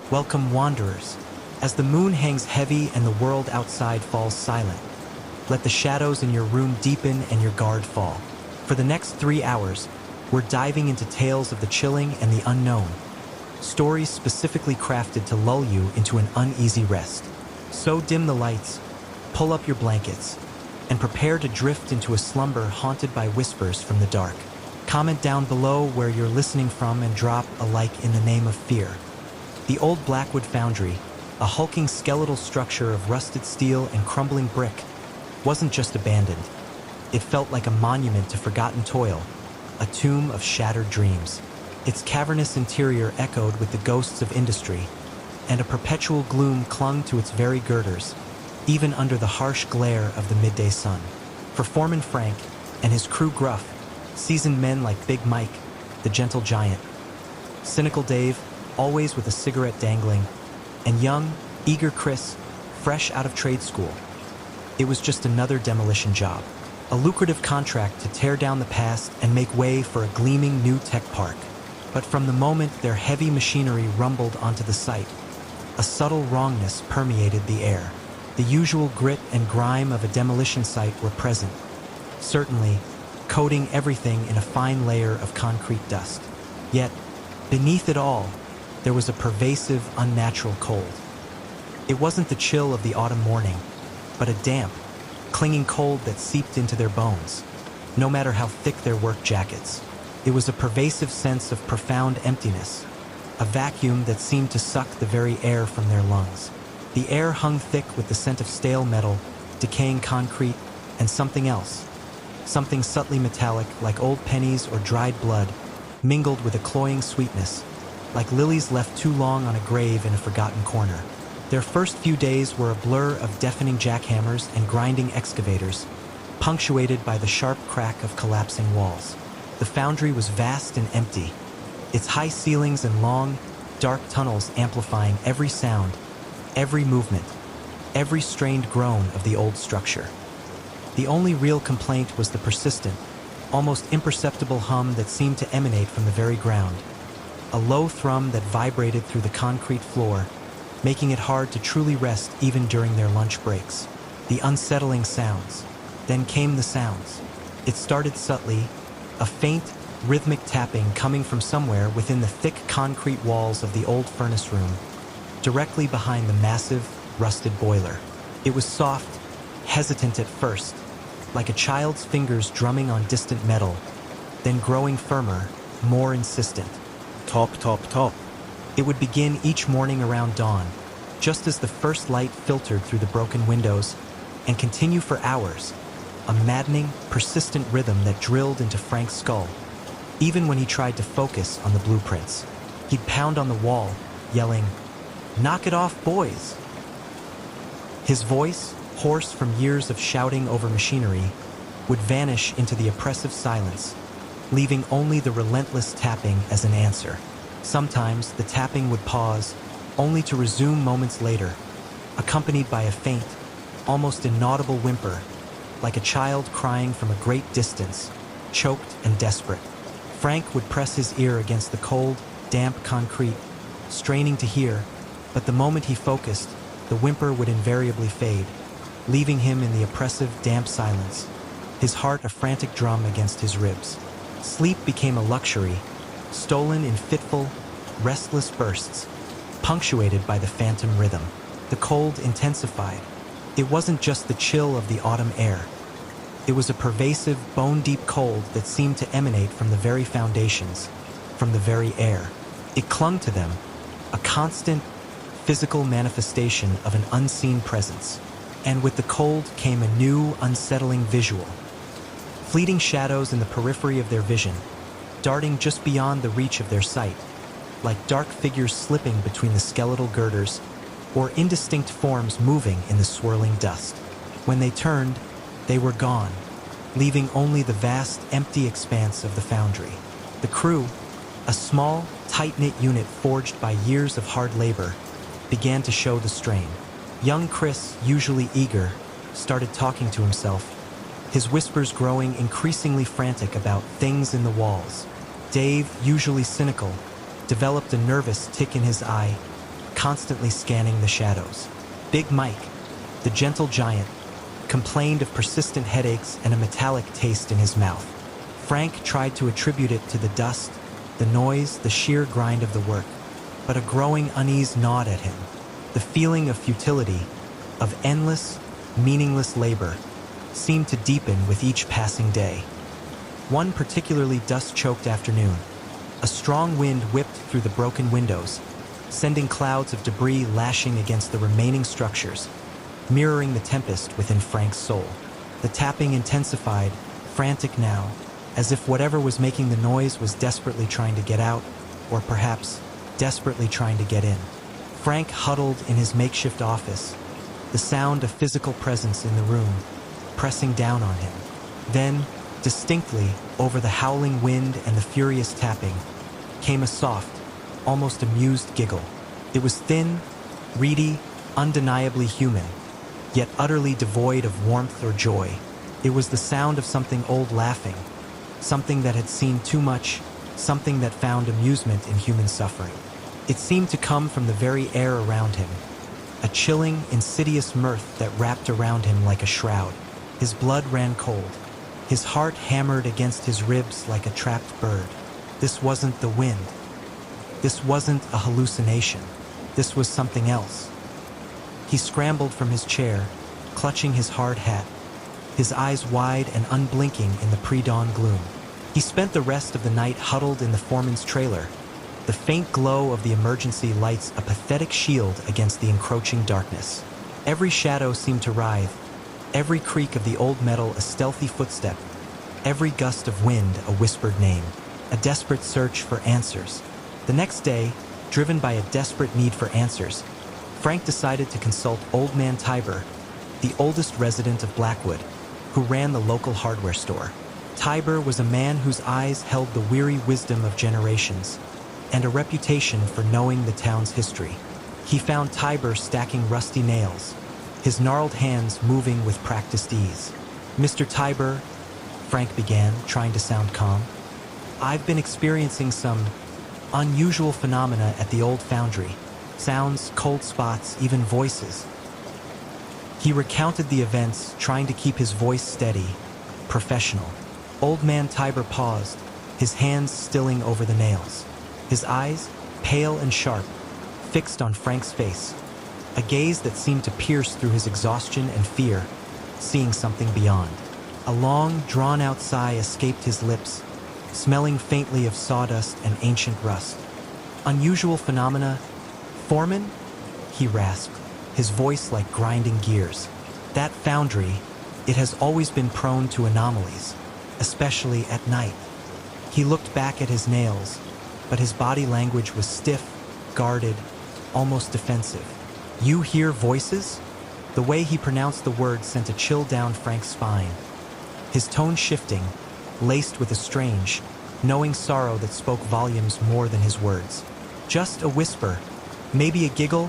Welcome, wanderers. As the moon hangs heavy and the world outside falls silent, let the shadows in your room deepen and your guard fall. For the next 3 hours, we're diving into tales of the chilling and the unknown. Stories specifically crafted to lull you into an uneasy rest. So dim the lights, pull up your blankets, and prepare to drift into a slumber haunted by whispers from the dark. Comment down below where you're listening from and drop a like in the name of fear. The old Blackwood Foundry, a hulking skeletal structure of rusted steel and crumbling brick, wasn't just abandoned. It felt like a monument to forgotten toil, a tomb of shattered dreams. Its cavernous interior echoed with the ghosts of industry, and a perpetual gloom clung to its very girders, even under the harsh glare of the midday sun. For Foreman Frank and his crew Gruff, seasoned men like Big Mike, the gentle giant, cynical Dave, always with a cigarette dangling, and young, eager Chris, fresh out of trade school, it was just another demolition job. A lucrative contract to tear down the past and make way for a gleaming new tech park. But from the moment their heavy machinery rumbled onto the site, a subtle wrongness permeated the air. The usual grit and grime of a demolition site were present, certainly coating everything in a fine layer of concrete dust. Yet, beneath it all, there was a pervasive, unnatural cold. It wasn't the chill of the autumn morning, but a damp, clinging cold that seeped into their bones, no matter how thick their work jackets. It was a pervasive sense of profound emptiness, a vacuum that seemed to suck the very air from their lungs. The air hung thick with the scent of stale metal, decaying concrete, and something else. Something subtly metallic, like old pennies or dried blood, mingled with a cloying sweetness, like lilies left too long on a grave in a forgotten corner. Their first few days were a blur of deafening jackhammers and grinding excavators, punctuated by the sharp crack of collapsing walls. The foundry was vast and empty, its high ceilings and long, dark tunnels amplifying every sound, every movement, every strained groan of the old structure. The only real complaint was the persistent, almost imperceptible hum that seemed to emanate from the very ground, a low thrum that vibrated through the concrete floor, making it hard to truly rest even during their lunch breaks. The unsettling sounds. Then came the sounds. It started subtly, a faint, rhythmic tapping coming from somewhere within the thick concrete walls of the old furnace room, directly behind the massive, rusted boiler. It was soft, hesitant at first, like a child's fingers drumming on distant metal, then growing firmer, more insistent. Top, top, top. It would begin each morning around dawn, just as the first light filtered through the broken windows, and continue for hours, a maddening, persistent rhythm that drilled into Frank's skull. Even when he tried to focus on the blueprints, he'd pound on the wall, yelling, "Knock it off, boys!" His voice, hoarse from years of shouting over machinery, would vanish into the oppressive silence, leaving only the relentless tapping as an answer. Sometimes the tapping would pause, only to resume moments later, accompanied by a faint, almost inaudible whimper, like a child crying from a great distance, choked and desperate. Frank would press his ear against the cold, damp concrete, straining to hear, but the moment he focused, the whimper would invariably fade, leaving him in the oppressive, damp silence, his heart a frantic drum against his ribs. Sleep became a luxury, stolen in fitful, restless bursts, punctuated by the phantom rhythm. The cold intensified. It wasn't just the chill of the autumn air. It was a pervasive, bone-deep cold that seemed to emanate from the very foundations, from the very air. It clung to them, a constant, physical manifestation of an unseen presence. And with the cold came a new, unsettling visual. Fleeting shadows in the periphery of their vision, darting just beyond the reach of their sight, like dark figures slipping between the skeletal girders, or indistinct forms moving in the swirling dust. When they turned, they were gone, leaving only the vast, empty expanse of the foundry. The crew, a small, tight-knit unit forged by years of hard labor, began to show the strain. Young Chris, usually eager, started talking to himself, his whispers growing increasingly frantic about things in the walls. Dave, usually cynical, developed a nervous tick in his eye, constantly scanning the shadows. Big Mike, the gentle giant, complained of persistent headaches and a metallic taste in his mouth. Frank tried to attribute it to the dust, the noise, the sheer grind of the work, but a growing unease gnawed at him. The feeling of futility, of endless, meaningless labor, seemed to deepen with each passing day. One particularly dust-choked afternoon, a strong wind whipped through the broken windows, sending clouds of debris lashing against the remaining structures, mirroring the tempest within Frank's soul. The tapping intensified, frantic now, as if whatever was making the noise was desperately trying to get out, or perhaps desperately trying to get in. Frank huddled in his makeshift office, the sound of physical presence in the room, pressing down on him. Then, distinctly, over the howling wind and the furious tapping, came a soft, almost amused giggle. It was thin, reedy, undeniably human, yet utterly devoid of warmth or joy. It was the sound of something old laughing, something that had seen too much, something that found amusement in human suffering. It seemed to come from the very air around him, a chilling, insidious mirth that wrapped around him like a shroud. His blood ran cold. His heart hammered against his ribs like a trapped bird. This wasn't the wind. This wasn't a hallucination. This was something else. He scrambled from his chair, clutching his hard hat, his eyes wide and unblinking in the pre-dawn gloom. He spent the rest of the night huddled in the foreman's trailer, the faint glow of the emergency lights a pathetic shield against the encroaching darkness. Every shadow seemed to writhe, every creak of the old metal a stealthy footstep, every gust of wind a whispered name, a desperate search for answers. The next day, driven by a desperate need for answers, Frank decided to consult Old Man Tiber, the oldest resident of Blackwood, who ran the local hardware store. Tiber was a man whose eyes held the weary wisdom of generations, and a reputation for knowing the town's history. He found Tiber stacking rusty nails, his gnarled hands moving with practiced ease. "Mr. Tiber," Frank began, trying to sound calm, "I've been experiencing some unusual phenomena at the old foundry. Sounds, cold spots, even voices." He recounted the events, trying to keep his voice steady, professional. Old Man Tiber paused, his hands stilling over the nails. His eyes, pale and sharp, fixed on Frank's face, a gaze that seemed to pierce through his exhaustion and fear, seeing something beyond. A long, drawn-out sigh escaped his lips, smelling faintly of sawdust and ancient rust. "Unusual phenomena? Foreman?" he rasped, his voice like grinding gears. "That foundry, it has always been prone to anomalies, especially at night." He looked back at his nails, but his body language was stiff, guarded, almost defensive. "You hear voices?" The way he pronounced the word sent a chill down Frank's spine, his tone shifting, laced with a strange, knowing sorrow that spoke volumes more than his words. "Just a whisper, maybe a giggle?"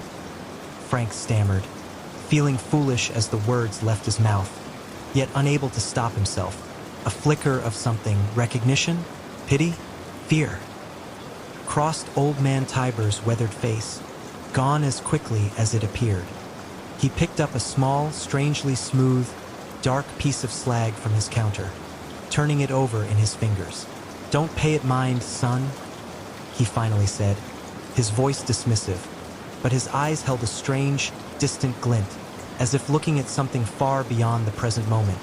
Frank stammered, feeling foolish as the words left his mouth, yet unable to stop himself. A flicker of something, recognition, pity, fear, crossed Old Man Tiber's weathered face, gone as quickly as it appeared. He picked up a small, strangely smooth, dark piece of slag from his counter, turning it over in his fingers. "Don't pay it mind, son," he finally said, his voice dismissive, but his eyes held a strange, distant glint, as if looking at something far beyond the present moment,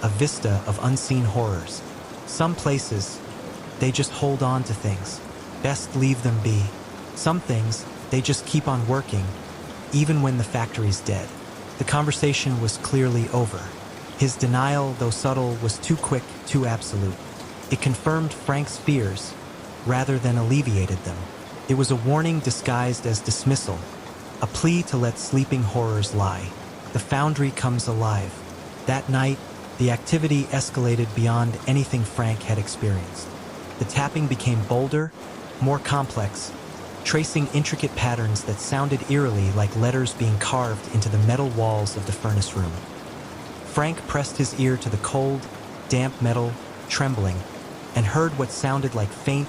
a vista of unseen horrors. "Some places, they just hold on to things. Best leave them be. Some things, they just keep on working, even when the factory's dead." The conversation was clearly over. His denial, though subtle, was too quick, too absolute. It confirmed Frank's fears, rather than alleviated them. It was a warning disguised as dismissal, a plea to let sleeping horrors lie. The foundry comes alive. That night, the activity escalated beyond anything Frank had experienced. The tapping became bolder, more complex, tracing intricate patterns that sounded eerily like letters being carved into the metal walls of the furnace room. Frank pressed his ear to the cold, damp metal, trembling, and heard what sounded like faint,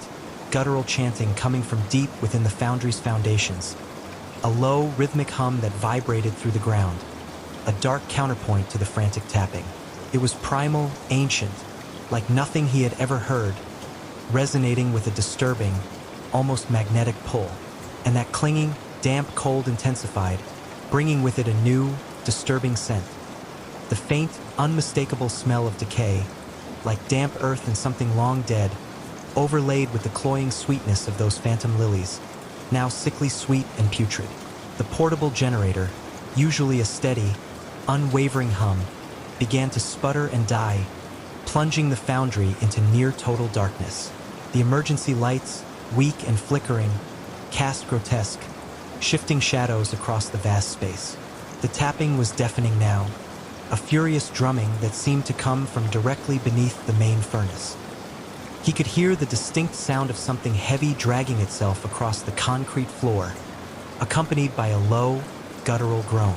guttural chanting coming from deep within the foundry's foundations. a low, rhythmic hum that vibrated through the ground, a dark counterpoint to the frantic tapping. It was primal, ancient, like nothing he had ever heard, resonating with a disturbing, almost magnetic pull. And that clinging, damp cold intensified, bringing with it a new, disturbing scent. The faint, unmistakable smell of decay, like damp earth and something long dead, overlaid with the cloying sweetness of those phantom lilies, now sickly sweet and putrid. The portable generator, usually a steady, unwavering hum, began to sputter and die, plunging the foundry into near-total darkness. The emergency lights, weak and flickering, cast grotesque, shifting shadows across the vast space. The tapping was deafening now, a furious drumming that seemed to come from directly beneath the main furnace. He could hear the distinct sound of something heavy dragging itself across the concrete floor, accompanied by a low, guttural groan.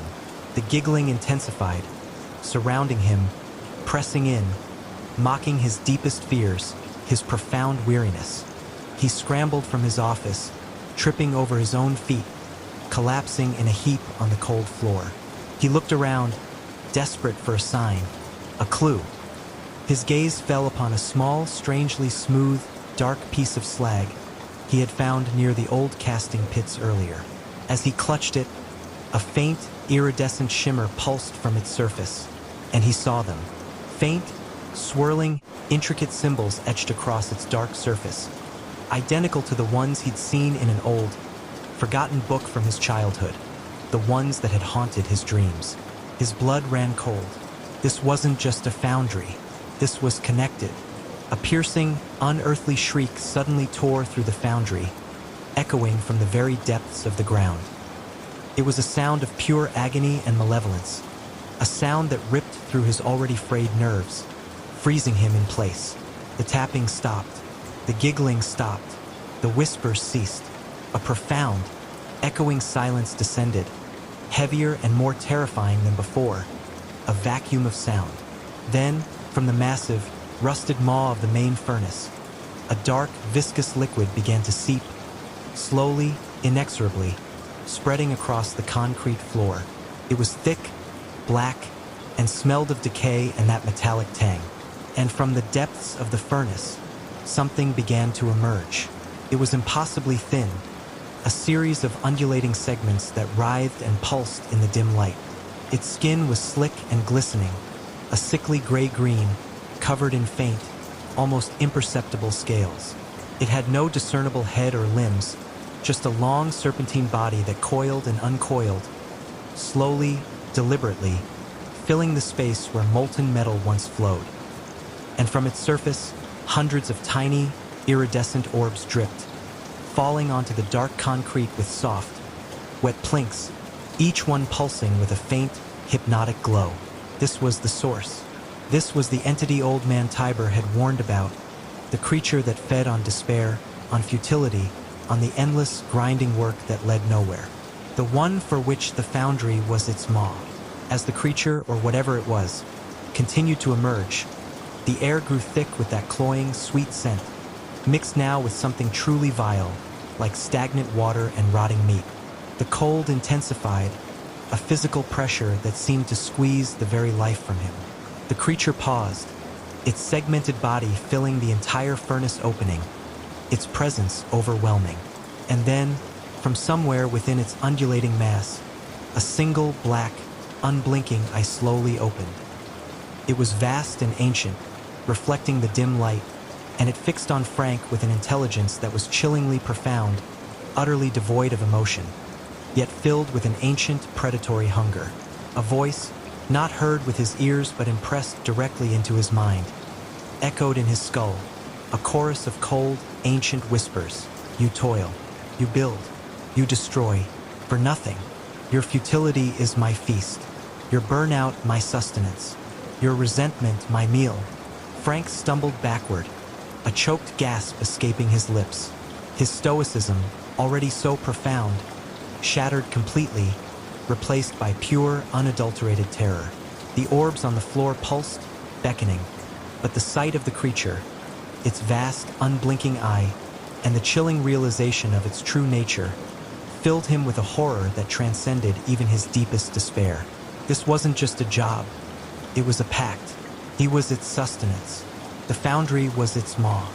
The giggling intensified, surrounding him, pressing in, mocking his deepest fears, his profound weariness. He scrambled from his office, tripping over his own feet, collapsing in a heap on the cold floor. He looked around, desperate for a sign, a clue. His gaze fell upon a small, strangely smooth, dark piece of slag he had found near the old casting pits earlier. As he clutched it, a faint, iridescent shimmer pulsed from its surface, and he saw them. Faint, swirling, intricate symbols etched across its dark surface, identical to the ones he'd seen in an old, forgotten book from his childhood, the ones that had haunted his dreams. His blood ran cold. This wasn't just a foundry. This was connected. A piercing, unearthly shriek suddenly tore through the foundry, echoing from the very depths of the ground. It was a sound of pure agony and malevolence, a sound that ripped through his already frayed nerves, freezing him in place. The tapping stopped. The giggling stopped. The whispers ceased. A profound, echoing silence descended, heavier and more terrifying than before, a vacuum of sound. Then, from the massive, rusted maw of the main furnace, a dark, viscous liquid began to seep, slowly, inexorably, spreading across the concrete floor. It was thick, black, and smelled of decay and that metallic tang. And from the depths of the furnace, something began to emerge. It was impossibly thin, a series of undulating segments that writhed and pulsed in the dim light. Its skin was slick and glistening, a sickly gray-green, covered in faint, almost imperceptible scales. It had no discernible head or limbs, just a long serpentine body that coiled and uncoiled, slowly, deliberately, filling the space where molten metal once flowed. And from its surface, hundreds of tiny, iridescent orbs dripped, falling onto the dark concrete with soft, wet plinks, each one pulsing with a faint, hypnotic glow. This was the source. This was the entity Old Man Tiber had warned about, the creature that fed on despair, on futility, on the endless, grinding work that led nowhere. The one for which the foundry was its maw. As the creature, or whatever it was, continued to emerge, the air grew thick with that cloying, sweet scent, mixed now with something truly vile, like stagnant water and rotting meat. The cold intensified, a physical pressure that seemed to squeeze the very life from him. The creature paused, its segmented body filling the entire furnace opening, its presence overwhelming. And then, from somewhere within its undulating mass, a single black, unblinking eye slowly opened. It was vast and ancient, reflecting the dim light, and it fixed on Frank with an intelligence that was chillingly profound, utterly devoid of emotion, yet filled with an ancient, predatory hunger. A voice, not heard with his ears but impressed directly into his mind, echoed in his skull, a chorus of cold, ancient whispers. You toil, you build, you destroy, for nothing. Your futility is my feast, your burnout my sustenance, your resentment my meal. Frank stumbled backward, a choked gasp escaping his lips. His stoicism, already so profound, shattered completely, replaced by pure, unadulterated terror. The orbs on the floor pulsed, beckoning, but the sight of the creature, its vast, unblinking eye, and the chilling realization of its true nature, filled him with a horror that transcended even his deepest despair. This wasn't just a job. It was a pact. He was its sustenance. The foundry was its maw.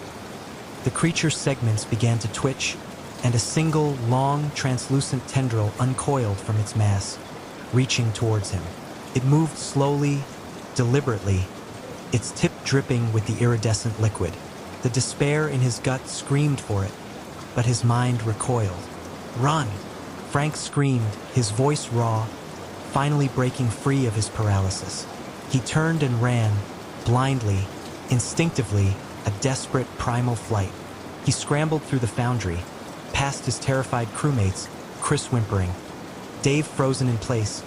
The creature's segments began to twitch, and a single, long, translucent tendril uncoiled from its mass, reaching towards him. It moved slowly, deliberately, its tip dripping with the iridescent liquid. The despair in his gut screamed for it, but his mind recoiled. "Run!" Frank screamed, his voice raw, finally breaking free of his paralysis. He turned and ran, blindly, instinctively, a desperate primal flight. He scrambled through the foundry, past his terrified crewmates, Chris whimpering, Dave frozen in place,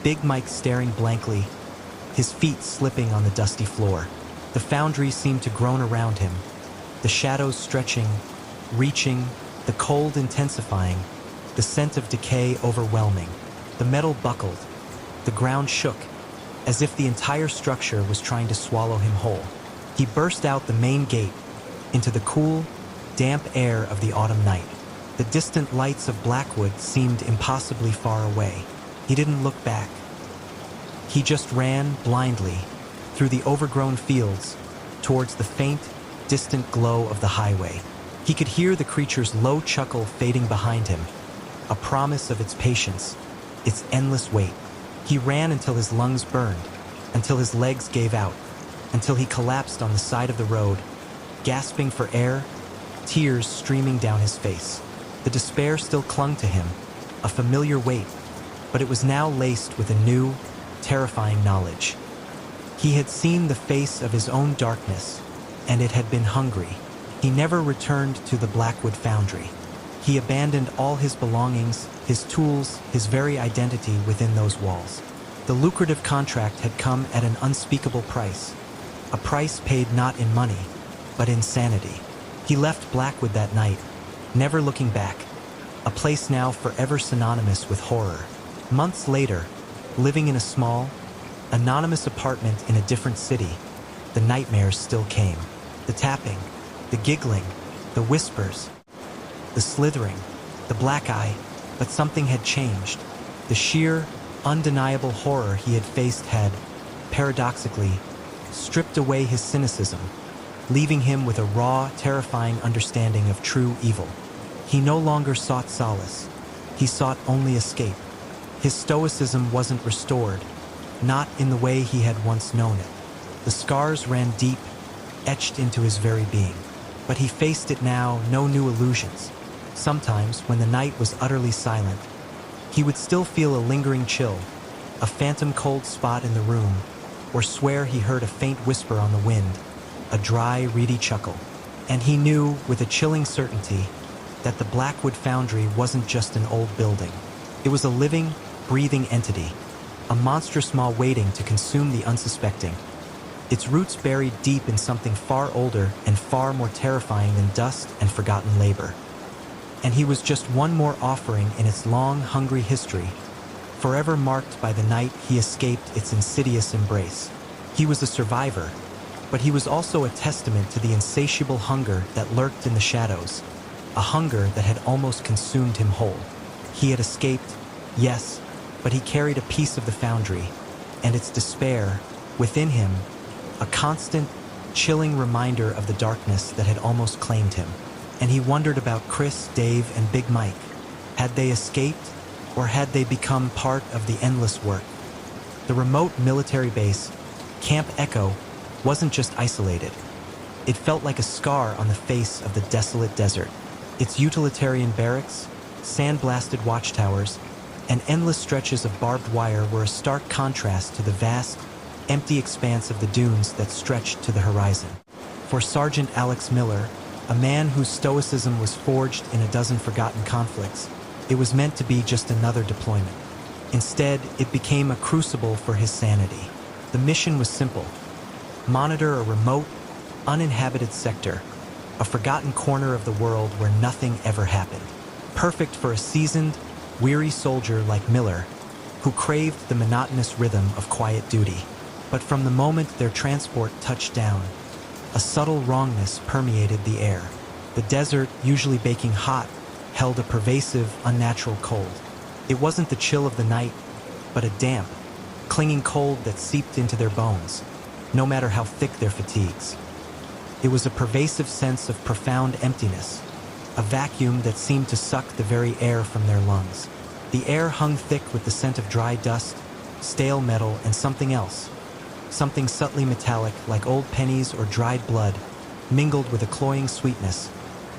Big Mike staring blankly, his feet slipping on the dusty floor. The foundry seemed to groan around him, the shadows stretching, reaching, the cold intensifying, the scent of decay overwhelming. The metal buckled, the ground shook, as if the entire structure was trying to swallow him whole. He burst out the main gate, into the cool, damp air of the autumn night. The distant lights of Blackwood seemed impossibly far away. He didn't look back. He just ran blindly through the overgrown fields towards the faint, distant glow of the highway. He could hear the creature's low chuckle fading behind him, a promise of its patience, its endless wait. He ran until his lungs burned, until his legs gave out, until he collapsed on the side of the road, gasping for air, tears streaming down his face. The despair still clung to him, a familiar weight, but it was now laced with a new, terrifying knowledge. He had seen the face of his own darkness, and it had been hungry. He never returned to the Blackwood foundry. He abandoned all his belongings, his tools, his very identity within those walls. The lucrative contract had come at an unspeakable price, a price paid not in money, but in sanity. He left Blackwood that night, never looking back, a place now forever synonymous with horror. Months later, living in a small, anonymous apartment in a different city, the nightmares still came. The tapping, the giggling, the whispers, the slithering, the black eye, but something had changed. The sheer, undeniable horror he had faced had, paradoxically, stripped away his cynicism, leaving him with a raw, terrifying understanding of true evil. He no longer sought solace. He sought only escape. His stoicism wasn't restored, not in the way he had once known it. The scars ran deep, etched into his very being. But he faced it now, no new illusions. Sometimes, when the night was utterly silent, he would still feel a lingering chill, a phantom cold spot in the room, or swear he heard a faint whisper on the wind, a dry, reedy chuckle. And he knew, with a chilling certainty, that the Blackwood Foundry wasn't just an old building. It was a living, breathing entity, a monstrous maw waiting to consume the unsuspecting, its roots buried deep in something far older and far more terrifying than dust and forgotten labor. And he was just one more offering in its long, hungry history, forever marked by the night he escaped its insidious embrace. He was a survivor, but he was also a testament to the insatiable hunger that lurked in the shadows, a hunger that had almost consumed him whole. He had escaped, yes, but he carried a piece of the foundry, and its despair, within him, a constant, chilling reminder of the darkness that had almost claimed him. And he wondered about Chris, Dave, and Big Mike. Had they escaped, or had they become part of the endless work? The remote military base, Camp Echo, wasn't just isolated. It felt like a scar on the face of the desolate desert. Its utilitarian barracks, sand-blasted watchtowers, and endless stretches of barbed wire were a stark contrast to the vast, empty expanse of the dunes that stretched to the horizon. For Sergeant Alex Miller, a man whose stoicism was forged in a dozen forgotten conflicts, it was meant to be just another deployment. Instead, it became a crucible for his sanity. The mission was simple: monitor a remote, uninhabited sector, a forgotten corner of the world where nothing ever happened. Perfect for a seasoned, weary soldier like Miller, who craved the monotonous rhythm of quiet duty. But from the moment their transport touched down, a subtle wrongness permeated the air. The desert, usually baking hot, held a pervasive, unnatural cold. It wasn't the chill of the night, but a damp, clinging cold that seeped into their bones, no matter how thick their fatigues. It was a pervasive sense of profound emptiness, a vacuum that seemed to suck the very air from their lungs. The air hung thick with the scent of dry dust, stale metal, and something else. Something subtly metallic, like old pennies or dried blood, mingled with a cloying sweetness,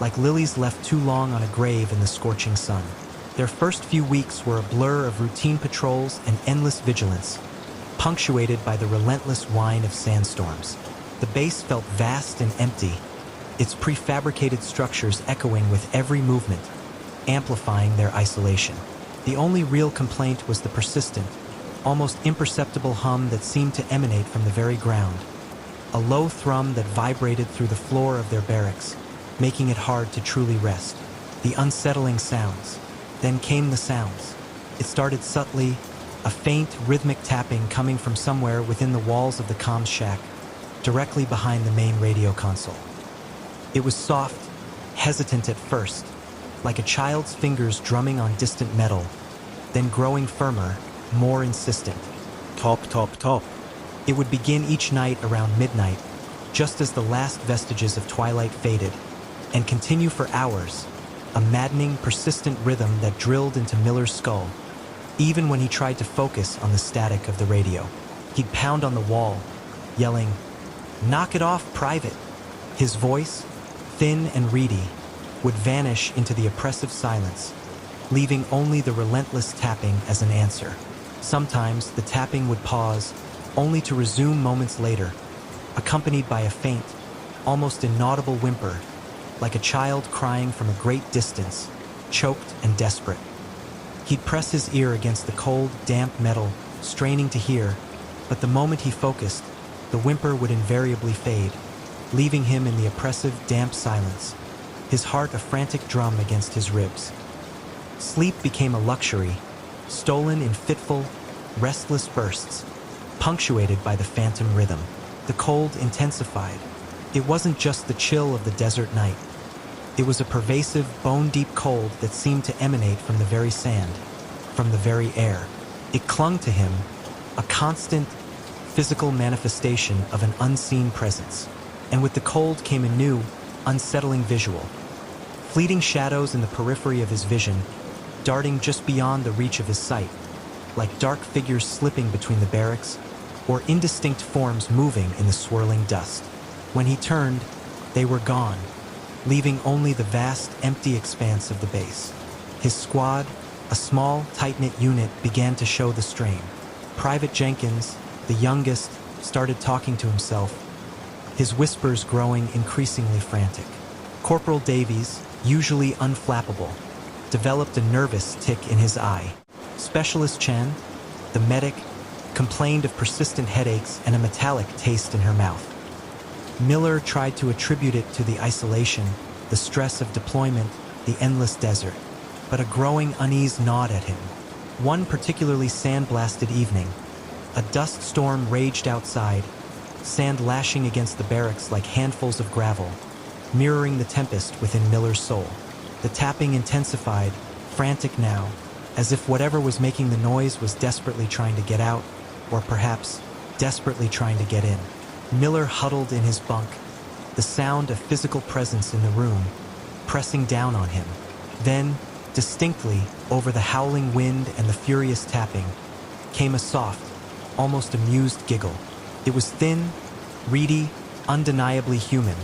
like lilies left too long on a grave in the scorching sun. Their first few weeks were a blur of routine patrols and endless vigilance, punctuated by the relentless whine of sandstorms. The base felt vast and empty, its prefabricated structures echoing with every movement, amplifying their isolation. The only real complaint was the persistent, almost imperceptible hum that seemed to emanate from the very ground, a low thrum that vibrated through the floor of their barracks, making it hard to truly rest. The unsettling sounds. Then came the sounds. It started subtly, a faint, rhythmic tapping coming from somewhere within the walls of the comms shack, directly behind the main radio console. It was soft, hesitant at first, like a child's fingers drumming on distant metal, then growing firmer, more insistent. Top, top, top. It would begin each night around midnight, just as the last vestiges of twilight faded, and continue for hours, a maddening, persistent rhythm that drilled into Miller's skull, even when he tried to focus on the static of the radio. He'd pound on the wall, yelling, "Knock it off, Private!" His voice, thin and reedy, would vanish into the oppressive silence, leaving only the relentless tapping as an answer. Sometimes the tapping would pause, only to resume moments later, accompanied by a faint, almost inaudible whimper, like a child crying from a great distance, choked and desperate. He'd press his ear against the cold, damp metal, straining to hear, but the moment he focused, the whimper would invariably fade, leaving him in the oppressive, damp silence, his heart a frantic drum against his ribs. Sleep became a luxury, stolen in fitful, restless bursts, punctuated by the phantom rhythm. The cold intensified. It wasn't just the chill of the desert night. It was a pervasive, bone-deep cold that seemed to emanate from the very sand, from the very air. It clung to him, a constant, physical manifestation of an unseen presence. And with the cold came a new, unsettling visual. Fleeting shadows in the periphery of his vision, darting just beyond the reach of his sight, like dark figures slipping between the barracks, or indistinct forms moving in the swirling dust. When he turned, they were gone, leaving only the vast, empty expanse of the base. His squad, a small, tight-knit unit, began to show the strain. Private Jenkins, the youngest, started talking to himself, his whispers growing increasingly frantic. Corporal Davies, usually unflappable, developed a nervous tick in his eye. Specialist Chen, the medic, complained of persistent headaches and a metallic taste in her mouth. Miller tried to attribute it to the isolation, the stress of deployment, the endless desert, but a growing unease gnawed at him. One particularly sandblasted evening, a dust storm raged outside, sand lashing against the barracks like handfuls of gravel, mirroring the tempest within Miller's soul. The tapping intensified, frantic now, as if whatever was making the noise was desperately trying to get out, or perhaps desperately trying to get in. Miller huddled in his bunk, the sound of physical presence in the room, pressing down on him. Then, distinctly, over the howling wind and the furious tapping, came a soft, almost amused giggle. It was thin, reedy, undeniably human,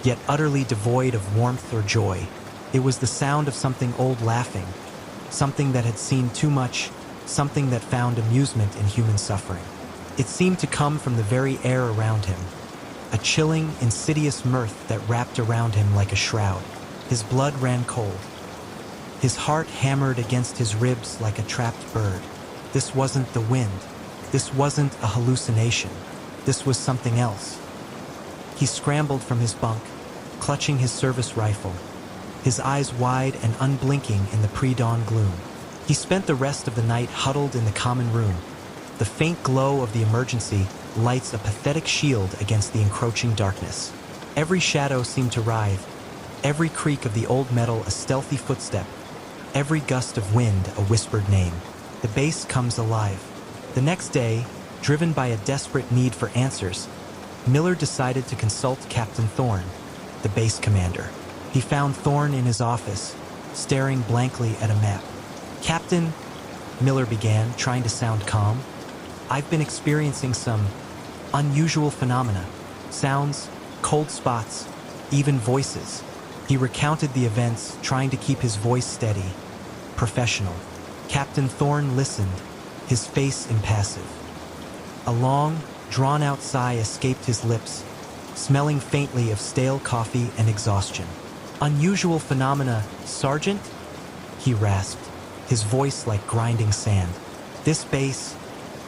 yet utterly devoid of warmth or joy. It was the sound of something old laughing, something that had seen too much, something that found amusement in human suffering. It seemed to come from the very air around him, a chilling, insidious mirth that wrapped around him like a shroud. His blood ran cold. His heart hammered against his ribs like a trapped bird. This wasn't the wind. This wasn't a hallucination. This was something else. He scrambled from his bunk, clutching his service rifle, his eyes wide and unblinking in the pre-dawn gloom. He spent the rest of the night huddled in the common room. The faint glow of the emergency lights a pathetic shield against the encroaching darkness. Every shadow seemed to writhe, Every creak of the old metal a stealthy footstep, every gust of wind a whispered name. The base comes alive. The next day, driven by a desperate need for answers, Miller decided to consult Captain Thorne, the base commander. He found Thorne in his office, staring blankly at a map. "Captain," Miller began, trying to sound calm, "I've been experiencing some unusual phenomena. Sounds, cold spots, even voices." He recounted the events, trying to keep his voice steady, professional. Captain Thorne listened, his face impassive. A long, drawn-out sigh escaped his lips, smelling faintly of stale coffee and exhaustion. "Unusual phenomena, Sergeant?" he rasped, his voice like grinding sand. "This base,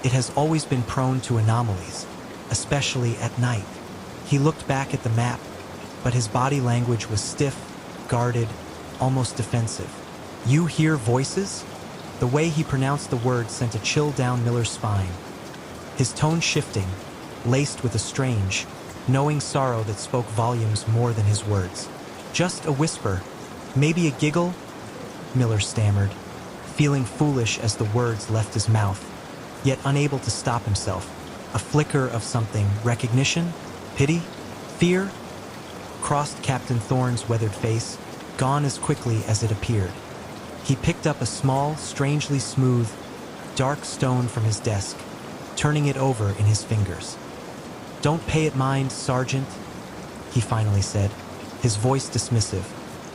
it has always been prone to anomalies, especially at night." He looked back at the map, but his body language was stiff, guarded, almost defensive. "You hear voices?" The way he pronounced the word sent a chill down Miller's spine. His tone shifting, laced with a strange, knowing sorrow that spoke volumes more than his words. "Just a whisper, maybe a giggle?" Miller stammered, feeling foolish as the words left his mouth, yet unable to stop himself. A flicker of something, recognition, pity, fear, crossed Captain Thorne's weathered face, gone as quickly as it appeared. He picked up a small, strangely smooth, dark stone from his desk, turning it over in his fingers. "Don't pay it mind, Sergeant," he finally said, his voice dismissive,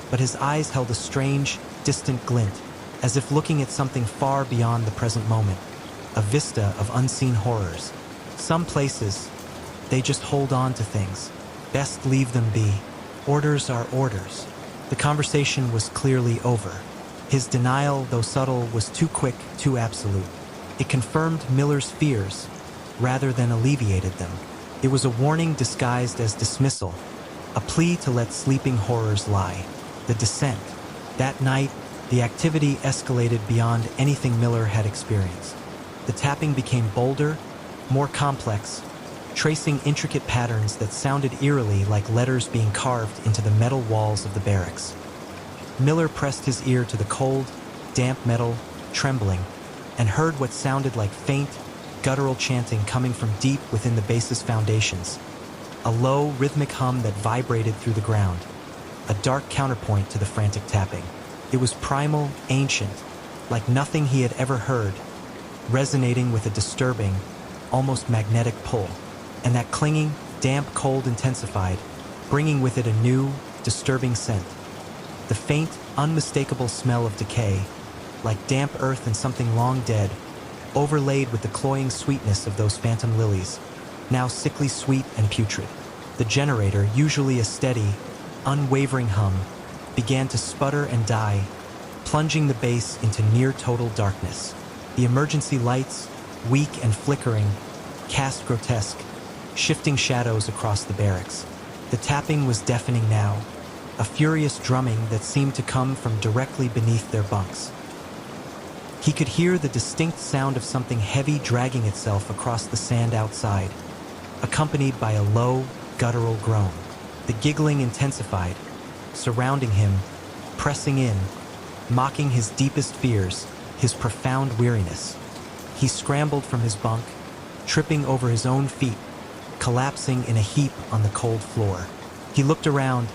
but his eyes held a strange, distant glint, as if looking at something far beyond the present moment, a vista of unseen horrors. "Some places, they just hold on to things. Best leave them be. Orders are orders." The conversation was clearly over. His denial, though subtle, was too quick, too absolute. It confirmed Miller's fears, rather than alleviated them. It was a warning disguised as dismissal, a plea to let sleeping horrors lie. The descent. That night, the activity escalated beyond anything Miller had experienced. The tapping became bolder, more complex, tracing intricate patterns that sounded eerily like letters being carved into the metal walls of the barracks. Miller pressed his ear to the cold, damp metal, trembling, and heard what sounded like faint, guttural chanting coming from deep within the base's foundations. A low, rhythmic hum that vibrated through the ground, a dark counterpoint to the frantic tapping. It was primal, ancient, like nothing he had ever heard, resonating with a disturbing, almost magnetic pull. And that clinging, damp cold intensified, bringing with it a new, disturbing scent. The faint, unmistakable smell of decay, like damp earth and something long dead, overlaid with the cloying sweetness of those phantom lilies, now sickly sweet and putrid. The generator, usually a steady, unwavering hum, began to sputter and die, plunging the base into near-total darkness. The emergency lights, weak and flickering, cast grotesque, shifting shadows across the barracks. The tapping was deafening now, a furious drumming that seemed to come from directly beneath their bunks. He could hear the distinct sound of something heavy dragging itself across the sand outside, accompanied by a low, guttural groan. The giggling intensified, surrounding him, pressing in, mocking his deepest fears, his profound weariness. He scrambled from his bunk, tripping over his own feet, collapsing in a heap on the cold floor. He looked around,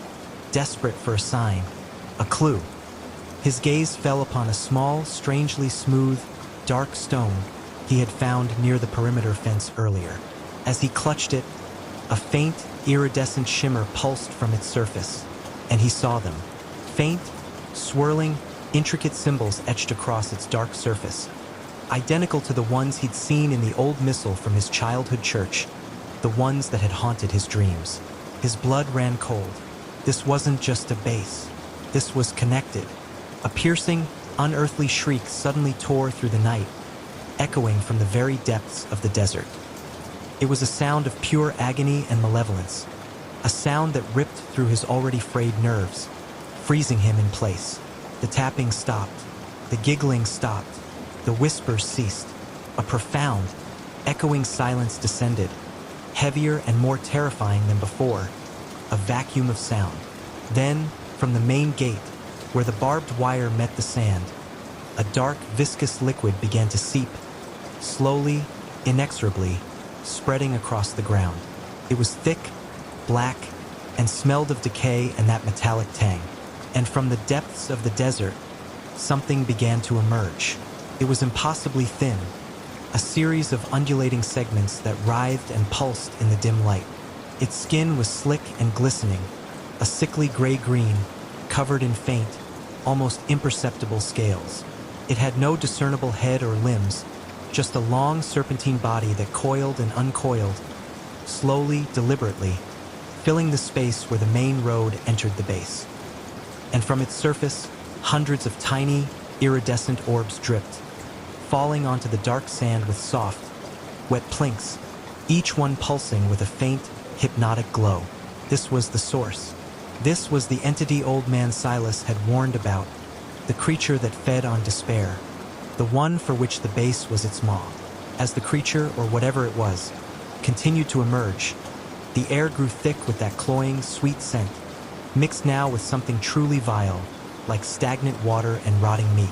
desperate for a sign, a clue. His gaze fell upon a small, strangely smooth, dark stone he had found near the perimeter fence earlier. As he clutched it, a faint, iridescent shimmer pulsed from its surface, and he saw them. Faint, swirling, intricate symbols etched across its dark surface, identical to the ones he'd seen in the old missal from his childhood church, the ones that had haunted his dreams. His blood ran cold. This wasn't just a base. This was connected. A piercing, unearthly shriek suddenly tore through the night, echoing from the very depths of the desert. It was a sound of pure agony and malevolence, a sound that ripped through his already frayed nerves, freezing him in place. The tapping stopped. The giggling stopped. The whispers ceased. A profound, echoing silence descended, heavier and more terrifying than before, a vacuum of sound. Then, From the main gate, where the barbed wire met the sand, a dark, viscous liquid began to seep, slowly, inexorably, spreading across the ground. It was thick, black, and smelled of decay and that metallic tang. And from the depths of the desert, something began to emerge. It was impossibly thin, a series of undulating segments that writhed and pulsed in the dim light. Its skin was slick and glistening, a sickly gray-green, covered in faint, almost imperceptible scales. It had no discernible head or limbs, just a long serpentine body that coiled and uncoiled, slowly, deliberately, filling the space where the main road entered the base. And from its surface, hundreds of tiny, iridescent orbs dripped, falling onto the dark sand with soft, wet plinks, each one pulsing with a faint, hypnotic glow. This was the source. This was the entity Old Man Silas had warned about, the creature that fed on despair, the one for which the base was its maw. As the creature, or whatever it was, continued to emerge, the air grew thick with that cloying, sweet scent, mixed now with something truly vile, like stagnant water and rotting meat.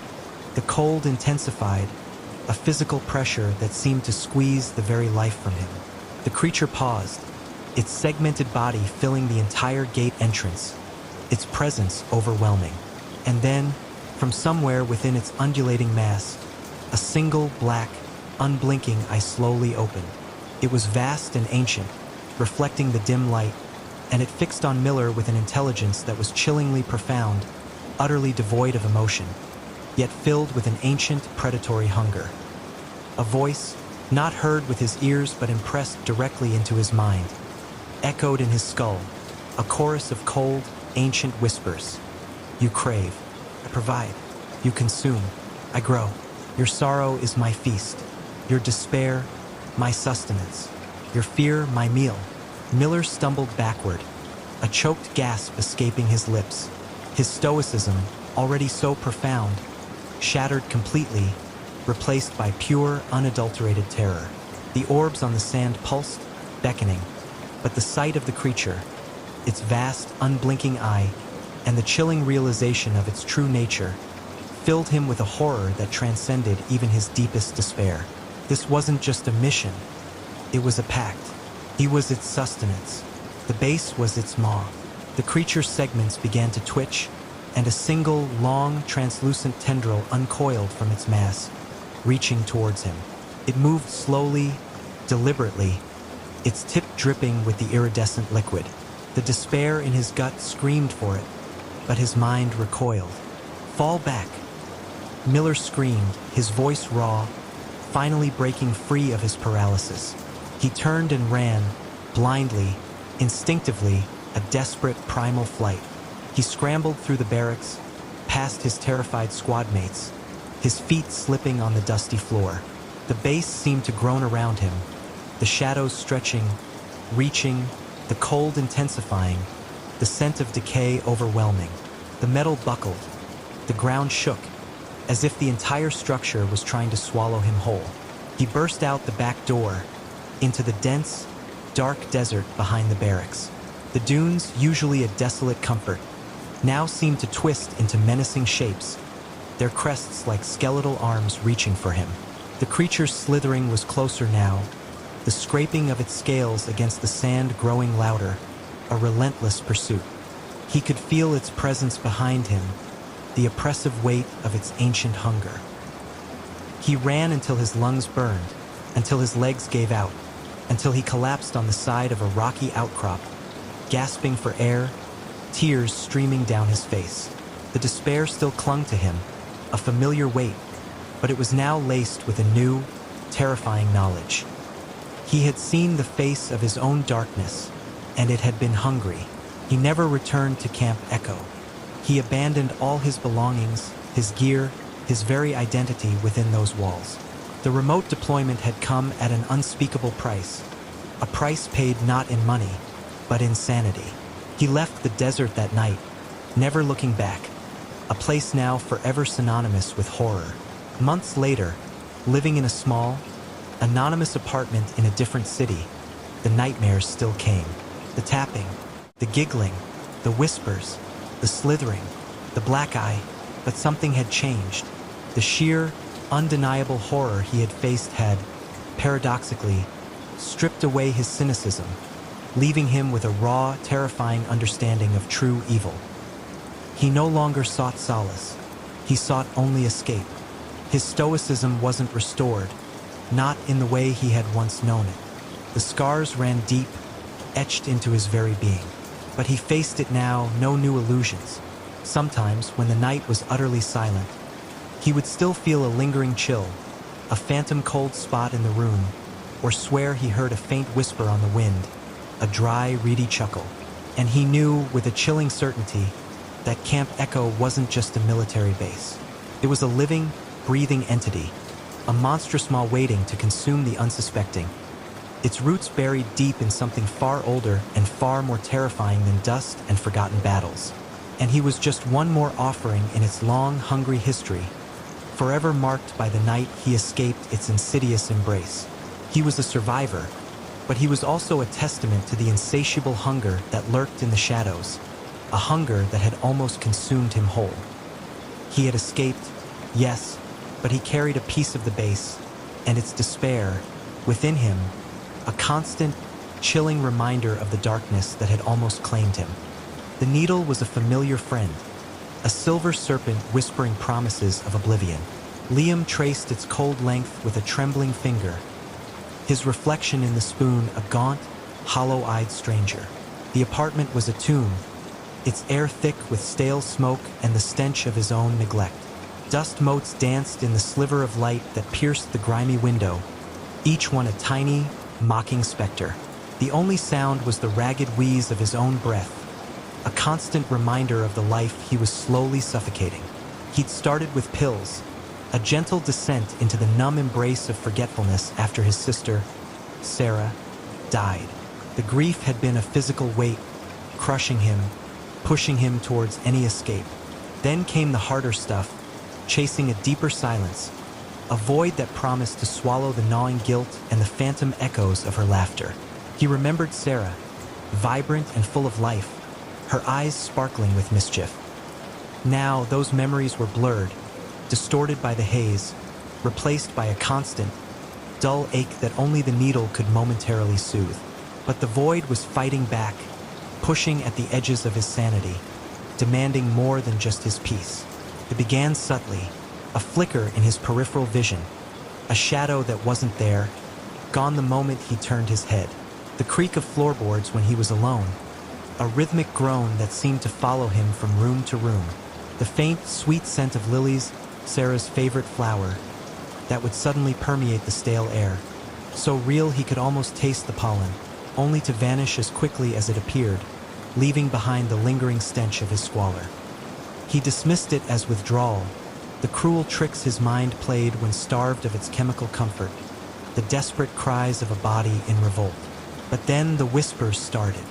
The cold intensified, a physical pressure that seemed to squeeze the very life from him. The creature paused, its segmented body filling the entire gate entrance, its presence overwhelming. And then, from somewhere within its undulating mass, a single black, unblinking eye slowly opened. It was vast and ancient, reflecting the dim light, and it fixed on Miller with an intelligence that was chillingly profound, utterly devoid of emotion, yet filled with an ancient, predatory hunger. A voice, not heard with his ears but impressed directly into his mind, echoed in his skull, a chorus of cold, ancient whispers. You crave, I provide. You consume, I grow. Your sorrow is my feast. Your despair, my sustenance. Your fear, my meal. Miller stumbled backward, a choked gasp escaping his lips. His stoicism, already so profound, shattered completely, replaced by pure, unadulterated terror. The orbs on the sand pulsed, beckoning, but the sight of the creature, its vast, unblinking eye, and the chilling realization of its true nature, filled him with a horror that transcended even his deepest despair. This wasn't just a mission, it was a pact. He was its sustenance. The base was its maw. The creature's segments began to twitch, and a single, long, translucent tendril uncoiled from its mass, reaching towards him. It moved slowly, deliberately, its tip dripping with the iridescent liquid. The despair in his gut screamed for it, but his mind recoiled. Fall back! Miller screamed, his voice raw, finally breaking free of his paralysis. He turned and ran, blindly, instinctively, a desperate primal flight. He scrambled through the barracks, past his terrified squad mates, his feet slipping on the dusty floor. The base seemed to groan around him, the shadows stretching, reaching, the cold intensifying, the scent of decay overwhelming. The metal buckled, the ground shook, as if the entire structure was trying to swallow him whole. He burst out the back door, into the dense, dark desert behind the barracks. The dunes, usually a desolate comfort, now seemed to twist into menacing shapes, their crests like skeletal arms reaching for him. The creature's slithering was closer now, the scraping of its scales against the sand growing louder, a relentless pursuit. He could feel its presence behind him, the oppressive weight of its ancient hunger. He ran until his lungs burned, until his legs gave out, until he collapsed on the side of a rocky outcrop, gasping for air, tears streaming down his face. The despair still clung to him, a familiar weight, but it was now laced with a new, terrifying knowledge. He had seen the face of his own darkness, and it had been hungry. He never returned to Camp Echo. He abandoned all his belongings, his gear, his very identity within those walls. The remote deployment had come at an unspeakable price, a price paid not in money, but in sanity. He left the desert that night, never looking back, a place now forever synonymous with horror. Months later, living in a small, anonymous apartment in a different city, the nightmares still came. The tapping, the giggling, the whispers, the slithering, the black eye, but something had changed. The sheer, undeniable horror he had faced had, paradoxically, stripped away his cynicism, leaving him with a raw, terrifying understanding of true evil. He no longer sought solace. He sought only escape. His stoicism wasn't restored, not in the way he had once known it. The scars ran deep, etched into his very being. But he faced it now, no new illusions. Sometimes, when the night was utterly silent, he would still feel a lingering chill, a phantom cold spot in the room, or swear he heard a faint whisper on the wind, a dry, reedy chuckle. And he knew, with a chilling certainty, that Camp Echo wasn't just a military base. It was a living, breathing entity, a monstrous maw waiting to consume the unsuspecting. Its roots buried deep in something far older and far more terrifying than dust and forgotten battles. And he was just one more offering in its long, hungry history, forever marked by the night he escaped its insidious embrace. He was a survivor, but he was also a testament to the insatiable hunger that lurked in the shadows, a hunger that had almost consumed him whole. He had escaped, yes, but he carried a piece of the base, and its despair, within him, a constant, chilling reminder of the darkness that had almost claimed him. The needle was a familiar friend, a silver serpent whispering promises of oblivion. Liam traced its cold length with a trembling finger, his reflection in the spoon a gaunt, hollow-eyed stranger. The apartment was a tomb, its air thick with stale smoke and the stench of his own neglect. Dust motes danced in the sliver of light that pierced the grimy window, each one a tiny, mocking specter. The only sound was the ragged wheeze of his own breath, a constant reminder of the life he was slowly suffocating. He'd started with pills, a gentle descent into the numb embrace of forgetfulness after his sister, Sarah, died. The grief had been a physical weight, crushing him, pushing him towards any escape. Then came the harder stuff, chasing a deeper silence, a void that promised to swallow the gnawing guilt and the phantom echoes of her laughter. He remembered Sarah, vibrant and full of life, her eyes sparkling with mischief. Now those memories were blurred, distorted by the haze, replaced by a constant, dull ache that only the needle could momentarily soothe. But the void was fighting back, pushing at the edges of his sanity, demanding more than just his peace. It began subtly, a flicker in his peripheral vision, a shadow that wasn't there, gone the moment he turned his head. The creak of floorboards when he was alone, a rhythmic groan that seemed to follow him from room to room, the faint, sweet scent of lilies, Sarah's favorite flower, that would suddenly permeate the stale air, so real he could almost taste the pollen, only to vanish as quickly as it appeared, leaving behind the lingering stench of his squalor. He dismissed it as withdrawal, the cruel tricks his mind played when starved of its chemical comfort, the desperate cries of a body in revolt. But then the whispers started,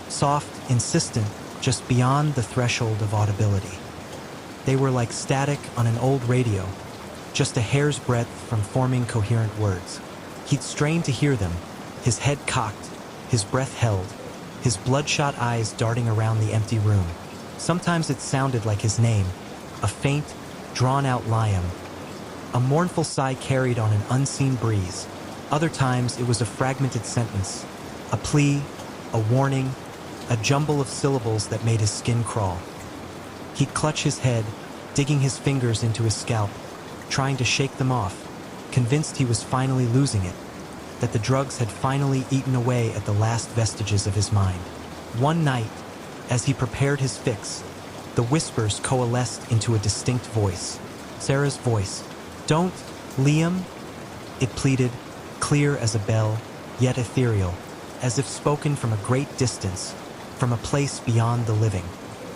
soft, insistent, just beyond the threshold of audibility. They were like static on an old radio, just a hair's breadth from forming coherent words. He'd strained to hear them, his head cocked, his breath held, his bloodshot eyes darting around the empty room. Sometimes it sounded like his name, a faint, drawn-out Liam, a mournful sigh carried on an unseen breeze. Other times it was a fragmented sentence, a plea, a warning, a jumble of syllables that made his skin crawl. He'd clutch his head, digging his fingers into his scalp, trying to shake them off, convinced he was finally losing it, that the drugs had finally eaten away at the last vestiges of his mind. One night, as he prepared his fix, the whispers coalesced into a distinct voice. Sarah's voice. "Don't, Liam," it pleaded, clear as a bell, yet ethereal, as if spoken from a great distance, from a place beyond the living.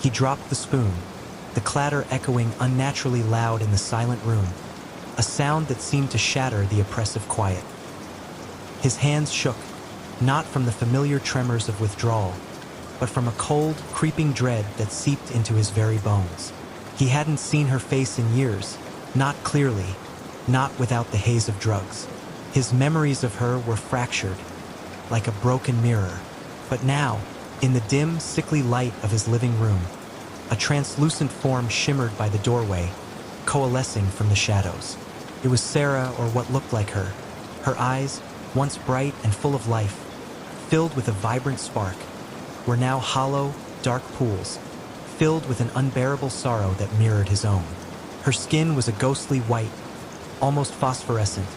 He dropped the spoon, the clatter echoing unnaturally loud in the silent room, a sound that seemed to shatter the oppressive quiet. His hands shook, not from the familiar tremors of withdrawal, but from a cold, creeping dread that seeped into his very bones. He hadn't seen her face in years, not clearly, not without the haze of drugs. His memories of her were fractured, like a broken mirror. But now, in the dim, sickly light of his living room, A translucent form shimmered by the doorway, coalescing from the shadows. It was Sarah, or what looked like her. Her eyes, once bright and full of life, filled with a vibrant spark, were now hollow, dark pools, filled with an unbearable sorrow that mirrored his own. Her skin was a ghostly white, almost phosphorescent,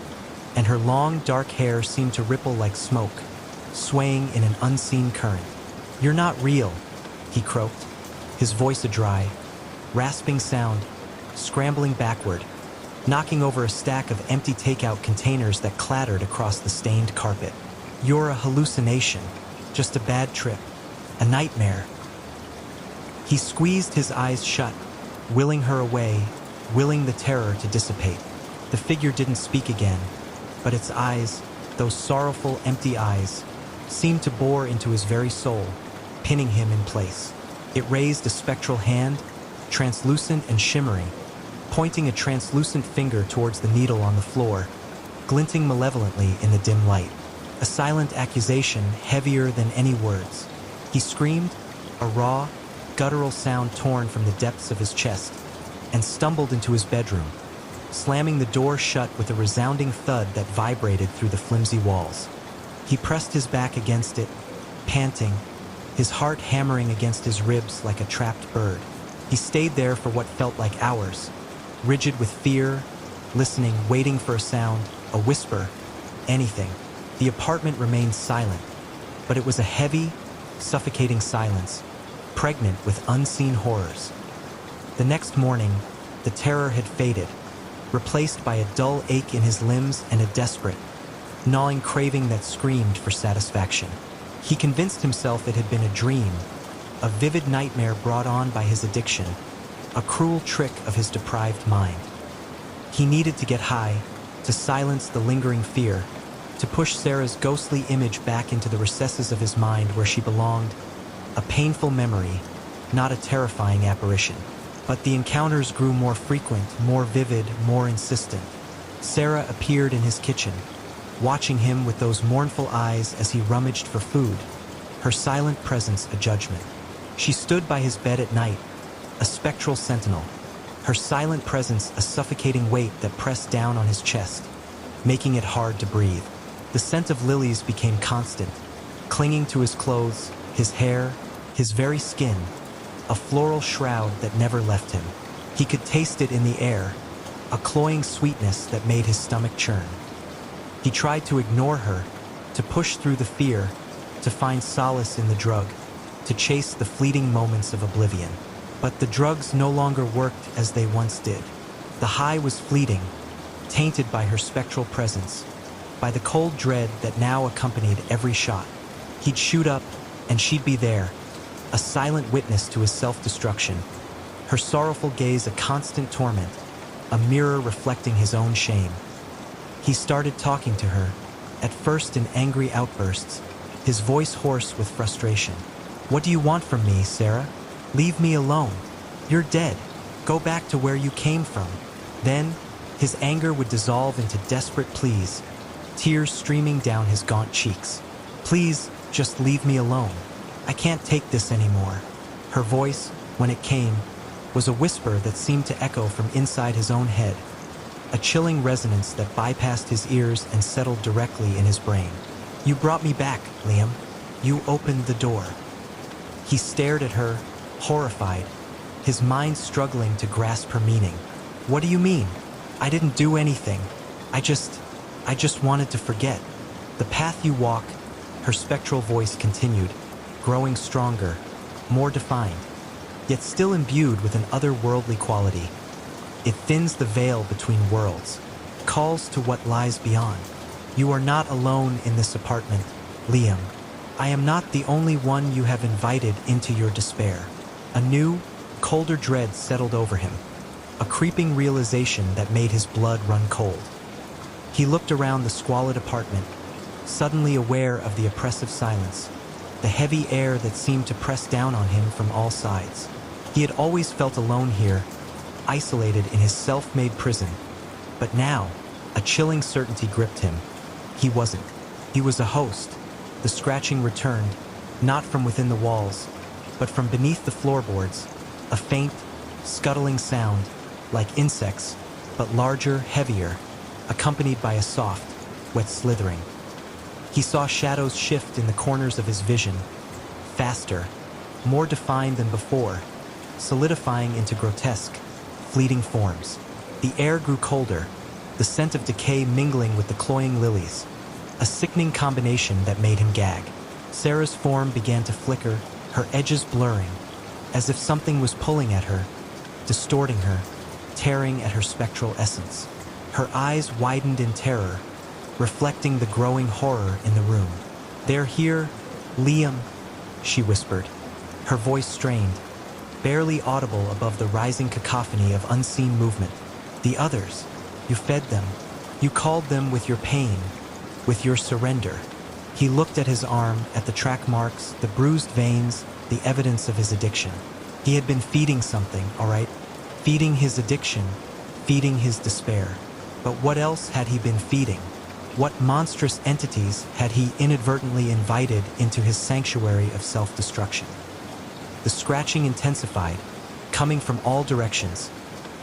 and her long, dark hair seemed to ripple like smoke, swaying in an unseen current. "You're not real," he croaked, his voice a dry, rasping sound, scrambling backward, knocking over a stack of empty takeout containers that clattered across the stained carpet. "You're a hallucination, just a bad trip, a nightmare." He squeezed his eyes shut, willing her away, willing the terror to dissipate. The figure didn't speak again, but its eyes, those sorrowful, empty eyes, seemed to bore into his very soul, pinning him in place. It raised a spectral hand, translucent and shimmering, pointing a translucent finger towards the needle on the floor, glinting malevolently in the dim light. A silent accusation heavier than any words. He screamed, a raw, guttural sound torn from the depths of his chest, and stumbled into his bedroom, slamming the door shut with a resounding thud that vibrated through the flimsy walls. He pressed his back against it, panting, his heart hammering against his ribs like a trapped bird. He stayed there for what felt like hours, rigid with fear, listening, waiting for a sound, a whisper, anything. The apartment remained silent, but it was a heavy, suffocating silence, pregnant with unseen horrors. The next morning, the terror had faded, replaced by a dull ache in his limbs and a desperate, gnawing craving that screamed for satisfaction. He convinced himself it had been a dream, a vivid nightmare brought on by his addiction, a cruel trick of his deprived mind. He needed to get high, to silence the lingering fear, to push Sarah's ghostly image back into the recesses of his mind where she belonged, a painful memory, not a terrifying apparition. But the encounters grew more frequent, more vivid, more insistent. Sarah appeared in his kitchen, watching him with those mournful eyes as he rummaged for food, her silent presence a judgment. She stood by his bed at night, a spectral sentinel, her silent presence a suffocating weight that pressed down on his chest, making it hard to breathe. The scent of lilies became constant, clinging to his clothes, his hair, his very skin, a floral shroud that never left him. He could taste it in the air, a cloying sweetness that made his stomach churn. He tried to ignore her, to push through the fear, to find solace in the drug, to chase the fleeting moments of oblivion. But the drugs no longer worked as they once did. The high was fleeting, tainted by her spectral presence, by the cold dread that now accompanied every shot. He'd shoot up, and she'd be there, a silent witness to his self-destruction, her sorrowful gaze a constant torment, a mirror reflecting his own shame. He started talking to her, at first in angry outbursts, his voice hoarse with frustration. "What do you want from me, Sarah? Leave me alone. You're dead. Go back to where you came from." Then, his anger would dissolve into desperate pleas, tears streaming down his gaunt cheeks. "Please, just leave me alone. I can't take this anymore." Her voice, when it came, was a whisper that seemed to echo from inside his own head, a chilling resonance that bypassed his ears and settled directly in his brain. "You brought me back, Liam. You opened the door." He stared at her, horrified, his mind struggling to grasp her meaning. "What do you mean? I didn't do anything. I just wanted to forget. The path you walk," her spectral voice continued, growing stronger, more defined, yet still imbued with an otherworldly quality. "It thins the veil between worlds, calls to what lies beyond. You are not alone in this apartment, Liam. I am not the only one you have invited into your despair." A new, colder dread settled over him, a creeping realization that made his blood run cold. He looked around the squalid apartment, suddenly aware of the oppressive silence, the heavy air that seemed to press down on him from all sides. He had always felt alone here, isolated in his self-made prison, but now, a chilling certainty gripped him. He wasn't. He was a host. The scratching returned, not from within the walls, but from beneath the floorboards, a faint, scuttling sound, like insects, but larger, heavier, accompanied by a soft, wet slithering. He saw shadows shift in the corners of his vision, faster, more defined than before, solidifying into grotesque, fleeting forms. The air grew colder, the scent of decay mingling with the cloying lilies, a sickening combination that made him gag. Sarah's form began to flicker, her edges blurring, as if something was pulling at her, distorting her, tearing at her spectral essence. Her eyes widened in terror, reflecting the growing horror in the room. "They're here, Liam," she whispered, her voice strained, barely audible above the rising cacophony of unseen movement. "The others, you fed them, you called them with your pain, with your surrender." He looked at his arm, at the track marks, the bruised veins, the evidence of his addiction. He had been feeding something, all right? Feeding his addiction, feeding his despair. But what else had he been feeding? What monstrous entities had he inadvertently invited into his sanctuary of self-destruction? The scratching intensified, coming from all directions,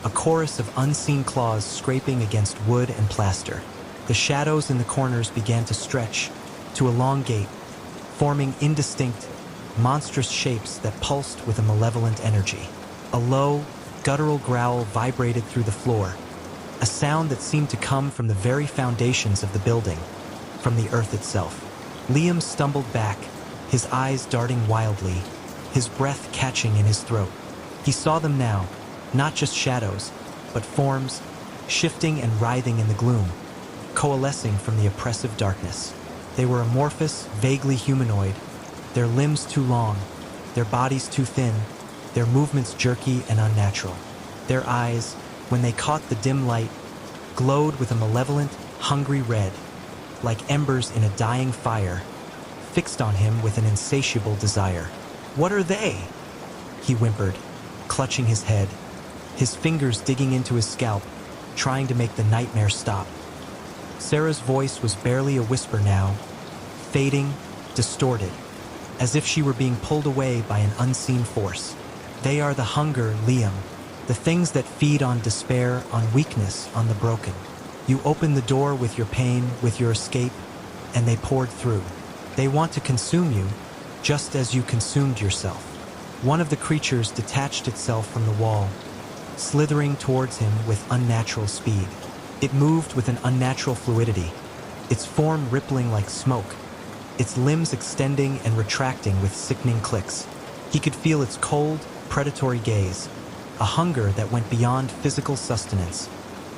a chorus of unseen claws scraping against wood and plaster. The shadows in the corners began to stretch, to elongate, forming indistinct, monstrous shapes that pulsed with a malevolent energy. A low, guttural growl vibrated through the floor, a sound that seemed to come from the very foundations of the building, from the earth itself. Liam stumbled back, his eyes darting wildly, his breath catching in his throat. He saw them now, not just shadows, but forms, shifting and writhing in the gloom, coalescing from the oppressive darkness. They were amorphous, vaguely humanoid, their limbs too long, their bodies too thin, their movements jerky and unnatural. Their eyes, when they caught the dim light, glowed with a malevolent, hungry red, like embers in a dying fire, fixed on him with an insatiable desire. "What are they?" he whimpered, clutching his head, his fingers digging into his scalp, trying to make the nightmare stop. Sarah's voice was barely a whisper now, fading, distorted, as if she were being pulled away by an unseen force. "They are the hunger, Liam, the things that feed on despair, on weakness, on the broken. You opened the door with your pain, with your escape, and they poured through. They want to consume you, just as you consumed yourself." One of the creatures detached itself from the wall, slithering towards him with unnatural speed. It moved with an unnatural fluidity, its form rippling like smoke, its limbs extending and retracting with sickening clicks. He could feel its cold, predatory gaze, a hunger that went beyond physical sustenance,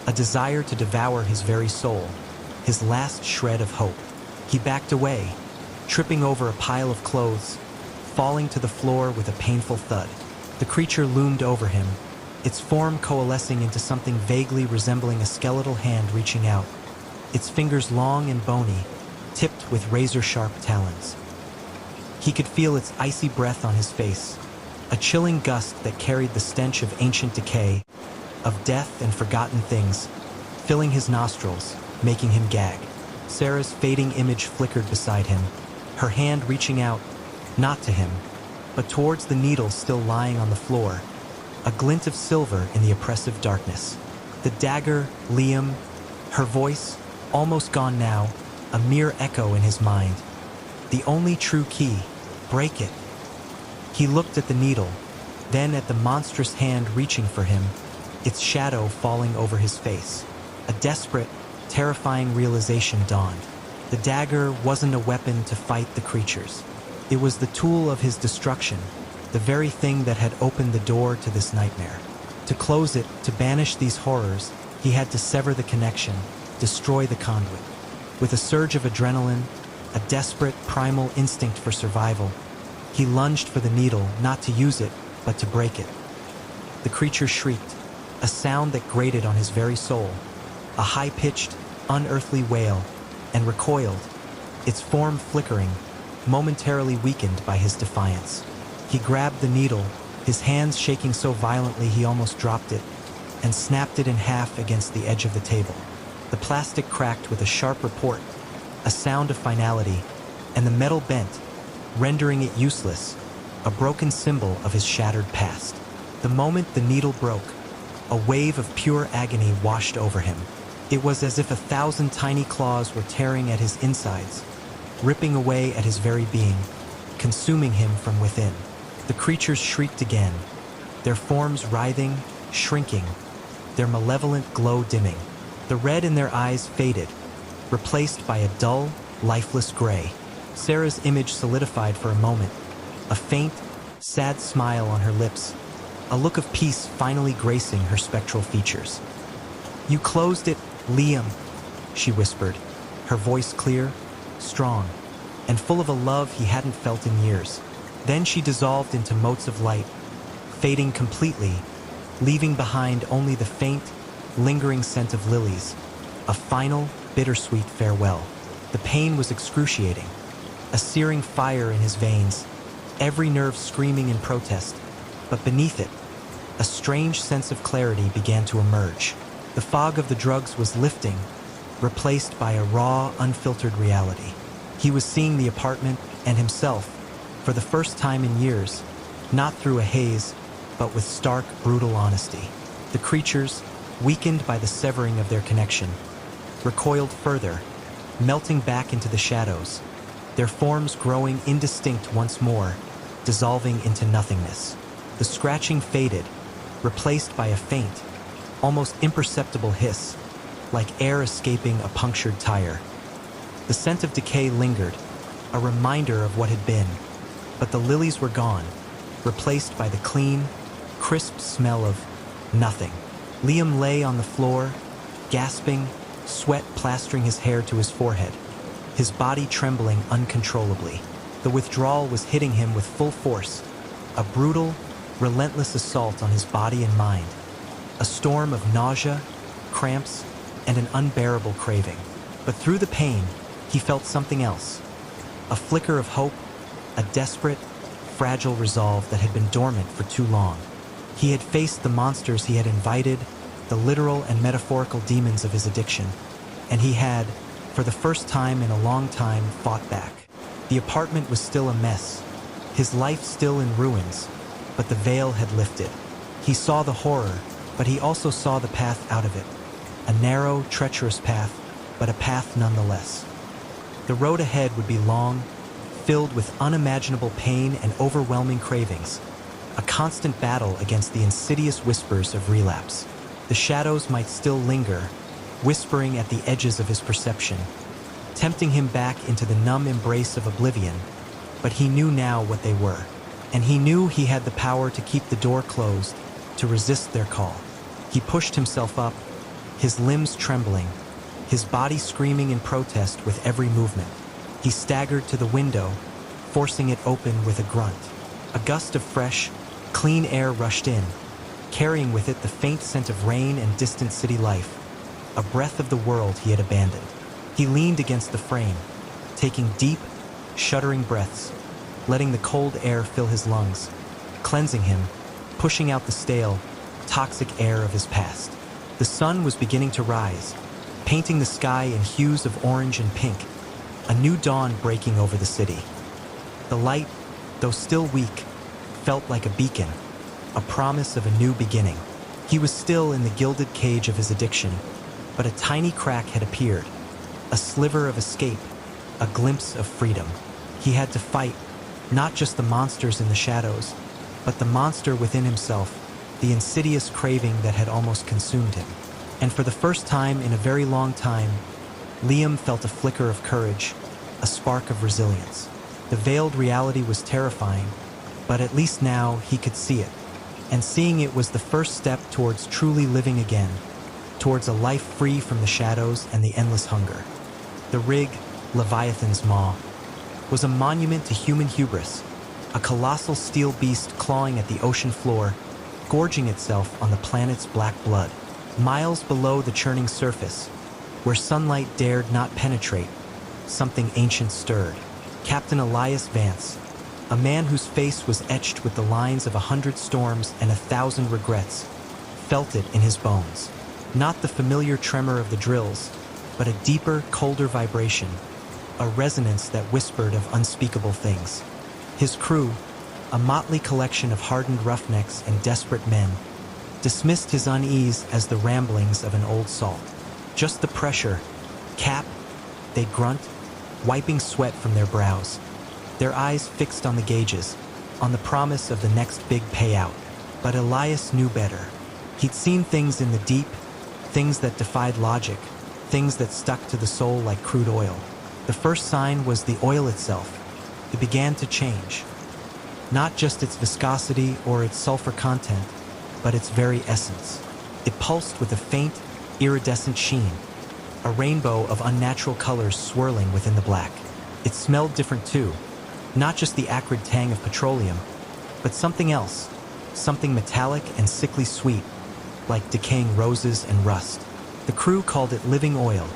a desire to devour his very soul, his last shred of hope. He backed away, tripping over a pile of clothes, falling to the floor with a painful thud. The creature loomed over him, its form coalescing into something vaguely resembling a skeletal hand reaching out, its fingers long and bony, tipped with razor-sharp talons. He could feel its icy breath on his face, a chilling gust that carried the stench of ancient decay, of death and forgotten things, filling his nostrils, making him gag. Sarah's fading image flickered beside him, her hand reaching out, not to him, but towards the needle still lying on the floor, a glint of silver in the oppressive darkness. The dagger, Liam, her voice, almost gone now, a mere echo in his mind. The only true key, break it. He looked at the needle, then at the monstrous hand reaching for him, its shadow falling over his face. A desperate, terrifying realization dawned. The dagger wasn't a weapon to fight the creatures. It was the tool of his destruction, the very thing that had opened the door to this nightmare. To close it, to banish these horrors, he had to sever the connection, destroy the conduit. With a surge of adrenaline, a desperate, primal instinct for survival, he lunged for the needle, not to use it, but to break it. The creature shrieked, a sound that grated on his very soul, a high-pitched, unearthly wail, and recoiled, its form flickering, momentarily weakened by his defiance. He grabbed the needle, his hands shaking so violently he almost dropped it, and snapped it in half against the edge of the table. The plastic cracked with a sharp report, a sound of finality, and the metal bent, rendering it useless, a broken symbol of his shattered past. The moment the needle broke, a wave of pure agony washed over him. It was as if 1,000 tiny claws were tearing at his insides, ripping away at his very being, consuming him from within. The creatures shrieked again, their forms writhing, shrinking, their malevolent glow dimming. The red in their eyes faded, replaced by a dull, lifeless gray. Sarah's image solidified for a moment, a faint, sad smile on her lips, a look of peace finally gracing her spectral features. "You closed it, Liam," she whispered, her voice clear, strong, and full of a love he hadn't felt in years. Then she dissolved into motes of light, fading completely, leaving behind only the faint, lingering scent of lilies, a final, bittersweet farewell. The pain was excruciating, a searing fire in his veins, every nerve screaming in protest. But beneath it, a strange sense of clarity began to emerge. The fog of the drugs was lifting, replaced by a raw, unfiltered reality. He was seeing the apartment and himself, for the first time in years, not through a haze, but with stark, brutal honesty. The creatures, weakened by the severing of their connection, recoiled further, melting back into the shadows, their forms growing indistinct once more, dissolving into nothingness. The scratching faded, replaced by a faint, almost imperceptible hiss, like air escaping a punctured tire. The scent of decay lingered, a reminder of what had been, but the lilies were gone, replaced by the clean, crisp smell of nothing. Liam lay on the floor, gasping, sweat plastering his hair to his forehead, his body trembling uncontrollably. The withdrawal was hitting him with full force, a brutal, relentless assault on his body and mind, a storm of nausea, cramps, and an unbearable craving. But through the pain, he felt something else, a flicker of hope, a desperate, fragile resolve that had been dormant for too long. He had faced the monsters he had invited, the literal and metaphorical demons of his addiction, and he had, for the first time in a long time, fought back. The apartment was still a mess, his life still in ruins, but the veil had lifted. He saw the horror, but he also saw the path out of it, a narrow, treacherous path, but a path nonetheless. The road ahead would be long, filled with unimaginable pain and overwhelming cravings, a constant battle against the insidious whispers of relapse. The shadows might still linger, whispering at the edges of his perception, tempting him back into the numb embrace of oblivion, but he knew now what they were, and he knew he had the power to keep the door closed, to resist their call. He pushed himself up, his limbs trembling, his body screaming in protest with every movement. He staggered to the window, forcing it open with a grunt. A gust of fresh, clean air rushed in, carrying with it the faint scent of rain and distant city life, a breath of the world he had abandoned. He leaned against the frame, taking deep, shuddering breaths, letting the cold air fill his lungs, cleansing him, pushing out the stale, toxic air of his past. The sun was beginning to rise, painting the sky in hues of orange and pink, a new dawn breaking over the city. The light, though still weak, felt like a beacon, a promise of a new beginning. He was still in the gilded cage of his addiction, but a tiny crack had appeared, a sliver of escape, a glimpse of freedom. He had to fight, not just the monsters in the shadows, but the monster within himself, the insidious craving that had almost consumed him. And for the first time in a very long time, Liam felt a flicker of courage, a spark of resilience. The veiled reality was terrifying, but at least now he could see it. And seeing it was the first step towards truly living again, towards a life free from the shadows and the endless hunger. The rig, Leviathan's Maw, was a monument to human hubris, a colossal steel beast clawing at the ocean floor, gorging itself on the planet's black blood. Miles below the churning surface, where sunlight dared not penetrate, something ancient stirred. Captain Elias Vance, a man whose face was etched with the lines of 100 storms and 1,000 regrets, felt it in his bones. Not the familiar tremor of the drills, but a deeper, colder vibration, a resonance that whispered of unspeakable things. His crew, a motley collection of hardened roughnecks and desperate men, dismissed his unease as the ramblings of an old salt. Just the pressure. Cap, they grunt, wiping sweat from their brows, their eyes fixed on the gauges, on the promise of the next big payout. But Elias knew better. He'd seen things in the deep, things that defied logic, things that stuck to the soul like crude oil. The first sign was the oil itself. It began to change. Not just its viscosity or its sulfur content, but its very essence. It pulsed with a faint, iridescent sheen, a rainbow of unnatural colors swirling within the black. It smelled different too, not just the acrid tang of petroleum, but something else, something metallic and sickly sweet, like decaying roses and rust. The crew called it living oil,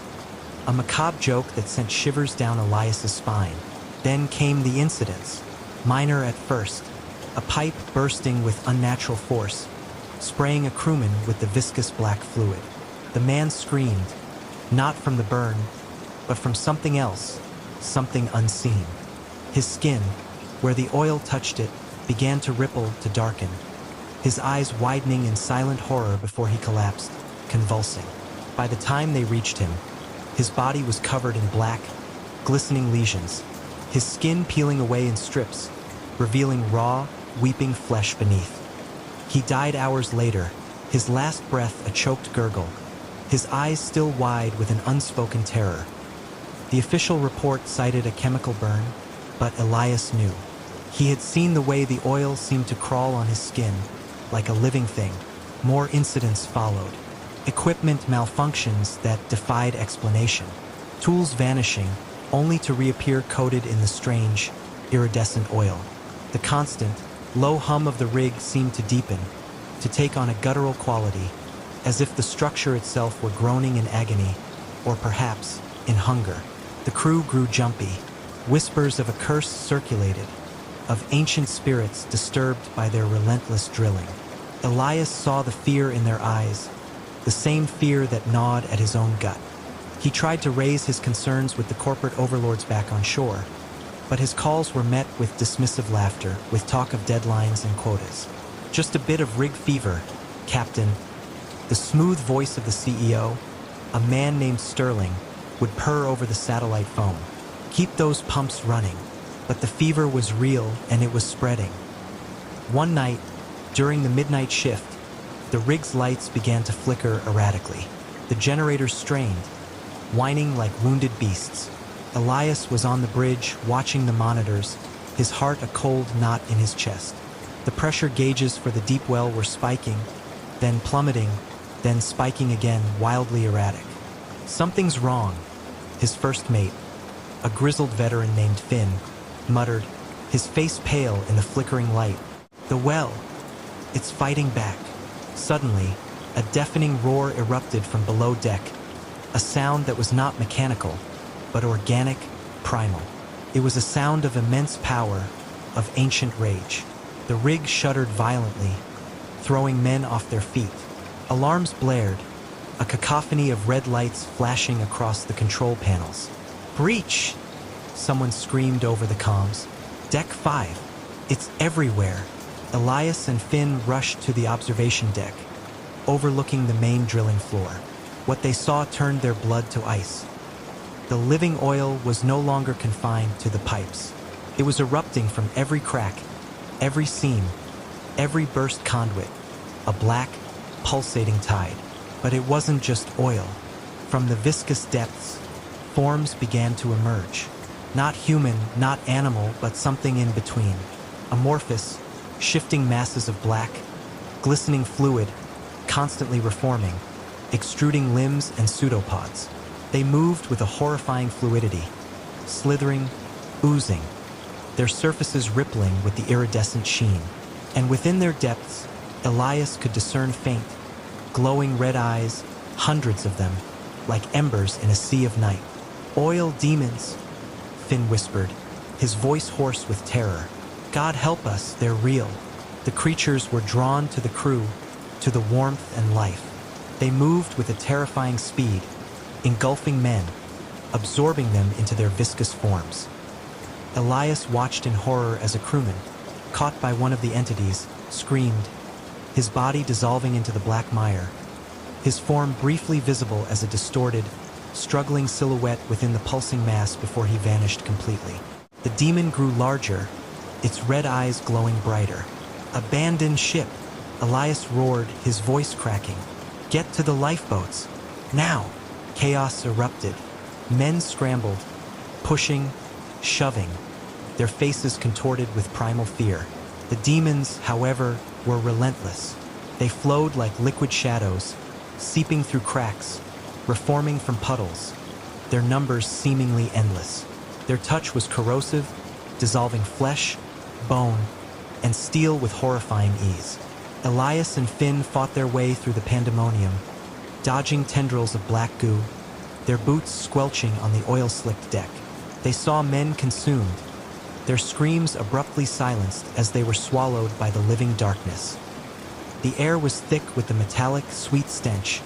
a macabre joke that sent shivers down Elias's spine. Then came the incidents, minor at first, a pipe bursting with unnatural force, spraying a crewman with the viscous black fluid. The man screamed, not from the burn, but from something else, something unseen. His skin, where the oil touched it, began to ripple, to darken, his eyes widening in silent horror before he collapsed, convulsing. By the time they reached him, his body was covered in black, glistening lesions, his skin peeling away in strips, revealing raw, weeping flesh beneath. He died hours later, his last breath a choked gurgle, his eyes still wide with an unspoken terror. The official report cited a chemical burn, but Elias knew. He had seen the way the oil seemed to crawl on his skin, like a living thing. More incidents followed. Equipment malfunctions that defied explanation. Tools vanishing, only to reappear coated in the strange, iridescent oil. The constant, low hum of the rig seemed to deepen, to take on a guttural quality, as if the structure itself were groaning in agony, or perhaps in hunger. The crew grew jumpy. Whispers of a curse circulated, of ancient spirits disturbed by their relentless drilling. Elias saw the fear in their eyes, the same fear that gnawed at his own gut. He tried to raise his concerns with the corporate overlords back on shore, but his calls were met with dismissive laughter, with talk of deadlines and quotas. Just a bit of rig fever, Captain. The smooth voice of the CEO, a man named Sterling, would purr over the satellite phone. Keep those pumps running. But the fever was real and it was spreading. One night, during the midnight shift, the rig's lights began to flicker erratically. The generators strained, whining like wounded beasts. Elias was on the bridge, watching the monitors, his heart a cold knot in his chest. The pressure gauges for the deep well were spiking, then plummeting, then spiking again, wildly erratic. Something's wrong, his first mate, a grizzled veteran named Finn, muttered, his face pale in the flickering light. The well, it's fighting back. Suddenly, a deafening roar erupted from below deck, a sound that was not mechanical, but organic, primal. It was a sound of immense power, of ancient rage. The rig shuddered violently, throwing men off their feet. Alarms blared, a cacophony of red lights flashing across the control panels. Breach! Someone screamed over the comms. Deck 5. It's everywhere. Elias and Finn rushed to the observation deck, overlooking the main drilling floor. What they saw turned their blood to ice. The living oil was no longer confined to the pipes. It was erupting from every crack, every seam, every burst conduit, a black, pulsating tide. But it wasn't just oil. From the viscous depths, forms began to emerge. Not human, not animal, but something in between. Amorphous, shifting masses of black, glistening fluid, constantly reforming, extruding limbs and pseudopods. They moved with a horrifying fluidity, slithering, oozing, their surfaces rippling with the iridescent sheen. And within their depths, Elias could discern faint, glowing red eyes, hundreds of them, like embers in a sea of night. Oil demons, Finn whispered, his voice hoarse with terror. God help us, they're real. The creatures were drawn to the crew, to the warmth and life. They moved with a terrifying speed, engulfing men, absorbing them into their viscous forms. Elias watched in horror as a crewman, caught by one of the entities, screamed, his body dissolving into the black mire, his form briefly visible as a distorted, struggling silhouette within the pulsing mass before he vanished completely. The demon grew larger, its red eyes glowing brighter. "Abandon ship!" Elias roared, his voice cracking. "Get to the lifeboats! Now!" Chaos erupted. Men scrambled, pushing, shoving, their faces contorted with primal fear. The demons, however, were relentless. They flowed like liquid shadows, seeping through cracks, reforming from puddles, their numbers seemingly endless. Their touch was corrosive, dissolving flesh, bone, and steel with horrifying ease. Elias and Finn fought their way through the pandemonium, dodging tendrils of black goo, their boots squelching on the oil-slicked deck. They saw men consumed, their screams abruptly silenced as they were swallowed by the living darkness. The air was thick with the metallic, sweet stench,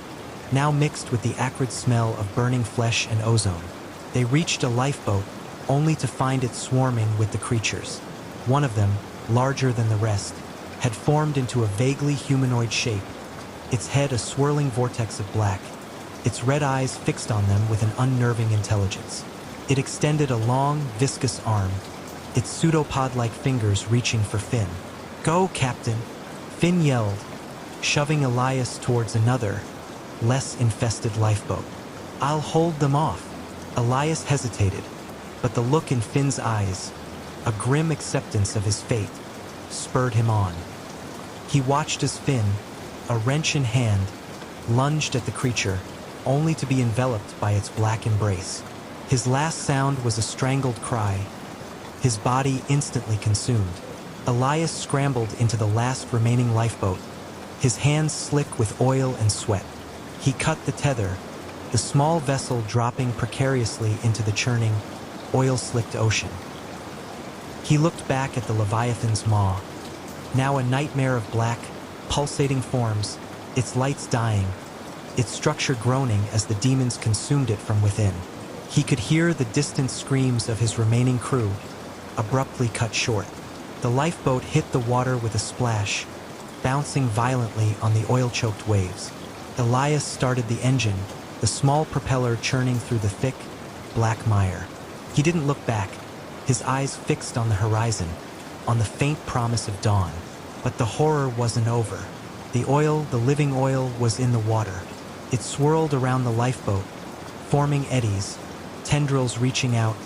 now mixed with the acrid smell of burning flesh and ozone. They reached a lifeboat, only to find it swarming with the creatures. One of them, larger than the rest, had formed into a vaguely humanoid shape, its head a swirling vortex of black, its red eyes fixed on them with an unnerving intelligence. It extended a long, viscous arm, its pseudopod-like fingers reaching for Finn. "Go, Captain!" Finn yelled, shoving Elias towards another, less infested lifeboat. "I'll hold them off." Elias hesitated, but the look in Finn's eyes, a grim acceptance of his fate, spurred him on. He watched as Finn, a wrench in hand, lunged at the creature, only to be enveloped by its black embrace. His last sound was a strangled cry, his body instantly consumed. Elias scrambled into the last remaining lifeboat, his hands slick with oil and sweat. He cut the tether, the small vessel dropping precariously into the churning, oil-slicked ocean. He looked back at the Leviathan's maw, now a nightmare of black, pulsating forms, its lights dying, its structure groaning as the demons consumed it from within. He could hear the distant screams of his remaining crew, abruptly cut short. The lifeboat hit the water with a splash, bouncing violently on the oil-choked waves. Elias started the engine, the small propeller churning through the thick, black mire. He didn't look back, his eyes fixed on the horizon, on the faint promise of dawn. But the horror wasn't over. The oil, the living oil, was in the water. It swirled around the lifeboat, forming eddies, tendrils reaching out,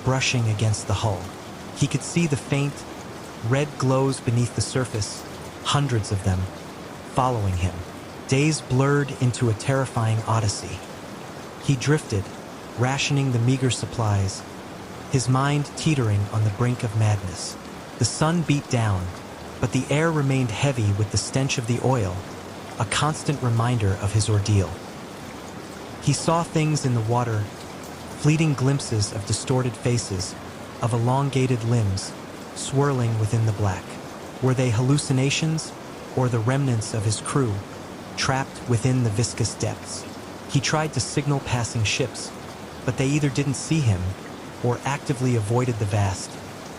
brushing against the hull. He could see the faint, red glows beneath the surface, hundreds of them, following him. Days blurred into a terrifying odyssey. He drifted, rationing the meager supplies, his mind teetering on the brink of madness. The sun beat down, but the air remained heavy with the stench of the oil, a constant reminder of his ordeal. He saw things in the water, fleeting glimpses of distorted faces, of elongated limbs, swirling within the black. Were they hallucinations, or the remnants of his crew, trapped within the viscous depths? He tried to signal passing ships, but they either didn't see him, or actively avoided the vast,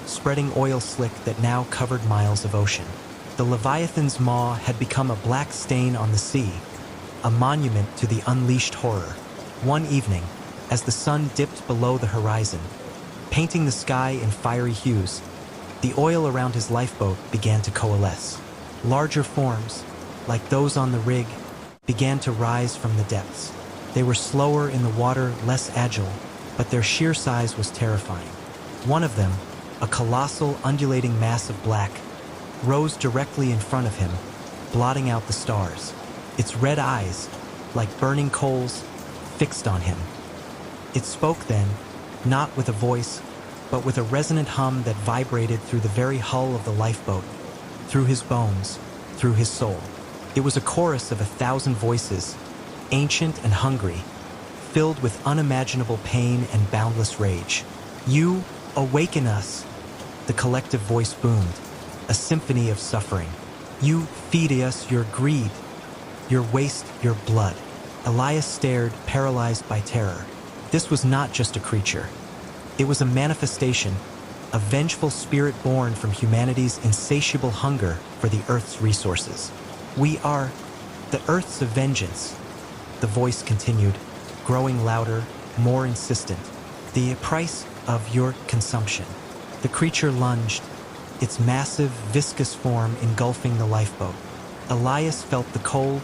spreading oil slick that now covered miles of ocean. The Leviathan's maw had become a black stain on the sea, a monument to the unleashed horror. One evening, as the sun dipped below the horizon, painting the sky in fiery hues, the oil around his lifeboat began to coalesce. Larger forms, like those on the rig, began to rise from the depths. They were slower in the water, less agile, but their sheer size was terrifying. One of them, a colossal, undulating mass of black, rose directly in front of him, blotting out the stars. Its red eyes, like burning coals, fixed on him. It spoke then, not with a voice, but with a resonant hum that vibrated through the very hull of the lifeboat, through his bones, through his soul. It was a chorus of 1,000 voices, ancient and hungry, filled with unimaginable pain and boundless rage. "You awaken us," the collective voice boomed, a symphony of suffering. "You feed us your greed, your waste, your blood." Elias stared, paralyzed by terror. This was not just a creature. It was a manifestation, a vengeful spirit born from humanity's insatiable hunger for the Earth's resources. We are the Earth's of vengeance, the voice continued, growing louder, more insistent. The price of your consumption. The creature lunged, its massive, viscous form engulfing the lifeboat. Elias felt the cold,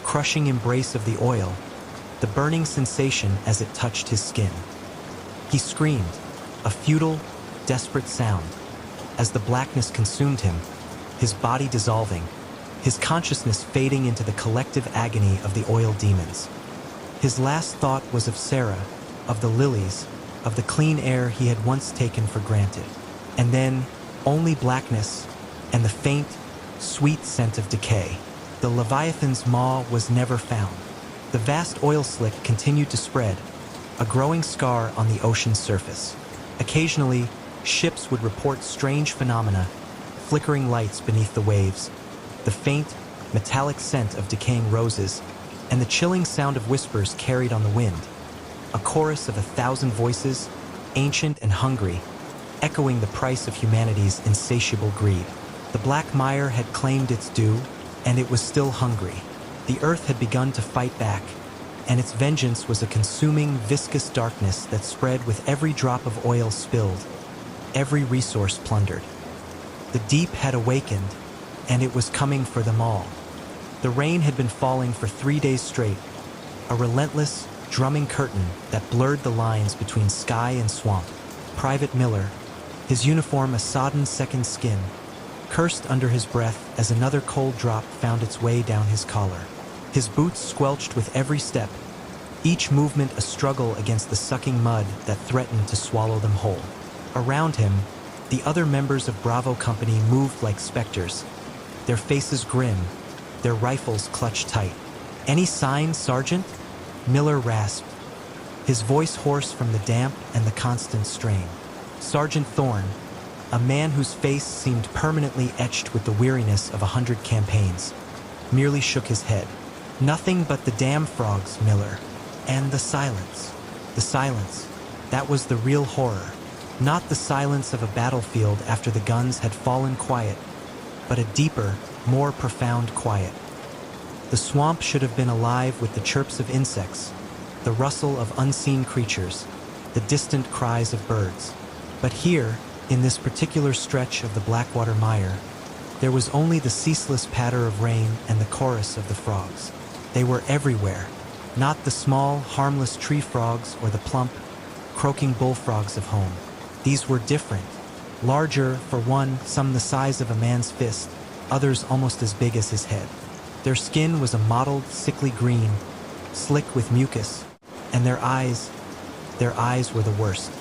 crushing embrace of the oil, the burning sensation as it touched his skin. He screamed, a futile, desperate sound, as the blackness consumed him, his body dissolving, his consciousness fading into the collective agony of the oil demons. His last thought was of Sarah, of the lilies, of the clean air he had once taken for granted. And then, only blackness and the faint, sweet scent of decay. The Leviathan's maw was never found. The vast oil slick continued to spread, a growing scar on the ocean's surface. Occasionally, ships would report strange phenomena, flickering lights beneath the waves, the faint, metallic scent of decaying roses, and the chilling sound of whispers carried on the wind. A chorus of 1,000 voices, ancient and hungry, echoing the price of humanity's insatiable greed. The black mire had claimed its due, and it was still hungry. The earth had begun to fight back, and its vengeance was a consuming, viscous darkness that spread with every drop of oil spilled, every resource plundered. The deep had awakened, and it was coming for them all. The rain had been falling for 3 days straight, a relentless, drumming curtain that blurred the lines between sky and swamp. Private Miller, his uniform a sodden second skin, cursed under his breath as another cold drop found its way down his collar. His boots squelched with every step, each movement a struggle against the sucking mud that threatened to swallow them whole. Around him, the other members of Bravo Company moved like specters, their faces grim, their rifles clutched tight. "Any sign, Sergeant?" Miller rasped, his voice hoarse from the damp and the constant strain. Sergeant Thorne, a man whose face seemed permanently etched with the weariness of 100 campaigns, merely shook his head. "Nothing but the damn frogs, Miller. And the silence. The silence. That was the real horror. Not the silence of a battlefield after the guns had fallen quiet, but a deeper, more profound quiet. The swamp should have been alive with the chirps of insects, the rustle of unseen creatures, the distant cries of birds. But here, in this particular stretch of the Blackwater Mire, there was only the ceaseless patter of rain and the chorus of the frogs. They were everywhere, not the small, harmless tree frogs or the plump, croaking bullfrogs of home. These were different, larger, for one, some the size of a man's fist, others almost as big as his head. Their skin was a mottled, sickly green, slick with mucus, and their eyes were the worst.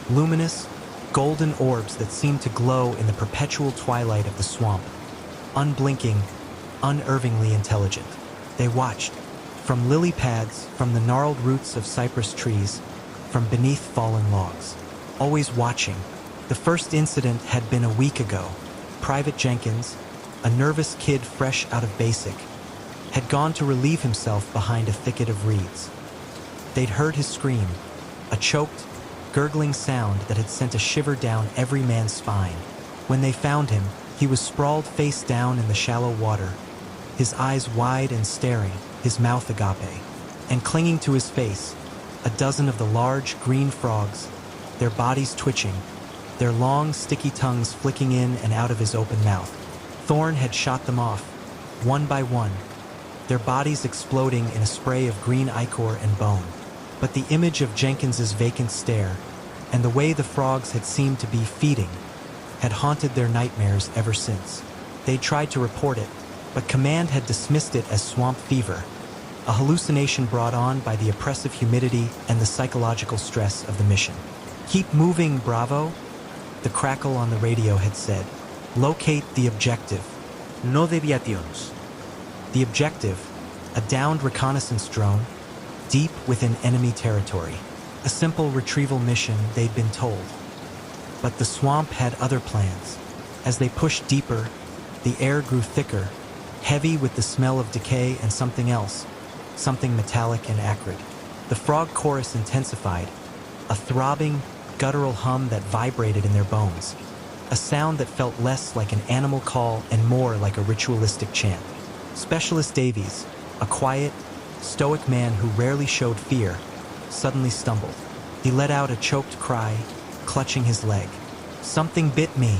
Luminous, golden orbs that seemed to glow in the perpetual twilight of the swamp. Unblinking, unervingly intelligent. They watched, from lily pads, from the gnarled roots of cypress trees, from beneath fallen logs. Always watching. The first incident had been a week ago. Private Jenkins, a nervous kid fresh out of basic, had gone to relieve himself behind a thicket of reeds. They'd heard his scream, a choked, gurgling sound that had sent a shiver down every man's spine. When they found him, he was sprawled face down in the shallow water, his eyes wide and staring, his mouth agape. And clinging to his face, a dozen of the large, green frogs, their bodies twitching, their long, sticky tongues flicking in and out of his open mouth. Thorne had shot them off, one by one, their bodies exploding in a spray of green ichor and bone. But the image of Jenkins's vacant stare, and the way the frogs had seemed to be feeding, had haunted their nightmares ever since. They'd tried to report it, but command had dismissed it as swamp fever, a hallucination brought on by the oppressive humidity and the psychological stress of the mission. "Keep moving, Bravo," the crackle on the radio had said. "Locate the objective." No deviations. The objective, a downed reconnaissance drone, deep within enemy territory. A simple retrieval mission, they'd been told. But the swamp had other plans. As they pushed deeper, the air grew thicker, heavy with the smell of decay and something else, something metallic and acrid. The frog chorus intensified, a throbbing, guttural hum that vibrated in their bones, a sound that felt less like an animal call and more like a ritualistic chant. Specialist Davies, a quiet, stoic man who rarely showed fear, suddenly stumbled. He let out a choked cry, clutching his leg. "Something bit me.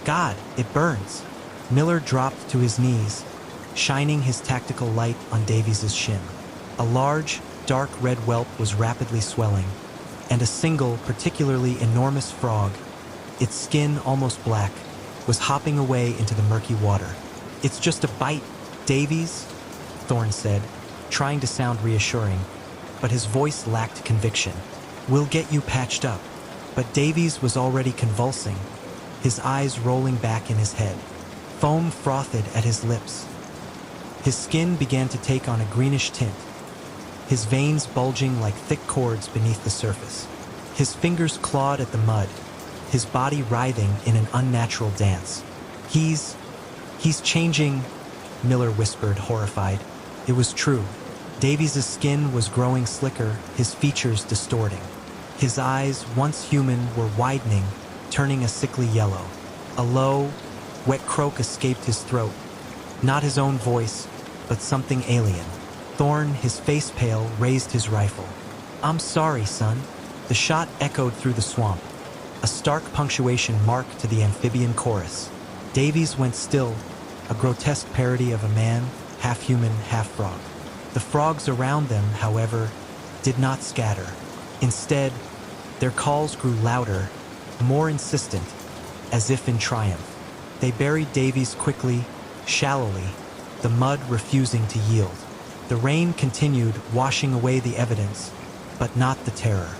God, it burns." Miller dropped to his knees, shining his tactical light on Davies's shin. A large, dark red whelp was rapidly swelling, and a single, particularly enormous frog, its skin almost black, was hopping away into the murky water. "It's just a bite, Davies," Thorne said, trying to sound reassuring, but his voice lacked conviction. "We'll get you patched up." But Davies was already convulsing, his eyes rolling back in his head. Foam frothed at his lips. His skin began to take on a greenish tint, his veins bulging like thick cords beneath the surface. His fingers clawed at the mud, his body writhing in an unnatural dance. He's changing," Miller whispered, horrified. It was true. Davies' skin was growing slicker, his features distorting. His eyes, once human, were widening, turning a sickly yellow. A low, wet croak escaped his throat. Not his own voice, but something alien. Thorne, his face pale, raised his rifle. "I'm sorry, son." The shot echoed through the swamp, a stark punctuation mark to the amphibian chorus. Davies went still, a grotesque parody of a man, half human, half frog. The frogs around them, however, did not scatter. Instead, their calls grew louder, more insistent, as if in triumph. They buried Davies quickly, shallowly, the mud refusing to yield. The rain continued, washing away the evidence, but not the terror.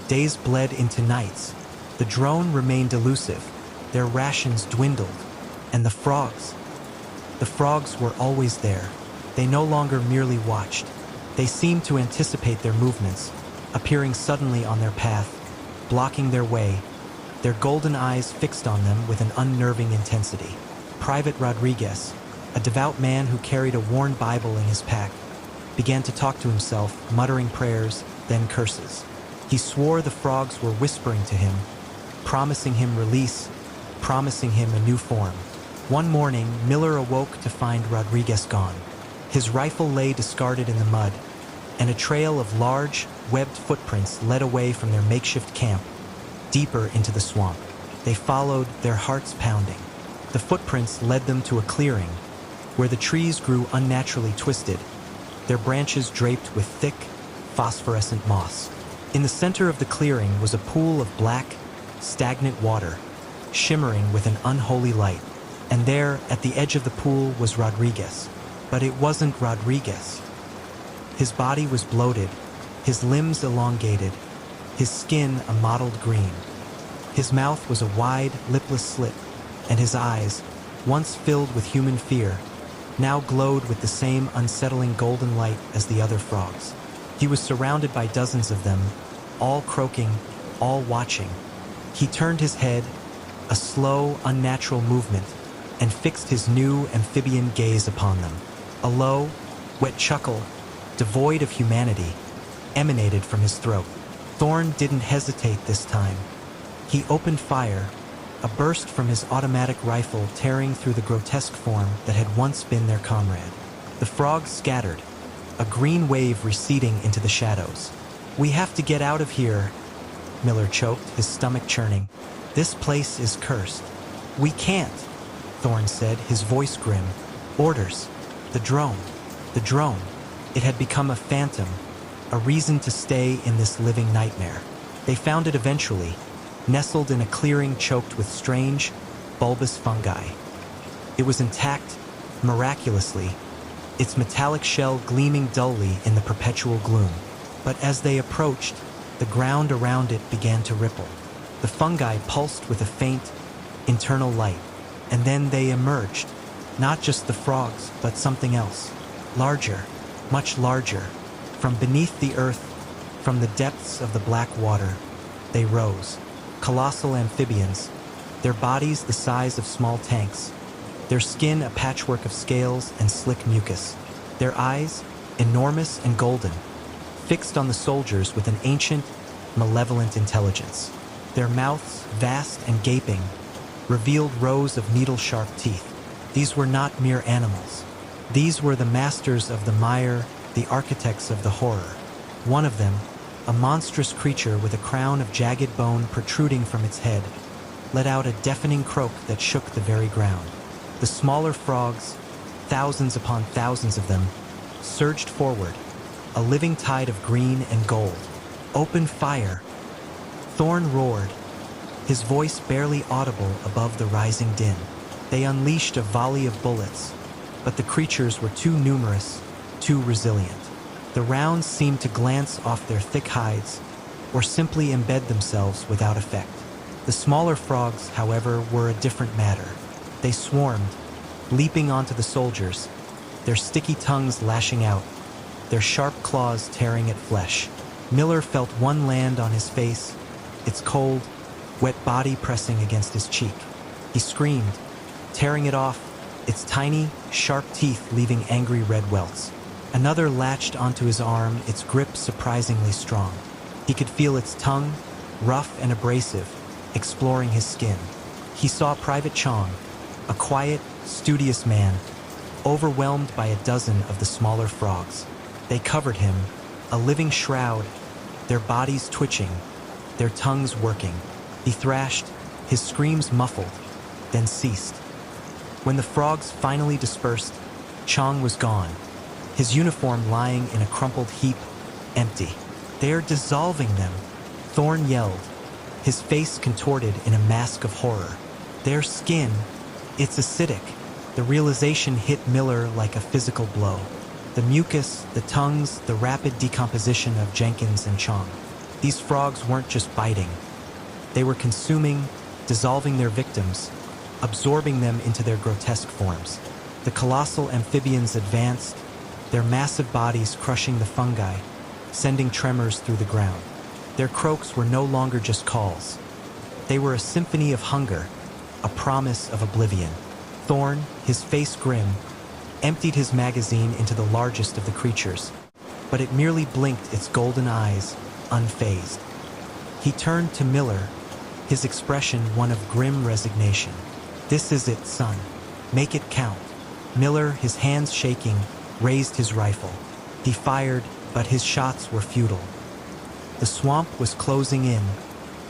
Days bled into nights. The drone remained elusive, their rations dwindled, and the frogs were always there. They no longer merely watched. They seemed to anticipate their movements, appearing suddenly on their path, blocking their way, their golden eyes fixed on them with an unnerving intensity. Private Rodriguez, a devout man who carried a worn Bible in his pack, began to talk to himself, muttering prayers, then curses. He swore the frogs were whispering to him, promising him release, promising him a new form. One morning, Miller awoke to find Rodriguez gone. His rifle lay discarded in the mud, and a trail of large, webbed footprints led away from their makeshift camp, deeper into the swamp. They followed, their hearts pounding. The footprints led them to a clearing, where the trees grew unnaturally twisted, their branches draped with thick, phosphorescent moss. In the center of the clearing was a pool of black, stagnant water, shimmering with an unholy light. And there, at the edge of the pool, was Rodriguez. But it wasn't Rodriguez. His body was bloated, his limbs elongated, his skin a mottled green. His mouth was a wide, lipless slit, and his eyes, once filled with human fear, now glowed with the same unsettling golden light as the other frogs. He was surrounded by dozens of them, all croaking, all watching. He turned his head, a slow, unnatural movement, and fixed his new amphibian gaze upon them. A low, wet chuckle, devoid of humanity, emanated from his throat. Thorne didn't hesitate this time. He opened fire, a burst from his automatic rifle tearing through the grotesque form that had once been their comrade. The frogs scattered, a green wave receding into the shadows. "We have to get out of here," Miller choked, his stomach churning. "This place is cursed." "We can't," Thorne said, his voice grim. "Orders. The drone. The drone." It had become a phantom, a reason to stay in this living nightmare. They found it eventually, nestled in a clearing choked with strange, bulbous fungi. It was intact, miraculously, its metallic shell gleaming dully in the perpetual gloom. But as they approached, the ground around it began to ripple. The fungi pulsed with a faint, internal light, and then they emerged. Not just the frogs, but something else. Larger, much larger. From beneath the earth, from the depths of the black water, they rose. Colossal amphibians, their bodies the size of small tanks, their skin a patchwork of scales and slick mucus, their eyes, enormous and golden, fixed on the soldiers with an ancient, malevolent intelligence. Their mouths, vast and gaping, revealed rows of needle-sharp teeth. These were not mere animals. These were the masters of the mire, the architects of the horror. One of them, a monstrous creature with a crown of jagged bone protruding from its head, let out a deafening croak that shook the very ground. The smaller frogs, thousands upon thousands of them, surged forward, a living tide of green and gold. "Open fire!" Thorn roared, his voice barely audible above the rising din. They unleashed a volley of bullets, but the creatures were too numerous, too resilient. The rounds seemed to glance off their thick hides, or simply embed themselves without effect. The smaller frogs, however, were a different matter. They swarmed, leaping onto the soldiers, their sticky tongues lashing out, their sharp claws tearing at flesh. Miller felt one land on his face, its cold, wet body pressing against his cheek. He screamed, tearing it off, its tiny, sharp teeth leaving angry red welts. Another latched onto his arm, its grip surprisingly strong. He could feel its tongue, rough and abrasive, exploring his skin. He saw Private Chong, a quiet, studious man, overwhelmed by a dozen of the smaller frogs. They covered him, a living shroud, their bodies twitching, their tongues working. He thrashed, his screams muffled, then ceased. When the frogs finally dispersed, Chong was gone, his uniform lying in a crumpled heap, empty. "They're dissolving them," Thorn yelled, his face contorted in a mask of horror. "Their skin, it's acidic." The realization hit Miller like a physical blow. The mucus, the tongues, the rapid decomposition of Jenkins and Chong. These frogs weren't just biting. They were consuming, dissolving their victims, absorbing them into their grotesque forms. The colossal amphibians advanced, their massive bodies crushing the fungi, sending tremors through the ground. Their croaks were no longer just calls. They were a symphony of hunger, a promise of oblivion. Thorn, his face grim, emptied his magazine into the largest of the creatures, but it merely blinked its golden eyes, unfazed. He turned to Miller, his expression one of grim resignation. "This is it, son. Make it count." Miller, his hands shaking, raised his rifle. He fired, but his shots were futile. The swamp was closing in,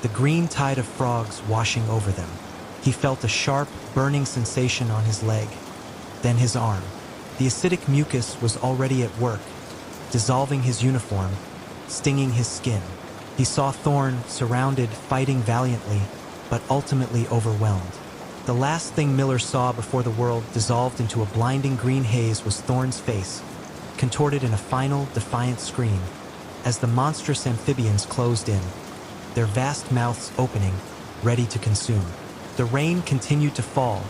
the green tide of frogs washing over them. He felt a sharp, burning sensation on his leg, then his arm. The acidic mucus was already at work, dissolving his uniform, stinging his skin. He saw Thorn, surrounded, fighting valiantly, but ultimately overwhelmed. The last thing Miller saw before the world dissolved into a blinding green haze was Thorn's face, contorted in a final, defiant scream, as the monstrous amphibians closed in, their vast mouths opening, ready to consume. The rain continued to fall,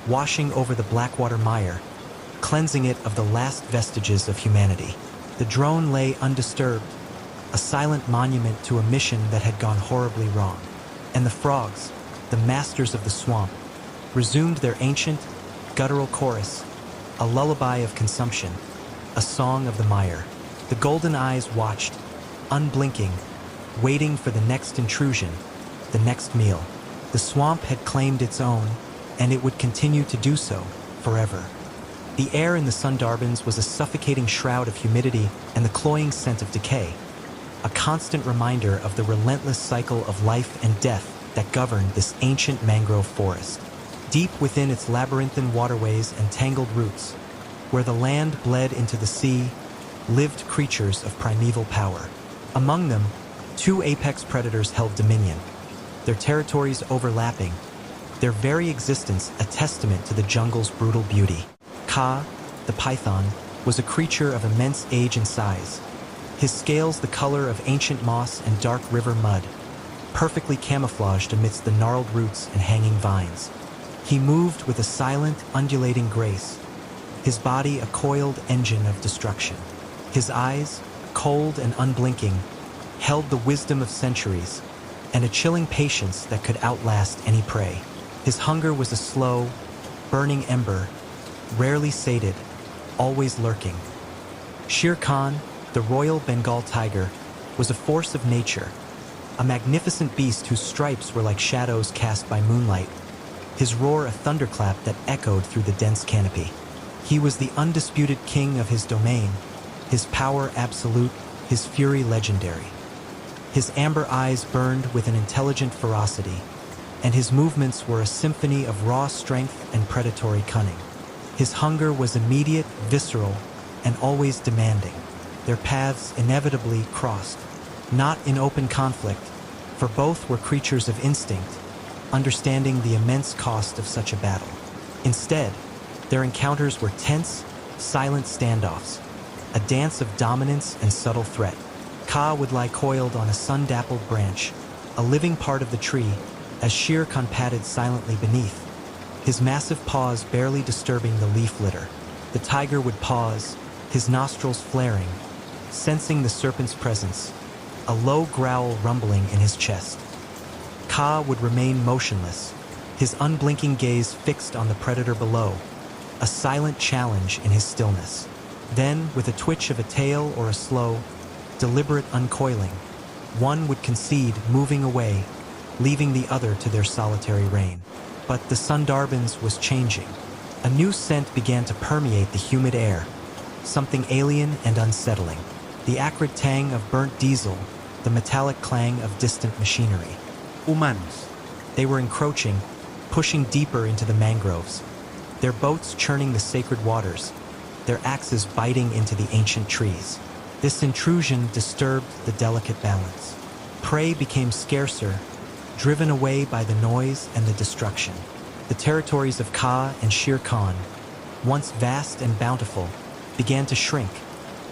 washing over the Blackwater mire, cleansing it of the last vestiges of humanity. The drone lay undisturbed, a silent monument to a mission that had gone horribly wrong. And the frogs, the masters of the swamp, resumed their ancient, guttural chorus, a lullaby of consumption, a song of the mire. The golden eyes watched, unblinking, waiting for the next intrusion, the next meal. The swamp had claimed its own, and it would continue to do so, forever. The air in the Sundarbans was a suffocating shroud of humidity and the cloying scent of decay, a constant reminder of the relentless cycle of life and death that governed this ancient mangrove forest. Deep within its labyrinthine waterways and tangled roots, where the land bled into the sea, lived creatures of primeval power. Among them, two apex predators held dominion, their territories overlapping, their very existence a testament to the jungle's brutal beauty. Ka, the python, was a creature of immense age and size, his scales the color of ancient moss and dark river mud, perfectly camouflaged amidst the gnarled roots and hanging vines. He moved with a silent, undulating grace, his body a coiled engine of destruction. His eyes, cold and unblinking, held the wisdom of centuries and a chilling patience that could outlast any prey. His hunger was a slow, burning ember, rarely sated, always lurking. Shere Khan, the royal Bengal tiger, was a force of nature, a magnificent beast whose stripes were like shadows cast by moonlight, his roar a thunderclap that echoed through the dense canopy. He was the undisputed king of his domain, his power absolute, his fury legendary. His amber eyes burned with an intelligent ferocity, and his movements were a symphony of raw strength and predatory cunning. His hunger was immediate, visceral, and always demanding. Their paths inevitably crossed, not in open conflict, for both were creatures of instinct, understanding the immense cost of such a battle. Instead, their encounters were tense, silent standoffs, a dance of dominance and subtle threat. Ka would lie coiled on a sun-dappled branch, a living part of the tree, as Shere Khan padded silently beneath, his massive paws barely disturbing the leaf litter. The tiger would pause, his nostrils flaring, sensing the serpent's presence, a low growl rumbling in his chest. Ka would remain motionless, his unblinking gaze fixed on the predator below, a silent challenge in his stillness. Then, with a twitch of a tail or a slow, deliberate uncoiling, one would concede, moving away, leaving the other to their solitary reign. But the Sundarbans was changing. A new scent began to permeate the humid air, something alien and unsettling. The acrid tang of burnt diesel, the metallic clang of distant machinery. Humanos. They were encroaching, pushing deeper into the mangroves, their boats churning the sacred waters, their axes biting into the ancient trees. This intrusion disturbed the delicate balance. Prey became scarcer, driven away by the noise and the destruction. The territories of Ka and Shere Khan, once vast and bountiful, began to shrink,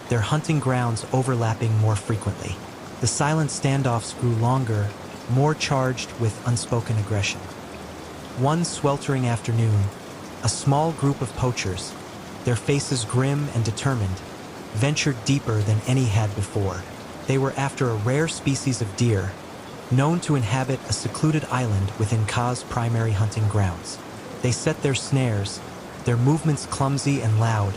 their hunting grounds overlapping more frequently. The silent standoffs grew longer, more charged with unspoken aggression. One sweltering afternoon, a small group of poachers, their faces grim and determined, ventured deeper than any had before. They were after a rare species of deer, known to inhabit a secluded island within Ka's primary hunting grounds. They set their snares, their movements clumsy and loud,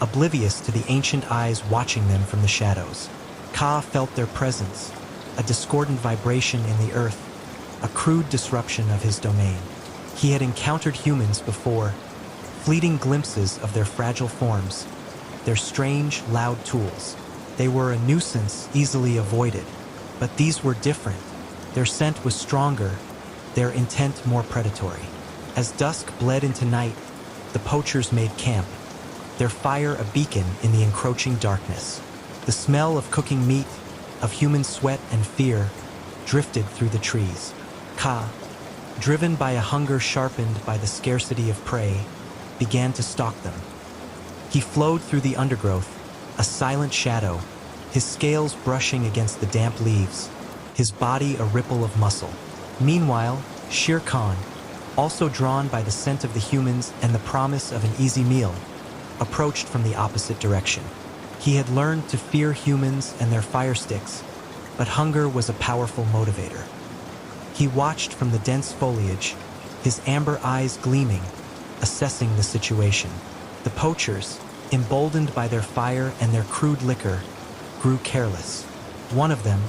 oblivious to the ancient eyes watching them from the shadows. Ka felt their presence, a discordant vibration in the earth, a crude disruption of his domain. He had encountered humans before, fleeting glimpses of their fragile forms, their strange, loud tools. They were a nuisance easily avoided, but these were different. Their scent was stronger, their intent more predatory. As dusk bled into night, the poachers made camp, their fire a beacon in the encroaching darkness. The smell of cooking meat, of human sweat and fear, drifted through the trees. Ka, driven by a hunger sharpened by the scarcity of prey, began to stalk them. He flowed through the undergrowth, a silent shadow, his scales brushing against the damp leaves, his body a ripple of muscle. Meanwhile, Shere Khan, also drawn by the scent of the humans and the promise of an easy meal, approached from the opposite direction. He had learned to fear humans and their fire sticks, but hunger was a powerful motivator. He watched from the dense foliage, his amber eyes gleaming, assessing the situation. The poachers, emboldened by their fire and their crude liquor, grew careless. One of them,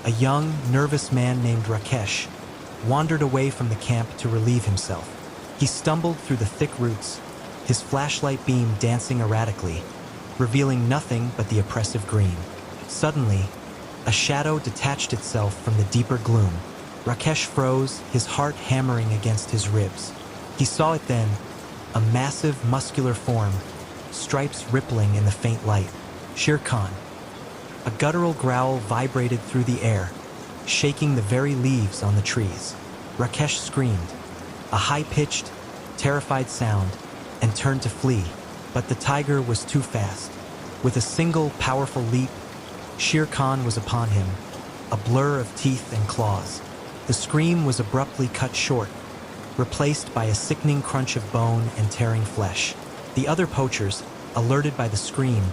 a young, nervous man named Rakesh, wandered away from the camp to relieve himself. He stumbled through the thick roots, his flashlight beam dancing erratically, revealing nothing but the oppressive green. Suddenly, a shadow detached itself from the deeper gloom. Rakesh froze, his heart hammering against his ribs. He saw it then, a massive, muscular form, stripes rippling in the faint light. Shere Khan. A guttural growl vibrated through the air, shaking the very leaves on the trees. Rakesh screamed, a high-pitched, terrified sound, and turned to flee, but the tiger was too fast. With a single, powerful leap, Shere Khan was upon him, a blur of teeth and claws. The scream was abruptly cut short, replaced by a sickening crunch of bone and tearing flesh. The other poachers, alerted by the scream,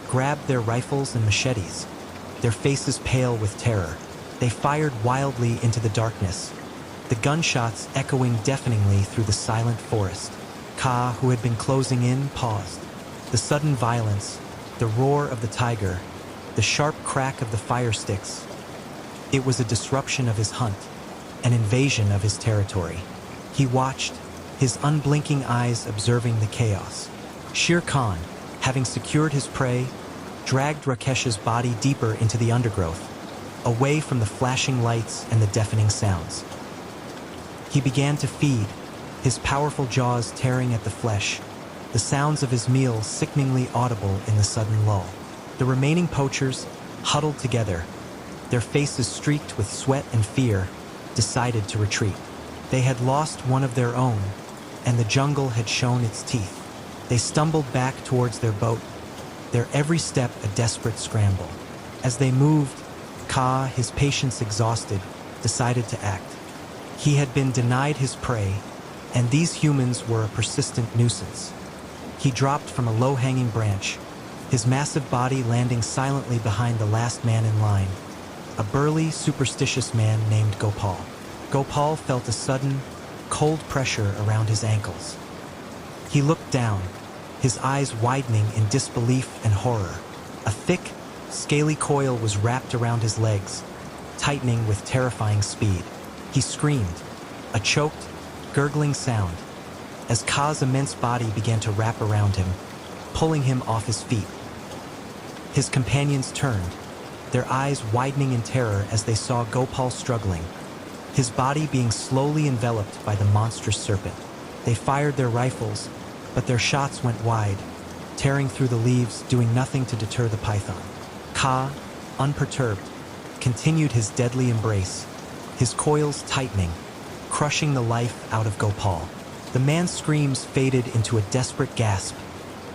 grabbed their rifles and machetes, their faces pale with terror. They fired wildly into the darkness, the gunshots echoing deafeningly through the silent forest. Ka, who had been closing in, paused. The sudden violence, the roar of the tiger, the sharp crack of the fire sticks, It was a disruption of his hunt, an invasion of his territory. He watched, his unblinking eyes observing the chaos. Shere Khan, having secured his prey, dragged Rakesh's body deeper into the undergrowth, away from the flashing lights and the deafening sounds. He began to feed, his powerful jaws tearing at the flesh, the sounds of his meal sickeningly audible in the sudden lull. The remaining poachers, huddled together, their faces streaked with sweat and fear, decided to retreat. They had lost one of their own, and the jungle had shown its teeth. They stumbled back towards their boat, their every step a desperate scramble. As they moved, Ka, his patience exhausted, decided to act. He had been denied his prey, and these humans were a persistent nuisance. He dropped from a low-hanging branch, his massive body landing silently behind the last man in line, a burly, superstitious man named Gopal. Gopal felt a sudden, cold pressure around his ankles. He looked down, his eyes widening in disbelief and horror. A thick, scaly coil was wrapped around his legs, tightening with terrifying speed. He screamed, a choked, gurgling sound, as Ka's immense body began to wrap around him, pulling him off his feet. His companions turned, their eyes widening in terror as they saw Gopal struggling, his body being slowly enveloped by the monstrous serpent. They fired their rifles, but their shots went wide, tearing through the leaves, doing nothing to deter the python. Ka, unperturbed, continued his deadly embrace, his coils tightening, crushing the life out of Gopal. The man's screams faded into a desperate gasp,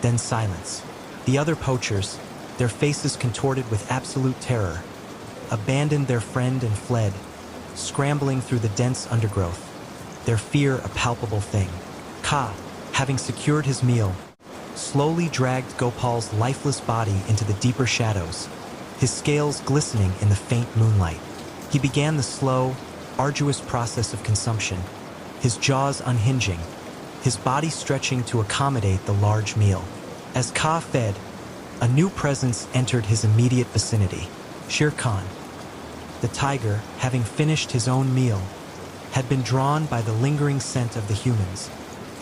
then silence. The other poachers, their faces contorted with absolute terror, abandoned their friend and fled, scrambling through the dense undergrowth, their fear a palpable thing. Ka, having secured his meal, slowly dragged Gopal's lifeless body into the deeper shadows, his scales glistening in the faint moonlight. He began the slow, arduous process of consumption, his jaws unhinging, his body stretching to accommodate the large meal. As Ka fed, a new presence entered his immediate vicinity. Shere Khan, the tiger, having finished his own meal, had been drawn by the lingering scent of the humans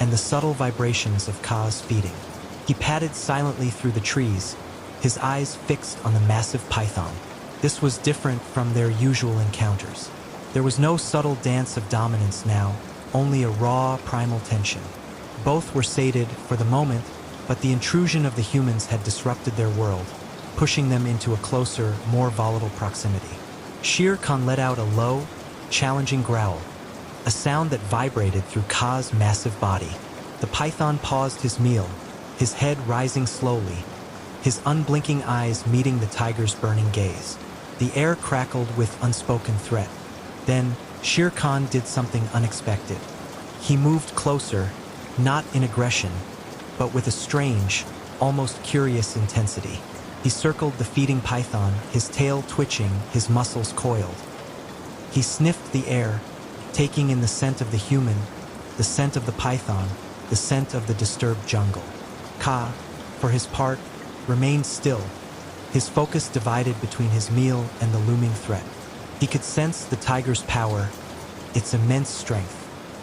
and the subtle vibrations of Ka's feeding. He padded silently through the trees, his eyes fixed on the massive python. This was different from their usual encounters. There was no subtle dance of dominance now, only a raw, primal tension. Both were sated for the moment, but the intrusion of the humans had disrupted their world, pushing them into a closer, more volatile proximity. Shere Khan let out a low, challenging growl, a sound that vibrated through Ka's massive body. The python paused his meal, his head rising slowly, his unblinking eyes meeting the tiger's burning gaze. The air crackled with unspoken threat. Then, Shere Khan did something unexpected. He moved closer, not in aggression, but with a strange, almost curious intensity. He circled the feeding python, his tail twitching, his muscles coiled. He sniffed the air, taking in the scent of the human, the scent of the python, the scent of the disturbed jungle. Ka, for his part, remained still, his focus divided between his meal and the looming threat. He could sense the tiger's power, its immense strength,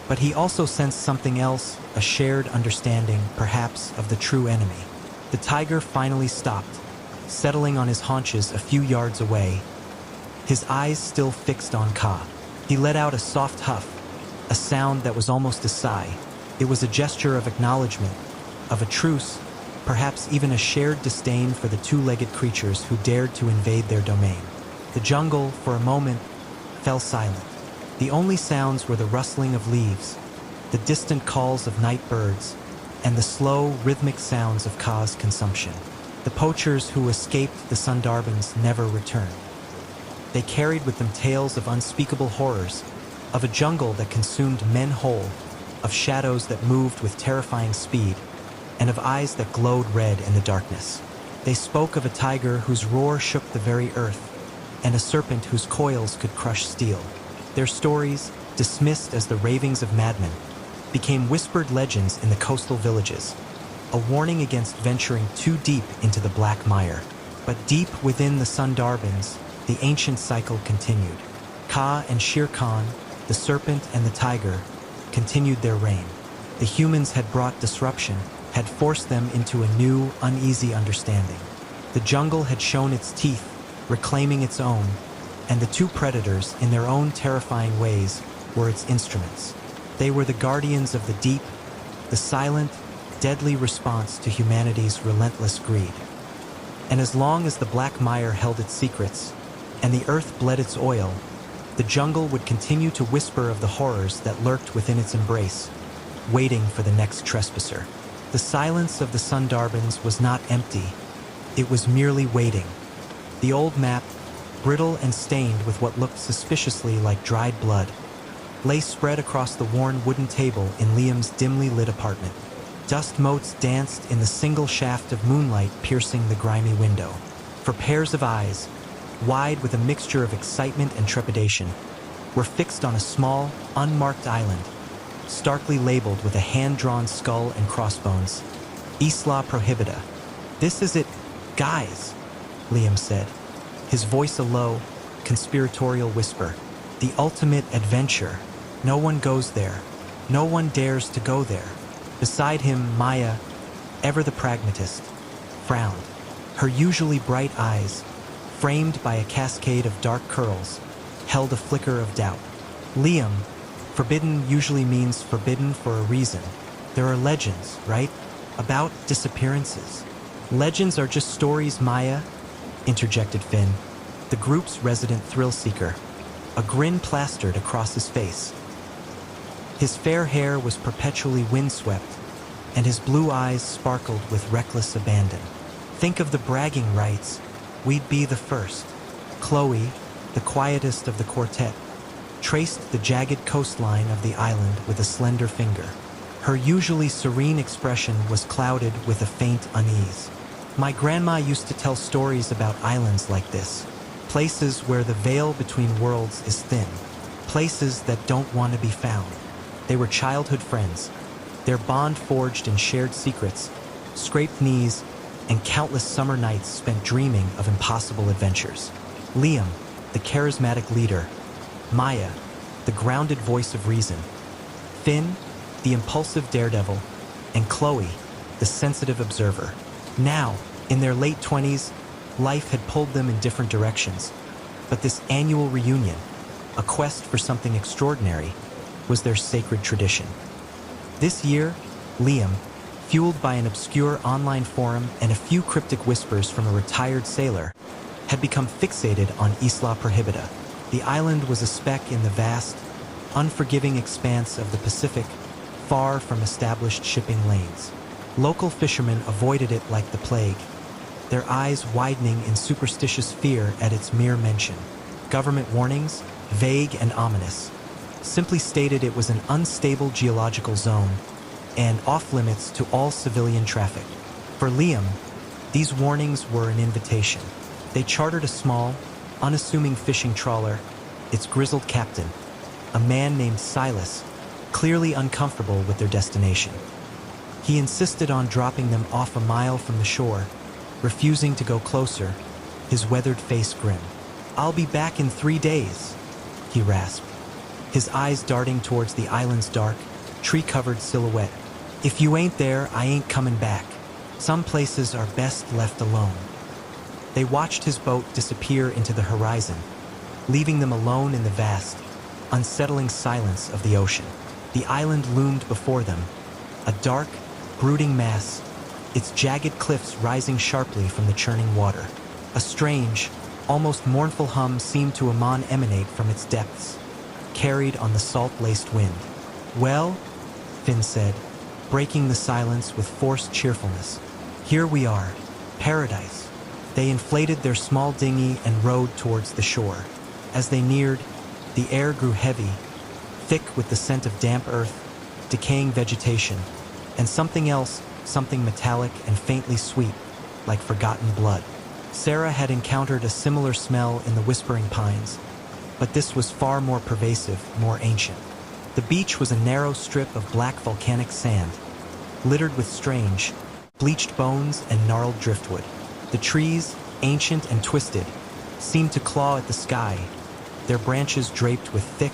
but he also sensed something else, a shared understanding, perhaps, of the true enemy. The tiger finally stopped, settling on his haunches a few yards away, his eyes still fixed on Ka. He let out a soft huff, a sound that was almost a sigh. It was a gesture of acknowledgement, of a truce, perhaps even a shared disdain for the two-legged creatures who dared to invade their domain. The jungle, for a moment, fell silent. The only sounds were the rustling of leaves, the distant calls of night birds, and the slow, rhythmic sounds of Ka's consumption. The poachers who escaped the Sundarbans never returned. They carried with them tales of unspeakable horrors, of a jungle that consumed men whole, of shadows that moved with terrifying speed, and of eyes that glowed red in the darkness. They spoke of a tiger whose roar shook the very earth, and a serpent whose coils could crush steel. Their stories, dismissed as the ravings of madmen, became whispered legends in the coastal villages, a warning against venturing too deep into the black mire. But deep within the Sundarbans, the ancient cycle continued. Ka and Shere Khan, the serpent and the tiger, continued their reign. The humans had brought disruption, had forced them into a new, uneasy understanding. The jungle had shown its teeth, reclaiming its own, and the two predators, in their own terrifying ways, were its instruments. They were the guardians of the deep, the silent, deadly response to humanity's relentless greed. And as long as the Black Mire held its secrets, and the earth bled its oil, the jungle would continue to whisper of the horrors that lurked within its embrace, waiting for the next trespasser. The silence of the Sundarbans was not empty. It was merely waiting. The old map, brittle and stained with what looked suspiciously like dried blood, lay spread across the worn wooden table in Liam's dimly lit apartment. Dust motes danced in the single shaft of moonlight piercing the grimy window. For pairs of eyes, wide with a mixture of excitement and trepidation, were fixed on a small, unmarked island, starkly labeled with a hand-drawn skull and crossbones. Isla Prohibita. "This is it, guys," Liam said, his voice a low, conspiratorial whisper. "The ultimate adventure. No one goes there. No one dares to go there." Beside him, Maya, ever the pragmatist, frowned. Her usually bright eyes, framed by a cascade of dark curls, held a flicker of doubt. "Liam, forbidden usually means forbidden for a reason. There are legends, right? About disappearances." "Legends are just stories, Maya," interjected Finn, the group's resident thrill-seeker, a grin plastered across his face. His fair hair was perpetually windswept, and his blue eyes sparkled with reckless abandon. "Think of the bragging rights. We'd be the first." Chloe, the quietest of the quartet, traced the jagged coastline of the island with a slender finger. Her usually serene expression was clouded with a faint unease. "My grandma used to tell stories about islands like this, places where the veil between worlds is thin, places that don't want to be found." They were childhood friends, their bond forged in shared secrets, scraped knees, and countless summer nights spent dreaming of impossible adventures. Liam, the charismatic leader, Maya, the grounded voice of reason, Finn, the impulsive daredevil, and Chloe, the sensitive observer. Now, in their late 20s, life had pulled them in different directions, but this annual reunion, a quest for something extraordinary, was their sacred tradition. This year, Liam, fueled by an obscure online forum and a few cryptic whispers from a retired sailor, had become fixated on Isla Prohibita. The island was a speck in the vast, unforgiving expanse of the Pacific, far from established shipping lanes. Local fishermen avoided it like the plague, their eyes widening in superstitious fear at its mere mention. Government warnings, vague and ominous, simply stated it was an unstable geological zone and off-limits to all civilian traffic. For Liam, these warnings were an invitation. They chartered a small, unassuming fishing trawler, its grizzled captain, a man named Silas, clearly uncomfortable with their destination. He insisted on dropping them off a mile from the shore, refusing to go closer, his weathered face grim. "I'll be back in 3 days," he rasped, his eyes darting towards the island's dark, tree-covered silhouette. "If you ain't there, I ain't coming back. Some places are best left alone." They watched his boat disappear into the horizon, leaving them alone in the vast, unsettling silence of the ocean. The island loomed before them, a dark, brooding mass, its jagged cliffs rising sharply from the churning water. A strange, almost mournful hum seemed to emanate from its depths, carried on the salt-laced wind. "Well," Finn said, breaking the silence with forced cheerfulness, "here we are, paradise." They inflated their small dinghy and rowed towards the shore. As they neared, the air grew heavy, thick with the scent of damp earth, decaying vegetation, and something else, something metallic and faintly sweet, like forgotten blood. Sarah had encountered a similar smell in the Whispering Pines, but this was far more pervasive, more ancient. The beach was a narrow strip of black volcanic sand, littered with strange, bleached bones and gnarled driftwood. The trees, ancient and twisted, seemed to claw at the sky, their branches draped with thick,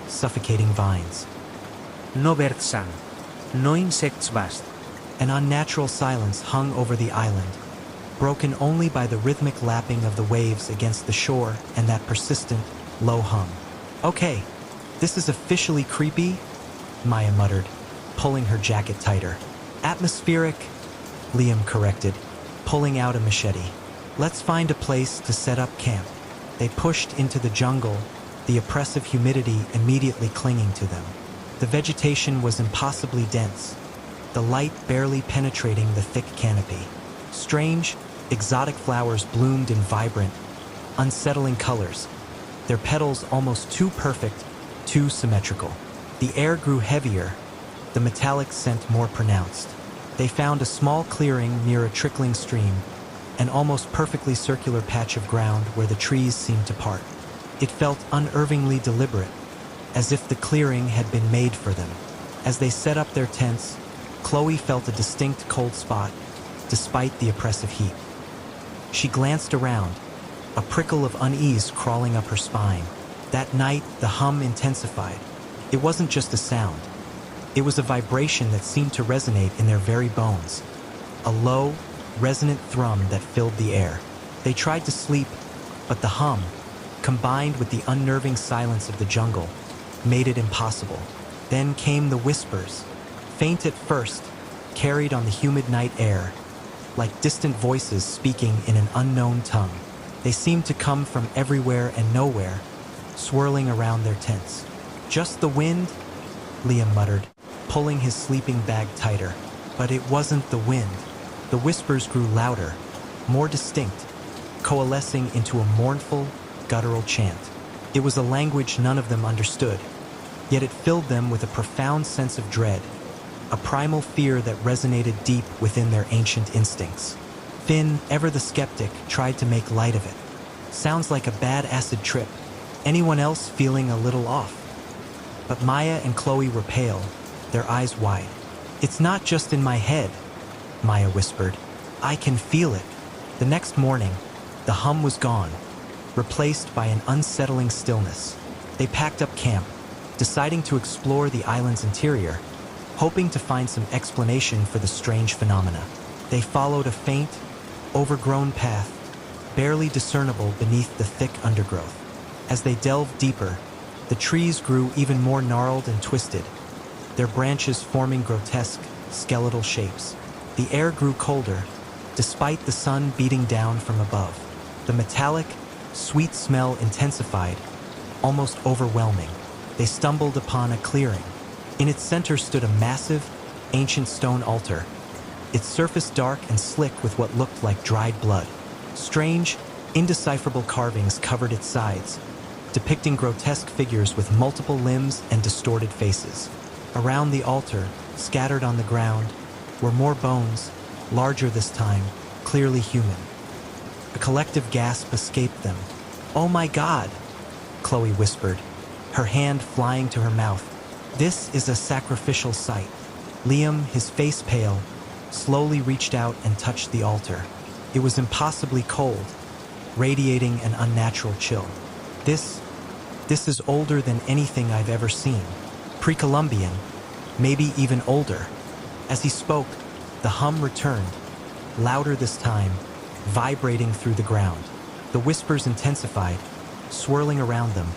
suffocating vines. No bird sang, no insects buzzed. An unnatural silence hung over the island, broken only by the rhythmic lapping of the waves against the shore and that persistent, low hum. "Okay, this is officially creepy," Maya muttered, pulling her jacket tighter. "Atmospheric," Liam corrected, pulling out a machete. "Let's find a place to set up camp." They pushed into the jungle, the oppressive humidity immediately clinging to them. The vegetation was impossibly dense, the light barely penetrating the thick canopy. Strange, exotic flowers bloomed in vibrant, unsettling colors, their petals almost too perfect, too symmetrical. The air grew heavier, the metallic scent more pronounced. They found a small clearing near a trickling stream, an almost perfectly circular patch of ground where the trees seemed to part. It felt unnervingly deliberate, as if the clearing had been made for them. As they set up their tents, Chloe felt a distinct cold spot, despite the oppressive heat. She glanced around, a prickle of unease crawling up her spine. That night, the hum intensified. It wasn't just a sound. It was a vibration that seemed to resonate in their very bones. A low, resonant thrum that filled the air. They tried to sleep, but the hum, combined with the unnerving silence of the jungle, made it impossible. Then came the whispers, faint at first, carried on the humid night air, like distant voices speaking in an unknown tongue. They seemed to come from everywhere and nowhere, swirling around their tents. "Just the wind?" Liam muttered, pulling his sleeping bag tighter. But it wasn't the wind. The whispers grew louder, more distinct, coalescing into a mournful, guttural chant. It was a language none of them understood, yet it filled them with a profound sense of dread, a primal fear that resonated deep within their ancient instincts. Finn, ever the skeptic, tried to make light of it. "Sounds like a bad acid trip. Anyone else feeling a little off?" But Maya and Chloe were pale, their eyes wide. "It's not just in my head," Maya whispered. "I can feel it." The next morning, the hum was gone, replaced by an unsettling stillness. They packed up camp, deciding to explore the island's interior, hoping to find some explanation for the strange phenomena. They followed a faint, overgrown path, barely discernible beneath the thick undergrowth. As they delved deeper, the trees grew even more gnarled and twisted, their branches forming grotesque, skeletal shapes. The air grew colder, despite the sun beating down from above. The metallic, sweet smell intensified, almost overwhelming. They stumbled upon a clearing. In its center stood a massive, ancient stone altar, its surface dark and slick with what looked like dried blood. Strange, indecipherable carvings covered its sides, depicting grotesque figures with multiple limbs and distorted faces. Around the altar, scattered on the ground, were more bones, larger this time, clearly human. A collective gasp escaped them. "Oh my God," Chloe whispered, her hand flying to her mouth. "This is a sacrificial site." Liam, his face pale, slowly reached out and touched the altar. It was impossibly cold, radiating an unnatural chill. This is older than anything I've ever seen. Pre-Columbian, maybe even older." As he spoke, the hum returned, louder this time, vibrating through the ground. The whispers intensified, swirling around them,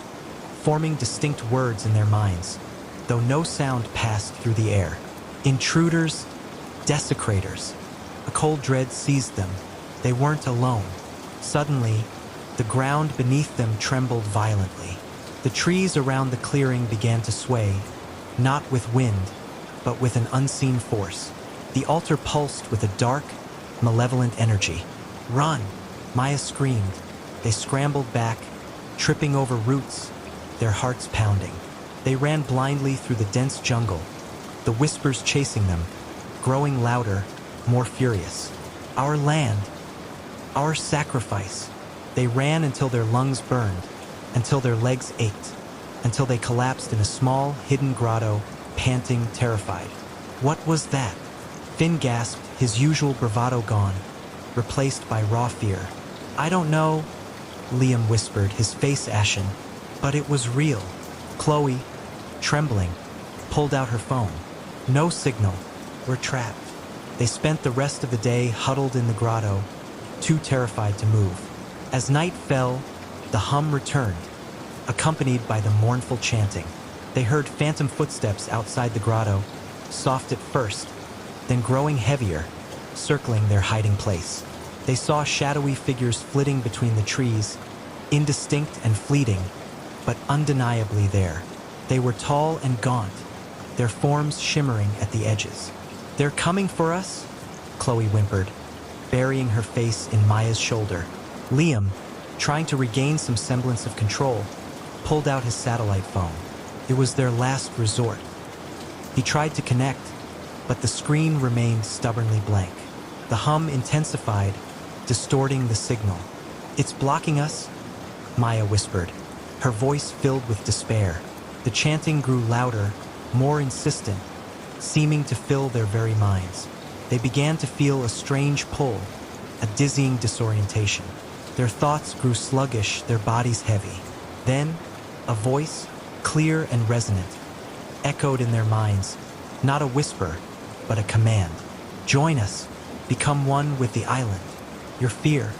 forming distinct words in their minds, though no sound passed through the air. Intruders, desecrators. A cold dread seized them. They weren't alone. Suddenly, the ground beneath them trembled violently. The trees around the clearing began to sway, not with wind, but with an unseen force. The altar pulsed with a dark, malevolent energy. "Run!" Maya screamed. They scrambled back, tripping over roots, their hearts pounding. They ran blindly through the dense jungle, the whispers chasing them, growing louder, more furious. "Our land! Our sacrifice!" They ran until their lungs burned, until their legs ached, until they collapsed in a small, hidden grotto, panting, terrified. "What was that?" Finn gasped, his usual bravado gone, replaced by raw fear. "I don't know," Liam whispered, his face ashen. But it was real. Chloe, trembling, pulled out her phone. No signal. We're trapped. They spent the rest of the day huddled in the grotto, too terrified to move. As night fell, the hum returned, accompanied by the mournful chanting. They heard phantom footsteps outside the grotto, soft at first, then growing heavier, circling their hiding place. They saw shadowy figures flitting between the trees, indistinct and fleeting, but undeniably there. They were tall and gaunt, their forms shimmering at the edges. "They're coming for us?" Chloe whimpered, burying her face in Maya's shoulder. Liam, trying to regain some semblance of control, pulled out his satellite phone. It was their last resort. He tried to connect, but the screen remained stubbornly blank. The hum intensified, distorting the signal. "It's blocking us," Maya whispered, her voice filled with despair. The chanting grew louder, more insistent, seeming to fill their very minds. They began to feel a strange pull, a dizzying disorientation. Their thoughts grew sluggish, their bodies heavy. Then, a voice, clear and resonant, echoed in their minds, not a whisper, but a command. "Join us. Become one with the island. Your fear,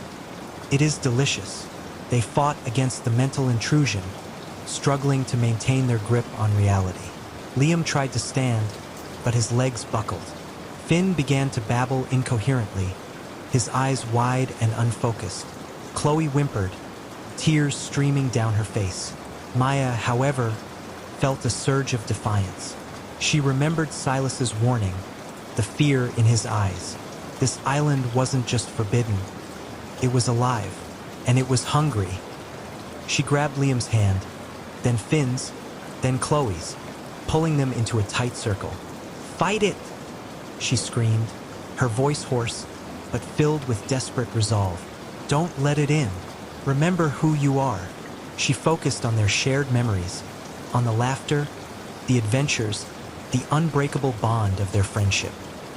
it is delicious." They fought against the mental intrusion, struggling to maintain their grip on reality. Liam tried to stand, but his legs buckled. Finn began to babble incoherently, his eyes wide and unfocused. Chloe whimpered, tears streaming down her face. Maya, however, felt a surge of defiance. She remembered Silas's warning, the fear in his eyes. This island wasn't just forbidden. It was alive, and it was hungry. She grabbed Liam's hand, then Finn's, then Chloe's, pulling them into a tight circle. "Fight it!" she screamed, her voice hoarse, but filled with desperate resolve. "Don't let it in. Remember who you are." She focused on their shared memories, on the laughter, the adventures, the unbreakable bond of their friendship.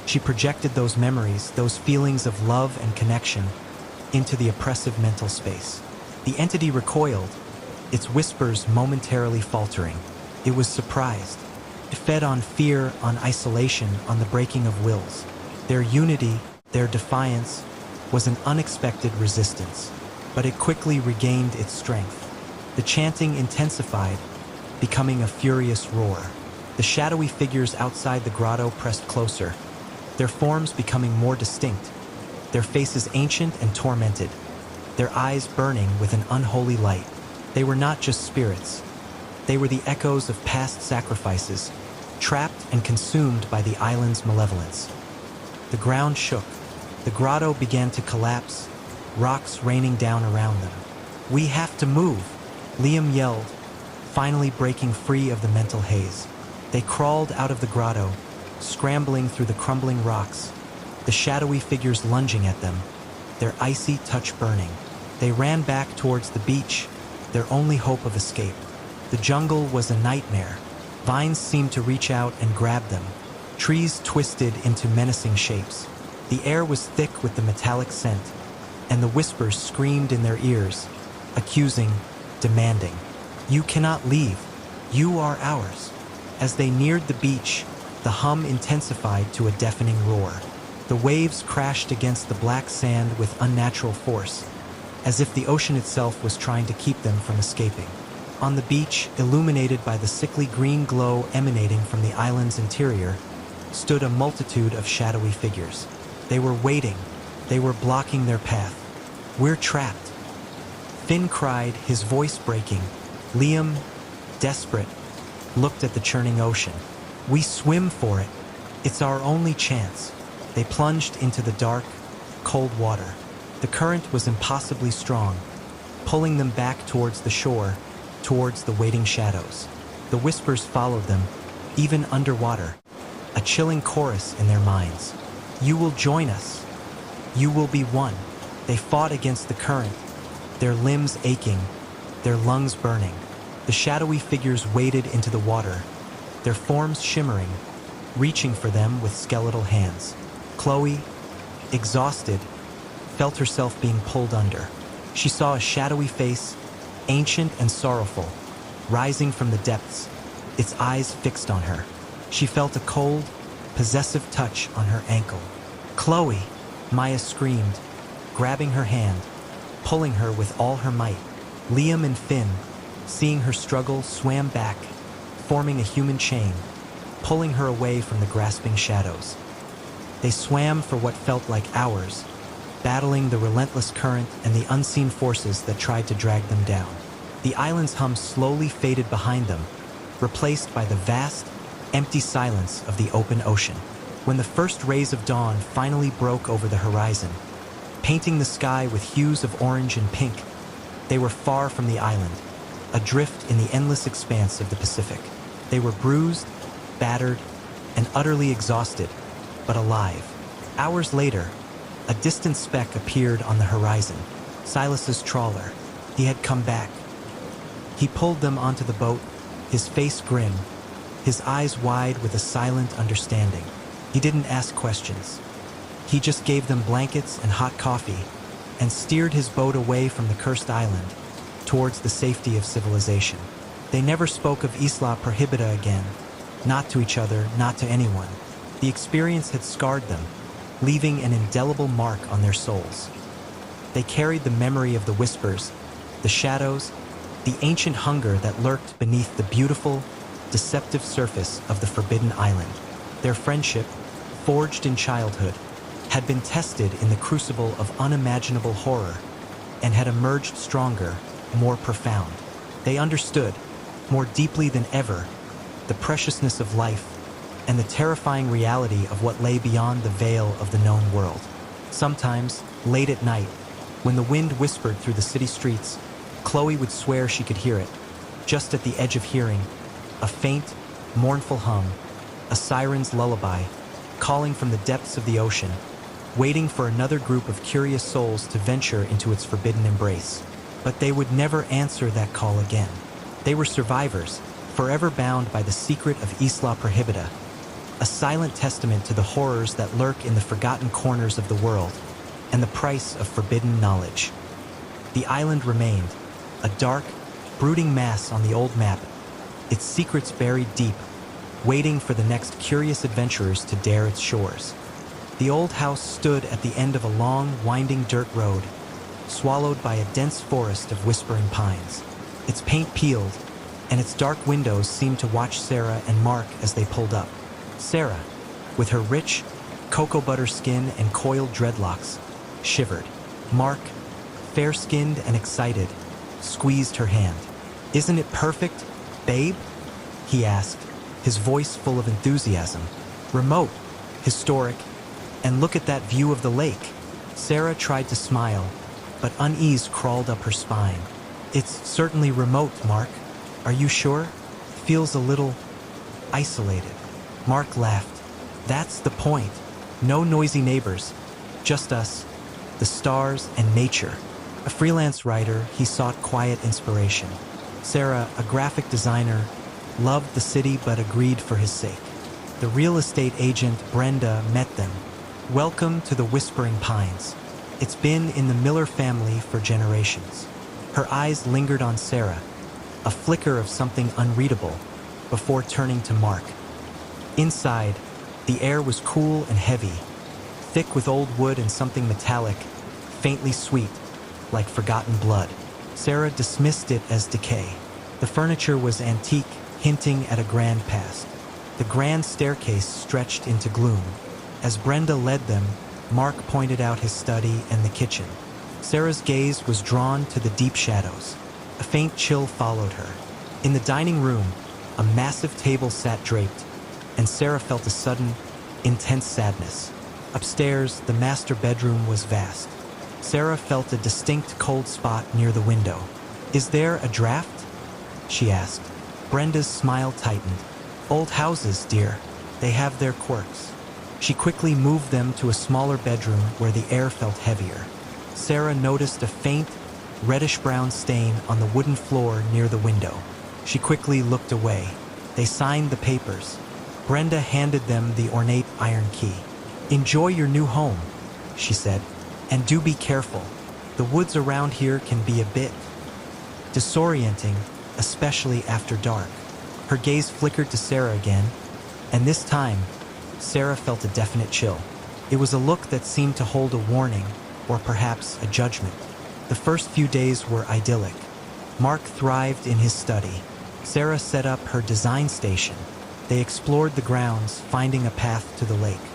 She projected those memories, those feelings of love and connection, into the oppressive mental space. The entity recoiled, its whispers momentarily faltering. It was surprised. It fed on fear, on isolation, on the breaking of wills. Their unity, their defiance, was an unexpected resistance, but it quickly regained its strength. The chanting intensified, becoming a furious roar. The shadowy figures outside the grotto pressed closer, their forms becoming more distinct, their faces ancient and tormented, their eyes burning with an unholy light. They were not just spirits. They were the echoes of past sacrifices, trapped and consumed by the island's malevolence. The ground shook. The grotto began to collapse, rocks raining down around them. "We have to move," Liam yelled, finally breaking free of the mental haze. They crawled out of the grotto, scrambling through the crumbling rocks, the shadowy figures lunging at them, their icy touch burning. They ran back towards the beach, their only hope of escape. The jungle was a nightmare. Vines seemed to reach out and grab them. Trees twisted into menacing shapes. The air was thick with the metallic scent, and the whispers screamed in their ears, accusing, demanding. "You cannot leave. You are ours." As they neared the beach, the hum intensified to a deafening roar. The waves crashed against the black sand with unnatural force, as if the ocean itself was trying to keep them from escaping. On the beach, illuminated by the sickly green glow emanating from the island's interior, stood a multitude of shadowy figures. They were waiting. They were blocking their path. "We're trapped," Finn cried, his voice breaking. Liam, desperate, looked at the churning ocean. "We swim for it. It's our only chance." They plunged into the dark, cold water. The current was impossibly strong, pulling them back towards the shore, towards the waiting shadows. The whispers followed them, even underwater, a chilling chorus in their minds. "You will join us. You will be one." They fought against the current, their limbs aching, their lungs burning. The shadowy figures waded into the water, their forms shimmering, reaching for them with skeletal hands. Chloe, exhausted, felt herself being pulled under. She saw a shadowy face, ancient and sorrowful, rising from the depths, its eyes fixed on her. She felt a cold, possessive touch on her ankle. "Chloe!" Maya screamed, grabbing her hand, pulling her with all her might. Liam and Finn, seeing her struggle, swam back, forming a human chain, pulling her away from the grasping shadows. They swam for what felt like hours, battling the relentless current and the unseen forces that tried to drag them down. The island's hum slowly faded behind them, replaced by the vast, empty silence of the open ocean. When the first rays of dawn finally broke over the horizon, painting the sky with hues of orange and pink, they were far from the island, adrift in the endless expanse of the Pacific. They were bruised, battered, and utterly exhausted, but alive. Hours later, a distant speck appeared on the horizon. Silas's trawler. He had come back. He pulled them onto the boat, his face grim, his eyes wide with a silent understanding. He didn't ask questions. He just gave them blankets and hot coffee and steered his boat away from the cursed island towards the safety of civilization. They never spoke of Isla Prohibita again, not to each other, not to anyone. The experience had scarred them, leaving an indelible mark on their souls. They carried the memory of the whispers, the shadows, the ancient hunger that lurked beneath the beautiful, deceptive surface of the Forbidden Island. Their friendship, forged in childhood, had been tested in the crucible of unimaginable horror and had emerged stronger, more profound. They understood, more deeply than ever, the preciousness of life and the terrifying reality of what lay beyond the veil of the known world. Sometimes, late at night, when the wind whispered through the city streets, Chloe would swear she could hear it, just at the edge of hearing, a faint, mournful hum, a siren's lullaby, calling from the depths of the ocean, waiting for another group of curious souls to venture into its forbidden embrace. But they would never answer that call again. They were survivors, forever bound by the secret of Isla Prohibita, a silent testament to the horrors that lurk in the forgotten corners of the world and the price of forbidden knowledge. The island remained, a dark, brooding mass on the old map, its secrets buried deep, waiting for the next curious adventurers to dare its shores. The old house stood at the end of a long, winding dirt road, swallowed by a dense forest of whispering pines. Its paint peeled, and its dark windows seemed to watch Sarah and Mark as they pulled up. Sarah, with her rich, cocoa butter skin and coiled dreadlocks, shivered. Mark, fair-skinned and excited, squeezed her hand. "Isn't it perfect, babe?" he asked, his voice full of enthusiasm. "Remote, historic, and look at that view of the lake." Sarah tried to smile, but unease crawled up her spine. "It's certainly remote, Mark. Are you sure? Feels a little isolated." Mark laughed. "That's the point. No noisy neighbors, just us, the stars, and nature." A freelance writer, he sought quiet inspiration. Sarah, a graphic designer, loved the city but agreed for his sake. The real estate agent, Brenda, met them. "Welcome to the Whispering Pines. It's been in the Miller family for generations." Her eyes lingered on Sarah, a flicker of something unreadable, before turning to Mark. Inside, the air was cool and heavy, thick with old wood and something metallic, faintly sweet, like forgotten blood. Sarah dismissed it as decay. The furniture was antique, hinting at a grand past. The grand staircase stretched into gloom. As Brenda led them, Mark pointed out his study and the kitchen. Sarah's gaze was drawn to the deep shadows. A faint chill followed her. In the dining room, a massive table sat draped, and Sarah felt a sudden, intense sadness. Upstairs, the master bedroom was vast. Sarah felt a distinct cold spot near the window. "Is there a draft?" she asked. Brenda's smile tightened. "Old houses, dear. They have their quirks." She quickly moved them to a smaller bedroom where the air felt heavier. Sarah noticed a faint, reddish-brown stain on the wooden floor near the window. She quickly looked away. They signed the papers. Brenda handed them the ornate iron key. "Enjoy your new home," she said, "and do be careful. The The woods around here can be a bit disorienting, especially after dark. Her gaze flickered to Sarah again, and this time, Sarah felt a definite chill. It was a look that seemed to hold a warning, or perhaps a judgment. The first few days were idyllic. Mark thrived in his study. Sarah set up her design station. They explored the grounds, finding a path to the lake.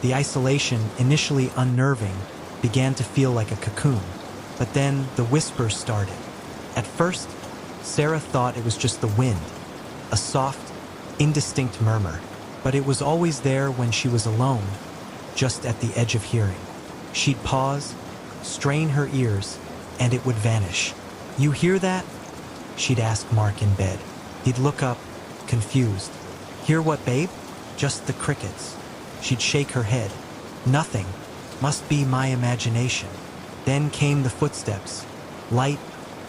The isolation, initially unnerving, began to feel like a cocoon. But then the whispers started. At first, Sarah thought it was just the wind, a soft, indistinct murmur. But it was always there when she was alone, just at the edge of hearing. She'd pause, strain her ears, and it would vanish. "You hear that?" she'd ask Mark in bed. He'd look up, confused. "Hear what, babe?" "Just the crickets." She'd shake her head. "Nothing. Must be my imagination." Then came the footsteps. Light,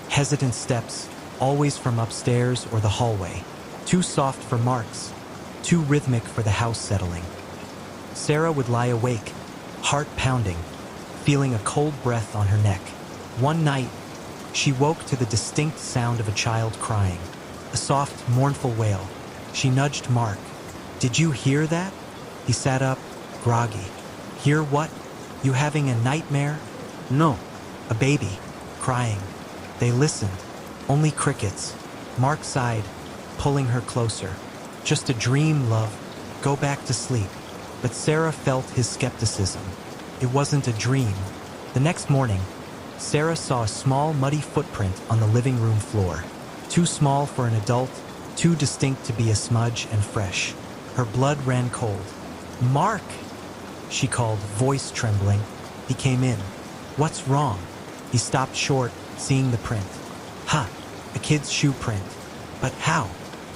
hesitant steps, always from upstairs or the hallway. Too soft for Mark's, too rhythmic for the house settling. Sarah would lie awake, heart pounding, feeling a cold breath on her neck. One night, she woke to the distinct sound of a child crying, a soft, mournful wail. She nudged Mark. "Did you hear that?" He sat up, groggy. "Hear what? You having a nightmare?" "No." "A baby, crying." They listened. Only crickets. Mark sighed, pulling her closer. "Just a dream, love. Go back to sleep." But Sarah felt his skepticism. It wasn't a dream. The next morning, Sarah saw a small, muddy footprint on the living room floor. Too small for an adult, too distinct to be a smudge and fresh. Her blood ran cold. "Mark!" she called, voice trembling. He came in. "What's wrong?" He stopped short, seeing the print. "Ha! A kid's shoe print. But how?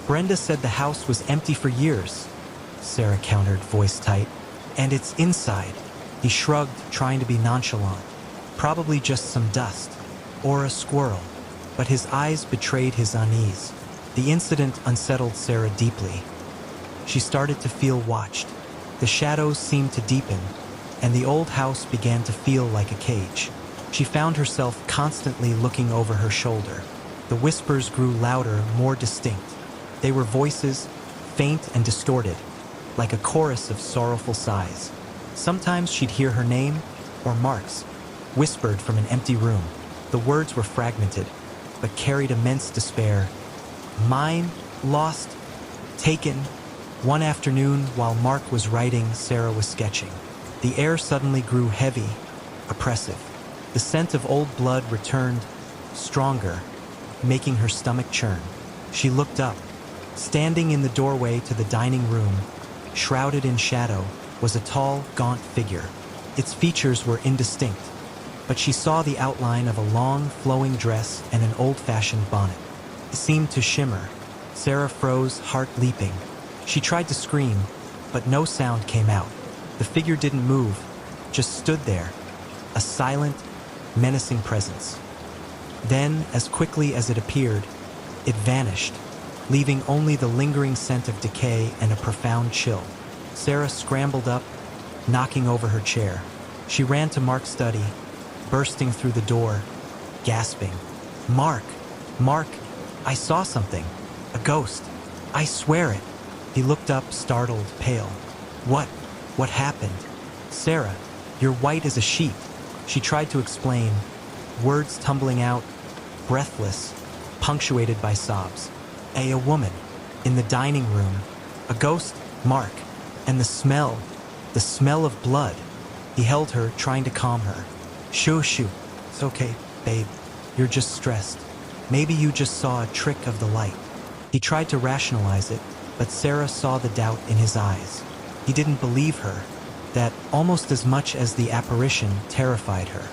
Brenda said the house was empty for years." Sarah countered, voice tight. "And it's inside." He shrugged, trying to be nonchalant. "Probably just some dust. Or a squirrel." But his eyes betrayed his unease. The incident unsettled Sarah deeply. She started to feel watched. The shadows seemed to deepen, and the old house began to feel like a cage. She found herself constantly looking over her shoulder. The whispers grew louder, more distinct. They were voices, faint and distorted, like a chorus of sorrowful sighs. Sometimes she'd hear her name, or Mark's, whispered from an empty room. The words were fragmented, but carried immense despair. "Mine, lost, taken." One afternoon, while Mark was writing, Sarah was sketching. The air suddenly grew heavy, oppressive. The scent of old blood returned, stronger, making her stomach churn. She looked up. Standing in the doorway to the dining room, shrouded in shadow, was a tall, gaunt figure. Its features were indistinct, but she saw the outline of a long, flowing dress and an old-fashioned bonnet. It seemed to shimmer. Sarah froze, heart leaping. She tried to scream, but no sound came out. The figure didn't move, just stood there, a silent, menacing presence. Then, as quickly as it appeared, it vanished, leaving only the lingering scent of decay and a profound chill. Sarah scrambled up, knocking over her chair. She ran to Mark's study, bursting through the door, gasping. "Mark! Mark! I saw something! A ghost! I swear it!" He looked up, startled, pale. "What? What happened?" "Sarah, you're white as a sheet." She tried to explain, words tumbling out, breathless, punctuated by sobs. A woman, in the dining room, a ghost, Mark, and the smell of blood. He held her, trying to calm her. Shoo. It's okay, babe. You're just stressed. Maybe you just saw a trick of the light." He tried to rationalize it, but Sarah saw the doubt in his eyes. He didn't believe her. That, almost as much as the apparition, terrified her.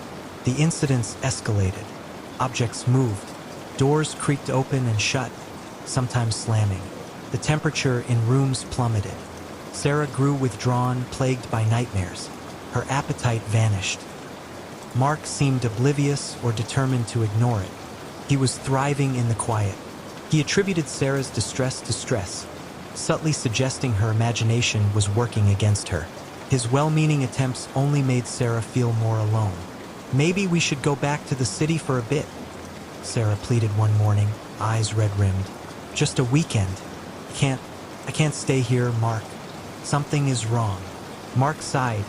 The incidents escalated. Objects moved. Doors creaked open and shut, sometimes slamming. The temperature in rooms plummeted. Sarah grew withdrawn, plagued by nightmares. Her appetite vanished. Mark seemed oblivious or determined to ignore it. He was thriving in the quiet. He attributed Sarah's distress to stress, subtly suggesting her imagination was working against her. His well-meaning attempts only made Sarah feel more alone. Maybe we should go back to the city for a bit, Sarah pleaded one morning, eyes red-rimmed. Just a weekend. I can't stay here, Mark. Something is wrong. Mark sighed,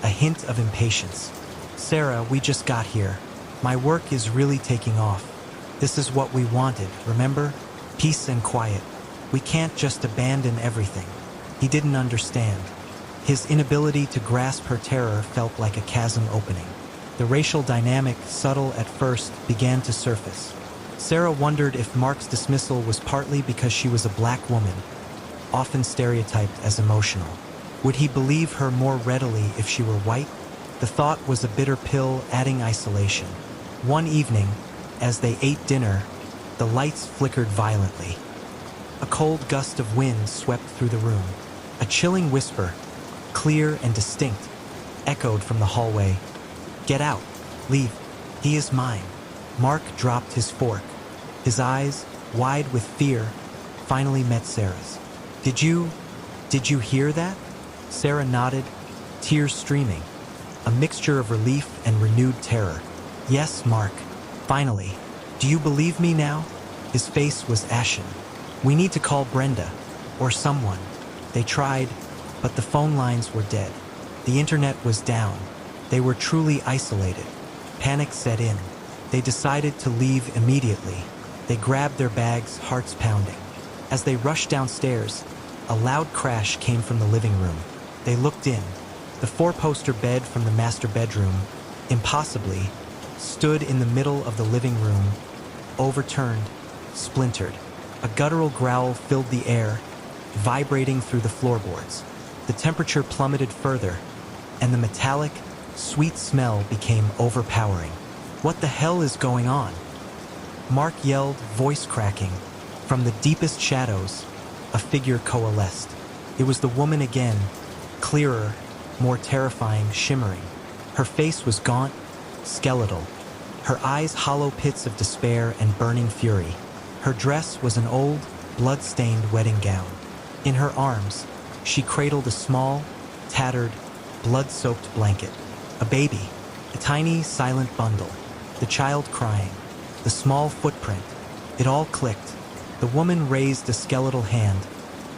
a hint of impatience. Sarah, we just got here. My work is really taking off. This is what we wanted, remember? Peace and quiet. We can't just abandon everything. He didn't understand. His inability to grasp her terror felt like a chasm opening. The racial dynamic, subtle at first, began to surface. Sarah wondered if Mark's dismissal was partly because she was a black woman, often stereotyped as emotional. Would he believe her more readily if she were white? The thought was a bitter pill, adding isolation. One evening, as they ate dinner, the lights flickered violently. A cold gust of wind swept through the room. A chilling whisper, clear and distinct, echoed from the hallway. Get out. Leave. He is mine. Mark dropped his fork. His eyes, wide with fear, finally met Sarah's. Did you hear that? Sarah nodded, tears streaming, a mixture of relief and renewed terror. Yes, Mark. Finally. Do you believe me now? His face was ashen. We need to call Brenda, or someone. They tried, but the phone lines were dead. The internet was down. They were truly isolated. Panic set in. They decided to leave immediately. They grabbed their bags, hearts pounding. As they rushed downstairs, a loud crash came from the living room. They looked in. The four-poster bed from the master bedroom, impossibly, stood in the middle of the living room, overturned, splintered. A guttural growl filled the air, vibrating through the floorboards. The temperature plummeted further, and the metallic, sweet smell became overpowering. What the hell is going on? Mark yelled, voice cracking. From the deepest shadows, a figure coalesced. It was the woman again, clearer, more terrifying, shimmering. Her face was gaunt, skeletal. Her eyes hollow pits of despair and burning fury. Her dress was an old, blood-stained wedding gown. In her arms, she cradled a small, tattered, blood-soaked blanket. A baby, a tiny, silent bundle. The child crying. The small footprint. It all clicked. The woman raised a skeletal hand,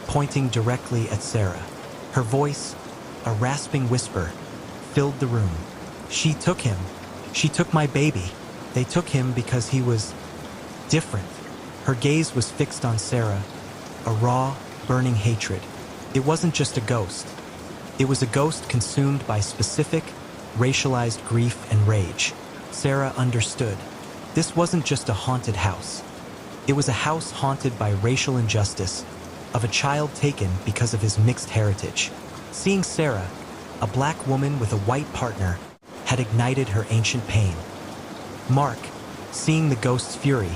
pointing directly at Sarah. Her voice, a rasping whisper, filled the room. She took him. She took my baby. They took him because he was different. Her gaze was fixed on Sarah, a raw, burning hatred. It wasn't just a ghost. It was a ghost consumed by specific, racialized grief and rage. Sarah understood. This wasn't just a haunted house. It was a house haunted by racial injustice, of a child taken because of his mixed heritage. Seeing Sarah, a black woman with a white partner, had ignited her ancient pain. Mark, seeing the ghost's fury,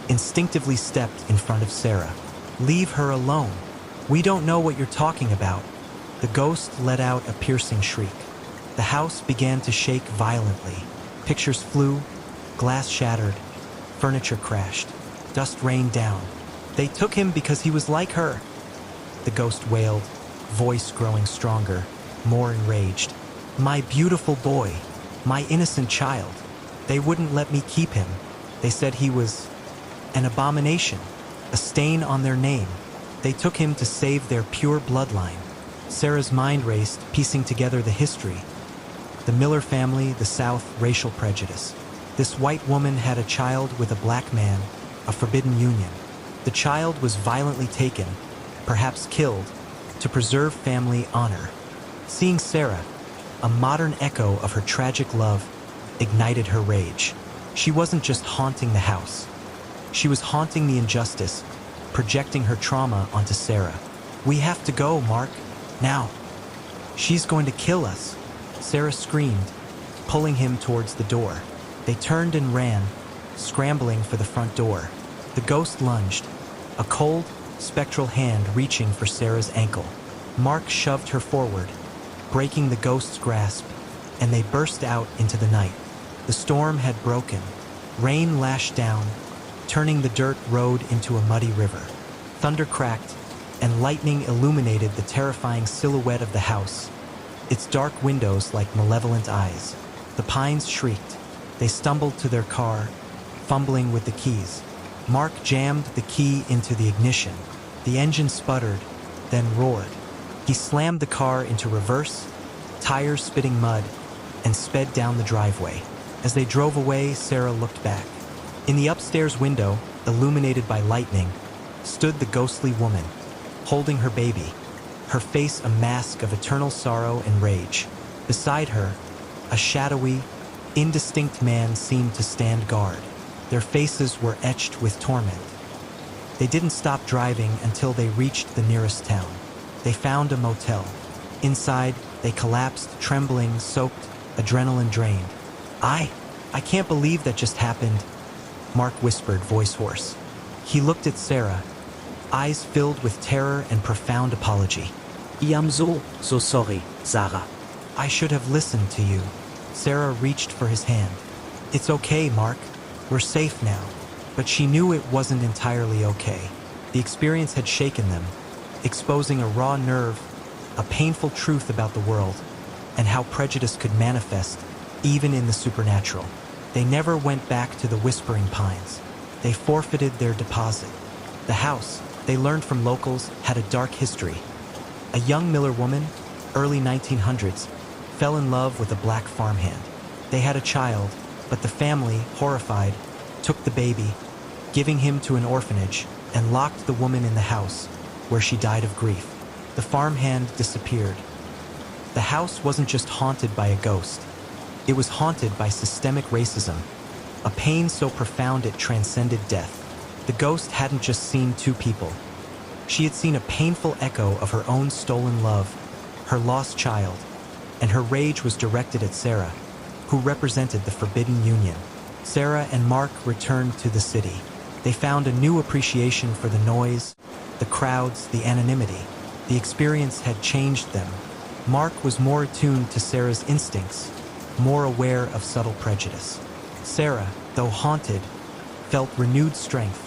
instinctively stepped in front of Sarah. Leave her alone. We don't know what you're talking about. The ghost let out a piercing shriek. The house began to shake violently. Pictures flew, glass shattered, furniture crashed, dust rained down. They took him because he was like her. The ghost wailed, voice growing stronger, more enraged. My beautiful boy, my innocent child. They wouldn't let me keep him. They said he was an abomination, a stain on their name. They took him to save their pure bloodline. Sarah's mind raced, piecing together the history. The Miller family, the South, racial prejudice. This white woman had a child with a black man, a forbidden union. The child was violently taken, perhaps killed, to preserve family honor. Seeing Sarah, a modern echo of her tragic love, ignited her rage. She wasn't just haunting the house. She was haunting the injustice, projecting her trauma onto Sarah. We have to go, Mark. Now. She's going to kill us. Sarah screamed, pulling him towards the door. They turned and ran, scrambling for the front door. The ghost lunged, a cold, spectral hand reaching for Sarah's ankle. Mark shoved her forward, breaking the ghost's grasp, and they burst out into the night. The storm had broken. Rain lashed down, turning the dirt road into a muddy river. Thunder cracked, and lightning illuminated the terrifying silhouette of the house, its dark windows like malevolent eyes. The pines shrieked. They stumbled to their car, fumbling with the keys. Mark jammed the key into the ignition. The engine sputtered, then roared. He slammed the car into reverse, tires spitting mud, and sped down the driveway. As they drove away, Sarah looked back. In the upstairs window, illuminated by lightning, stood the ghostly woman, holding her baby, her face a mask of eternal sorrow and rage. Beside her, a shadowy, indistinct man seemed to stand guard. Their faces were etched with torment. They didn't stop driving until they reached the nearest town. They found a motel. Inside, they collapsed, trembling, soaked, adrenaline drained. I can't believe that just happened, Mark whispered, voice hoarse. He looked at Sarah, eyes filled with terror and profound apology. I am so sorry, Sarah. I should have listened to you. Sarah reached for his hand. It's okay, Mark. We're safe now. But she knew it wasn't entirely okay. The experience had shaken them, exposing a raw nerve, a painful truth about the world, and how prejudice could manifest, even in the supernatural. They never went back to the Whispering Pines. They forfeited their deposit. The house, they learned from locals, had a dark history. A young Miller woman, early 1900s, fell in love with a black farmhand. They had a child, but the family, horrified, took the baby, giving him to an orphanage, and locked the woman in the house, where she died of grief. The farmhand disappeared. The house wasn't just haunted by a ghost. It was haunted by systemic racism, a pain so profound it transcended death. The ghost hadn't just seen two people. She had seen a painful echo of her own stolen love, her lost child, and her rage was directed at Sarah, who represented the forbidden union. Sarah and Mark returned to the city. They found a new appreciation for the noise, the crowds, the anonymity. The experience had changed them. Mark was more attuned to Sarah's instincts, more aware of subtle prejudice. Sarah, though haunted, felt renewed strength,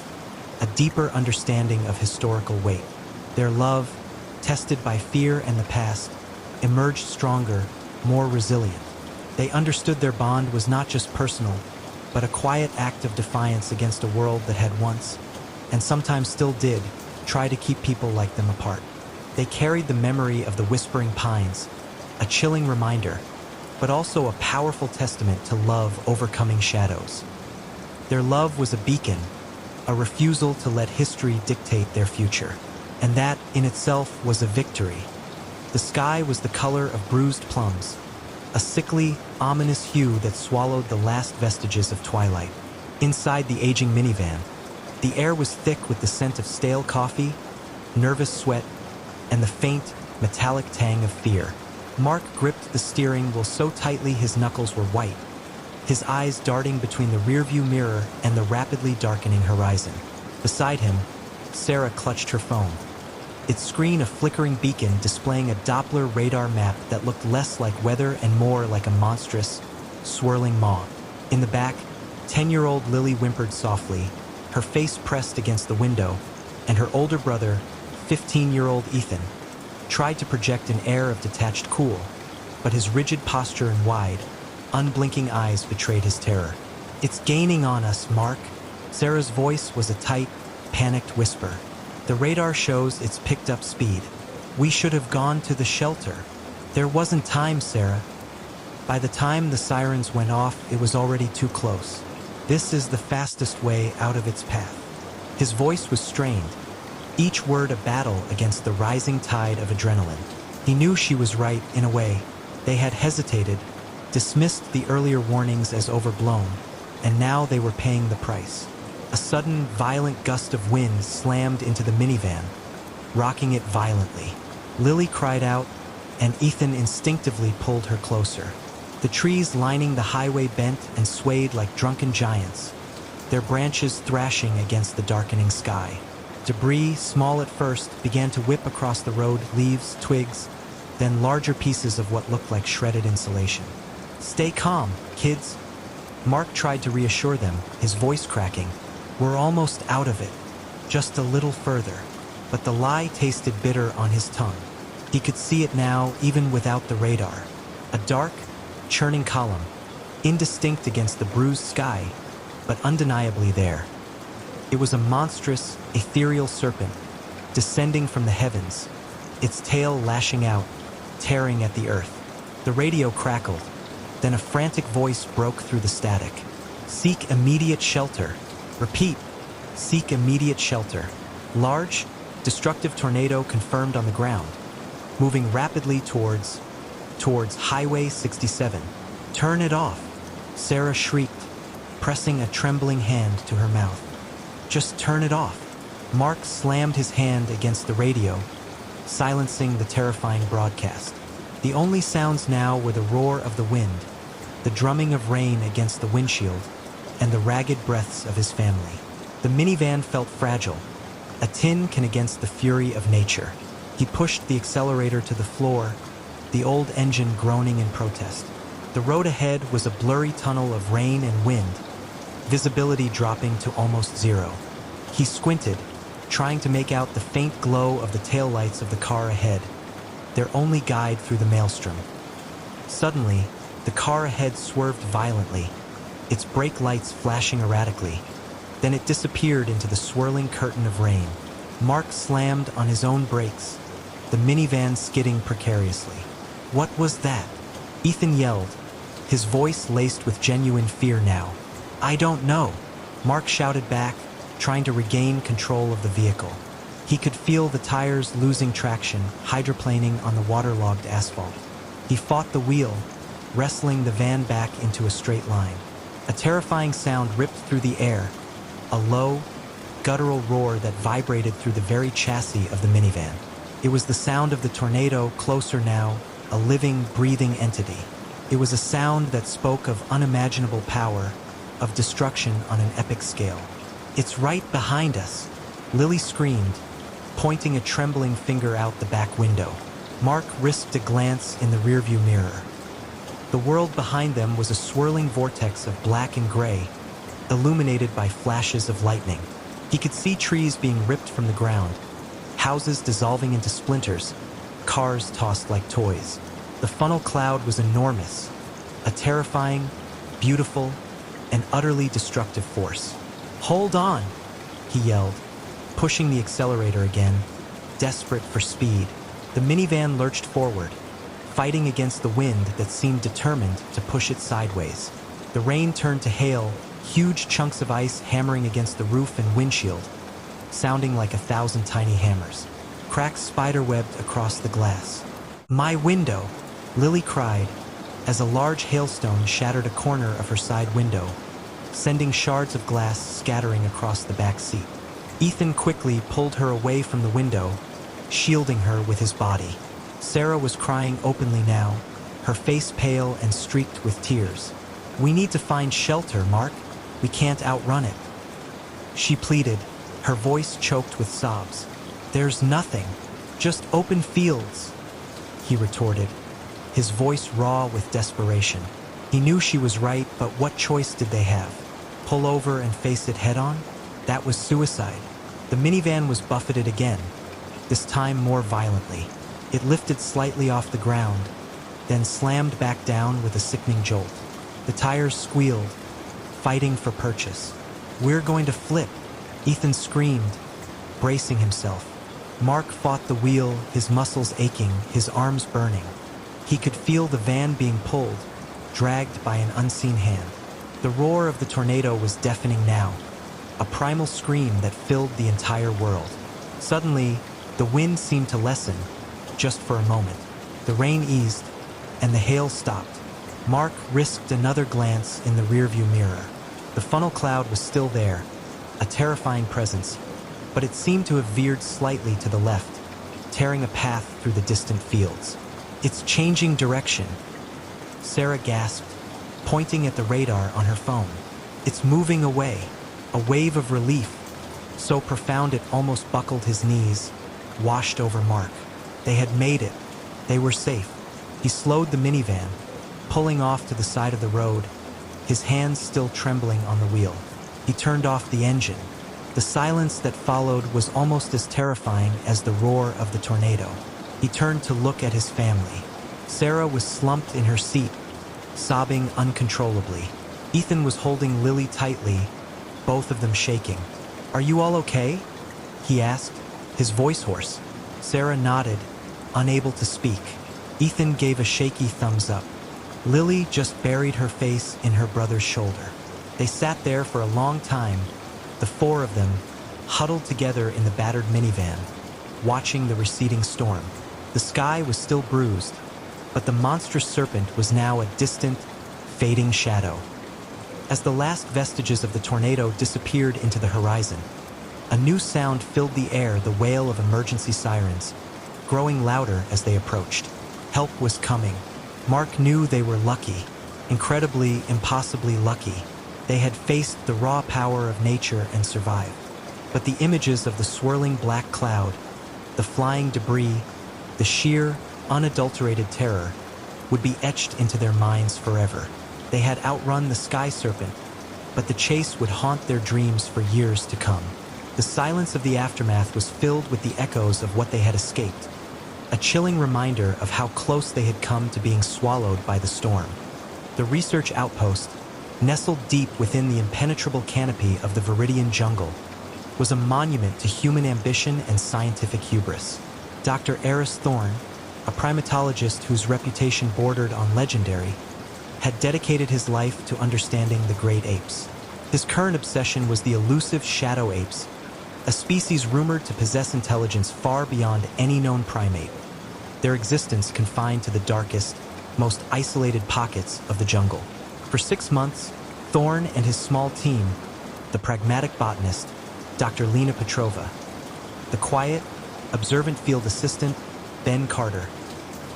a deeper understanding of historical weight. Their love, tested by fear and the past, emerged stronger, more resilient. They understood their bond was not just personal, but a quiet act of defiance against a world that had once, and sometimes still did, try to keep people like them apart. They carried the memory of the Whispering Pines, a chilling reminder, but also a powerful testament to love overcoming shadows. Their love was a beacon, a refusal to let history dictate their future. And that, in itself, was a victory. The sky was the color of bruised plums, a sickly, ominous hue that swallowed the last vestiges of twilight. Inside the aging minivan, the air was thick with the scent of stale coffee, nervous sweat, and the faint, metallic tang of fear. Mark gripped the steering wheel so tightly his knuckles were white, his eyes darting between the rearview mirror and the rapidly darkening horizon. Beside him, Sarah clutched her phone, its screen a flickering beacon displaying a Doppler radar map that looked less like weather and more like a monstrous, swirling maw. In the back, 10-year-old Lily whimpered softly, her face pressed against the window, and her older brother, 15-year-old Ethan, tried to project an air of detached cool, but his rigid posture and wide, unblinking eyes betrayed his terror. "It's gaining on us, Mark." Sarah's voice was a tight, panicked whisper. "The radar shows it's picked up speed. We should have gone to the shelter." "There wasn't time, Sarah." By the time the sirens went off, it was already too close. "This is the fastest way out of its path." His voice was strained, each word a battle against the rising tide of adrenaline. He knew she was right in a way. They had hesitated, dismissed the earlier warnings as overblown, and now they were paying the price. A sudden, violent gust of wind slammed into the minivan, rocking it violently. Lily cried out, and Ethan instinctively pulled her closer. The trees lining the highway bent and swayed like drunken giants, their branches thrashing against the darkening sky. Debris, small at first, began to whip across the road, leaves, twigs, then larger pieces of what looked like shredded insulation. "Stay calm, kids." Mark tried to reassure them, his voice cracking. "We're almost out of it, just a little further." But the lie tasted bitter on his tongue. He could see it now, even without the radar. A dark, churning column, indistinct against the bruised sky, but undeniably there. It was a monstrous, ethereal serpent, descending from the heavens, its tail lashing out, tearing at the earth. The radio crackled, then a frantic voice broke through the static. Seek immediate shelter. Repeat, seek immediate shelter. Large, destructive tornado confirmed on the ground, moving rapidly towards Highway 67. Turn it off, Sarah shrieked, pressing a trembling hand to her mouth. Just turn it off. Mark slammed his hand against the radio, silencing the terrifying broadcast. The only sounds now were the roar of the wind, the drumming of rain against the windshield, and the ragged breaths of his family. The minivan felt fragile, a tin can against the fury of nature. He pushed the accelerator to the floor, the old engine groaning in protest. The road ahead was a blurry tunnel of rain and wind, visibility dropping to almost zero. He squinted, trying to make out the faint glow of the taillights of the car ahead, their only guide through the maelstrom. Suddenly, the car ahead swerved violently, its brake lights flashing erratically. Then it disappeared into the swirling curtain of rain. Mark slammed on his own brakes, the minivan skidding precariously. What was that? Ethan yelled, his voice laced with genuine fear now. I don't know, Mark shouted back, trying to regain control of the vehicle. He could feel the tires losing traction, hydroplaning on the waterlogged asphalt. He fought the wheel, wrestling the van back into a straight line. A terrifying sound ripped through the air, a low, guttural roar that vibrated through the very chassis of the minivan. It was the sound of the tornado, closer now, a living, breathing entity. It was a sound that spoke of unimaginable power, of destruction on an epic scale. It's right behind us, Lily screamed, pointing a trembling finger out the back window. Mark risked a glance in the rearview mirror. The world behind them was a swirling vortex of black and gray, illuminated by flashes of lightning. He could see trees being ripped from the ground, houses dissolving into splinters, cars tossed like toys. The funnel cloud was enormous, a terrifying, beautiful, and utterly destructive force. Hold on, he yelled, pushing the accelerator again, desperate for speed. The minivan lurched forward, fighting against the wind that seemed determined to push it sideways. The rain turned to hail, huge chunks of ice hammering against the roof and windshield, sounding like 1,000 tiny hammers. Cracks spiderwebbed across the glass. My window, Lily cried, as a large hailstone shattered a corner of her side window, sending shards of glass scattering across the back seat. Ethan quickly pulled her away from the window, shielding her with his body. Sarah was crying openly now, her face pale and streaked with tears. We need to find shelter, Mark. We can't outrun it. She pleaded, her voice choked with sobs. There's nothing, just open fields, he retorted, his voice raw with desperation. He knew she was right, but what choice did they have? Pull over and face it head-on? That was suicide. The minivan was buffeted again, this time more violently. It lifted slightly off the ground, then slammed back down with a sickening jolt. The tires squealed, fighting for purchase. We're going to flip, Ethan screamed, bracing himself. Mark fought the wheel, his muscles aching, his arms burning. He could feel the van being pulled, dragged by an unseen hand. The roar of the tornado was deafening now, a primal scream that filled the entire world. Suddenly, the wind seemed to lessen, just for a moment. The rain eased, and the hail stopped. Mark risked another glance in the rearview mirror. The funnel cloud was still there, a terrifying presence, but it seemed to have veered slightly to the left, tearing a path through the distant fields. It's changing direction, Sarah gasped, pointing at the radar on her phone. It's moving away, a wave of relief, so profound it almost buckled his knees, washed over Mark. They had made it. They were safe. He slowed the minivan, pulling off to the side of the road, his hands still trembling on the wheel. He turned off the engine. The silence that followed was almost as terrifying as the roar of the tornado. He turned to look at his family. Sarah was slumped in her seat, sobbing uncontrollably. Ethan was holding Lily tightly, both of them shaking. "Are you all okay?" he asked, his voice hoarse. Sarah nodded, unable to speak. Ethan gave a shaky thumbs up. Lily just buried her face in her brother's shoulder. They sat there for a long time, the four of them, huddled together in the battered minivan, watching the receding storm. The sky was still bruised, but the monstrous serpent was now a distant, fading shadow. As the last vestiges of the tornado disappeared into the horizon, a new sound filled the air, the wail of emergency sirens, growing louder as they approached. Help was coming. Mark knew they were lucky, incredibly, impossibly lucky. They had faced the raw power of nature and survived. But the images of the swirling black cloud, the flying debris, the sheer, unadulterated terror would be etched into their minds forever. They had outrun the sky serpent, but the chase would haunt their dreams for years to come. The silence of the aftermath was filled with the echoes of what they had escaped, a chilling reminder of how close they had come to being swallowed by the storm. The research outpost, nestled deep within the impenetrable canopy of the Viridian jungle, was a monument to human ambition and scientific hubris. Dr. Eris Thorne, a primatologist whose reputation bordered on legendary, had dedicated his life to understanding the great apes. His current obsession was the elusive shadow apes, a species rumored to possess intelligence far beyond any known primate, their existence confined to the darkest, most isolated pockets of the jungle. For 6 months, Thorne and his small team, the pragmatic botanist, Dr. Lena Petrova, the quiet, observant field assistant, Ben Carter,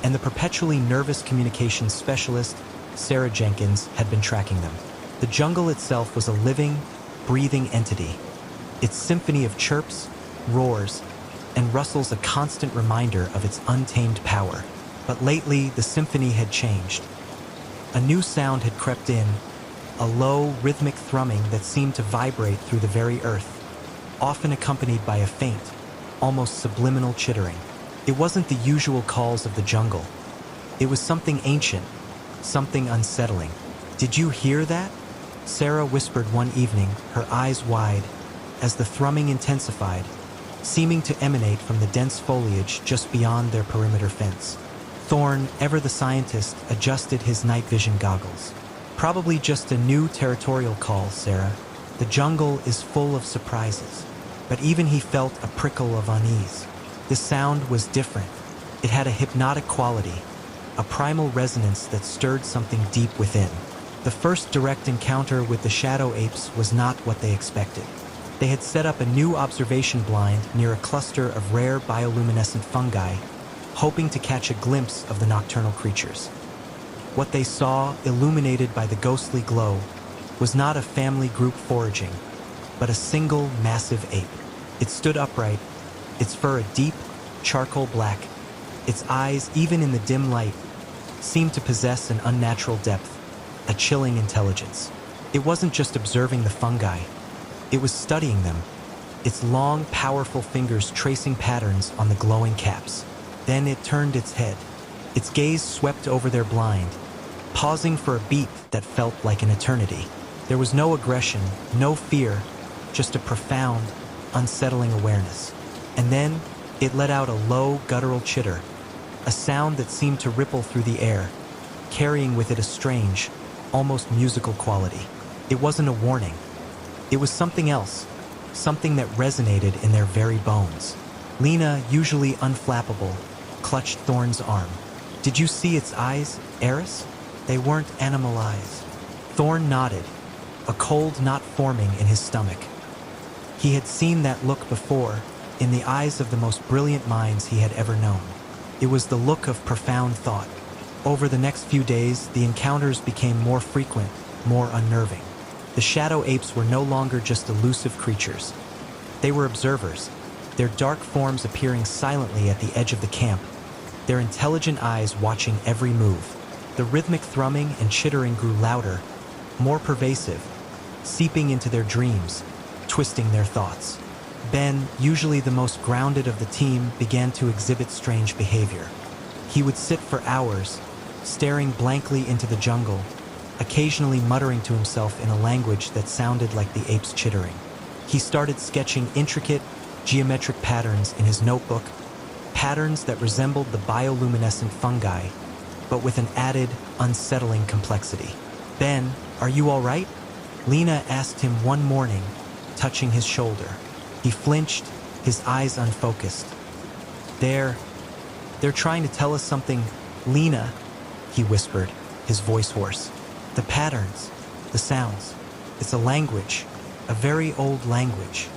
and the perpetually nervous communications specialist, Sarah Jenkins, had been tracking them. The jungle itself was a living, breathing entity, its symphony of chirps, roars, and rustles a constant reminder of its untamed power. But lately, the symphony had changed. A new sound had crept in, a low, rhythmic thrumming that seemed to vibrate through the very earth, often accompanied by a faint, almost subliminal chittering. It wasn't the usual calls of the jungle. It was something ancient, something unsettling. "Did you hear that?" Sarah whispered one evening, her eyes wide, as the thrumming intensified, seeming to emanate from the dense foliage just beyond their perimeter fence. Thorne, ever the scientist, adjusted his night vision goggles. "Probably just a new territorial call, Sarah. The jungle is full of surprises." But even he felt a prickle of unease. The sound was different. It had a hypnotic quality, a primal resonance that stirred something deep within. The first direct encounter with the shadow apes was not what they expected. They had set up a new observation blind near a cluster of rare bioluminescent fungi, hoping to catch a glimpse of the nocturnal creatures. What they saw, illuminated by the ghostly glow, was not a family group foraging, but a single massive ape. It stood upright, its fur a deep, charcoal black. Its eyes, even in the dim light, seemed to possess an unnatural depth, a chilling intelligence. It wasn't just observing the fungi. It was studying them, its long, powerful fingers tracing patterns on the glowing caps. Then it turned its head. Its gaze swept over their blind, pausing for a beat that felt like an eternity. There was no aggression, no fear, just a profound, unsettling awareness. And then it let out a low, guttural chitter, a sound that seemed to ripple through the air, carrying with it a strange, almost musical quality. It wasn't a warning. It was something else, something that resonated in their very bones. Lena, usually unflappable, clutched Thorne's arm. "Did you see its eyes, Eris? They weren't animal eyes." Thorne nodded, a cold knot forming in his stomach. He had seen that look before, in the eyes of the most brilliant minds he had ever known. It was the look of profound thought. Over the next few days, the encounters became more frequent, more unnerving. The shadow apes were no longer just elusive creatures. They were observers, their dark forms appearing silently at the edge of the camp, their intelligent eyes watching every move. The rhythmic thrumming and chittering grew louder, more pervasive, seeping into their dreams, twisting their thoughts. Ben, usually the most grounded of the team, began to exhibit strange behavior. He would sit for hours, staring blankly into the jungle, occasionally muttering to himself in a language that sounded like the ape's chittering. He started sketching intricate, geometric patterns in his notebook, patterns that resembled the bioluminescent fungi, but with an added, unsettling complexity. "Ben, are you all right?" Lena asked him one morning, touching his shoulder. He flinched, his eyes unfocused. They're trying to tell us something, Lena," he whispered, his voice hoarse. "The patterns, the sounds. It's a language, a very old language."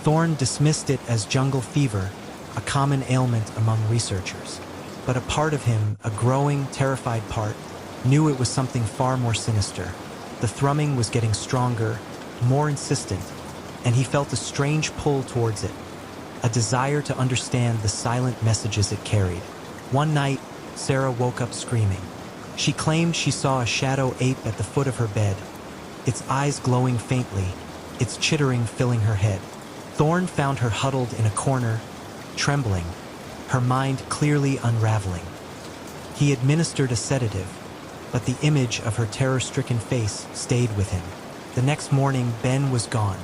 Thorn dismissed it as jungle fever, a common ailment among researchers. But a part of him, a growing, terrified part, knew it was something far more sinister. The thrumming was getting stronger, more insistent, and he felt a strange pull towards it, a desire to understand the silent messages it carried. One night, Sarah woke up screaming. She claimed she saw a shadow ape at the foot of her bed, its eyes glowing faintly, its chittering filling her head. Thorn found her huddled in a corner, trembling, her mind clearly unraveling. He administered a sedative, but the image of her terror-stricken face stayed with him. The next morning, Ben was gone.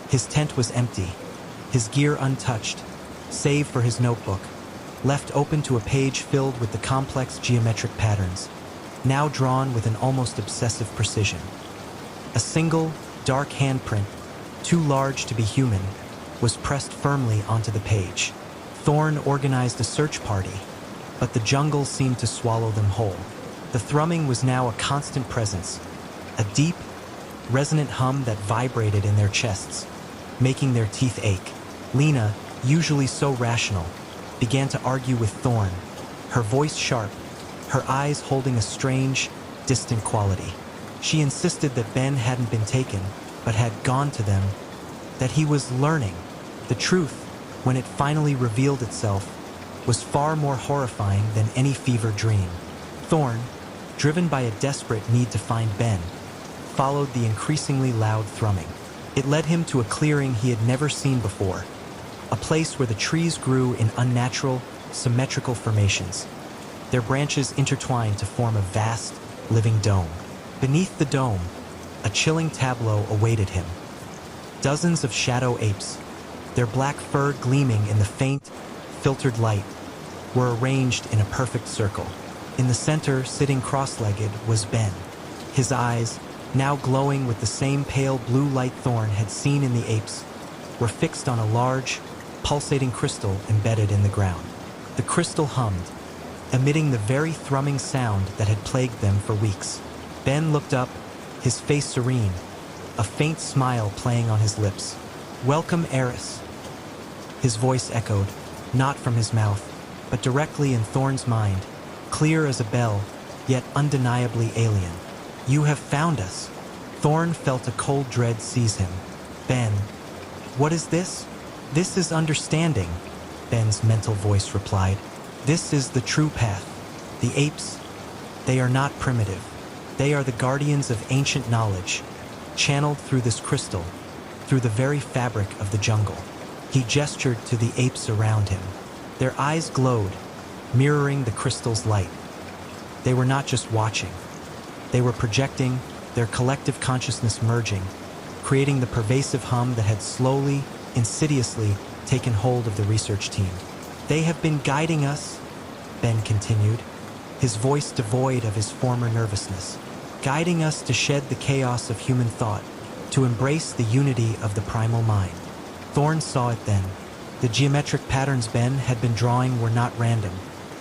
His tent was empty, his gear untouched, save for his notebook, left open to a page filled with the complex geometric patterns, now drawn with an almost obsessive precision. A single, dark handprint, too large to be human, was pressed firmly onto the page. Thorn organized a search party, but the jungle seemed to swallow them whole. The thrumming was now a constant presence, a deep, resonant hum that vibrated in their chests, making their teeth ache. Lena, usually so rational, began to argue with Thorn, her voice sharp, her eyes holding a strange, distant quality. She insisted that Ben hadn't been taken, but had gone to them, that he was learning. The truth, when it finally revealed itself, was far more horrifying than any fever dream. Thorn, driven by a desperate need to find Ben, followed the increasingly loud thrumming. It led him to a clearing he had never seen before, a place where the trees grew in unnatural, symmetrical formations, their branches intertwined to form a vast, living dome. Beneath the dome, a chilling tableau awaited him. Dozens of shadow apes, their black fur gleaming in the faint, filtered light, were arranged in a perfect circle. In the center, sitting cross-legged, was Ben. His eyes, now glowing with the same pale blue light Thorn had seen in the apes, were fixed on a large, pulsating crystal embedded in the ground. The crystal hummed, emitting the very thrumming sound that had plagued them for weeks. Ben looked up, his face serene, a faint smile playing on his lips. "Welcome, Eris." His voice echoed, not from his mouth, but directly in Thorn's mind, clear as a bell, yet undeniably alien. "You have found us." Thorn felt a cold dread seize him. "Ben, what is this?" "This is understanding," Ben's mental voice replied. "This is the true path. The apes, they are not primitive. They are the guardians of ancient knowledge, channeled through this crystal, through the very fabric of the jungle." He gestured to the apes around him. Their eyes glowed, mirroring the crystal's light. They were not just watching. They were projecting, their collective consciousness merging, creating the pervasive hum that had slowly, insidiously taken hold of the research team. "They have been guiding us," Ben continued, his voice devoid of his former nervousness, "guiding us to shed the chaos of human thought, to embrace the unity of the primal mind." Thorn saw it then. The geometric patterns Ben had been drawing were not random.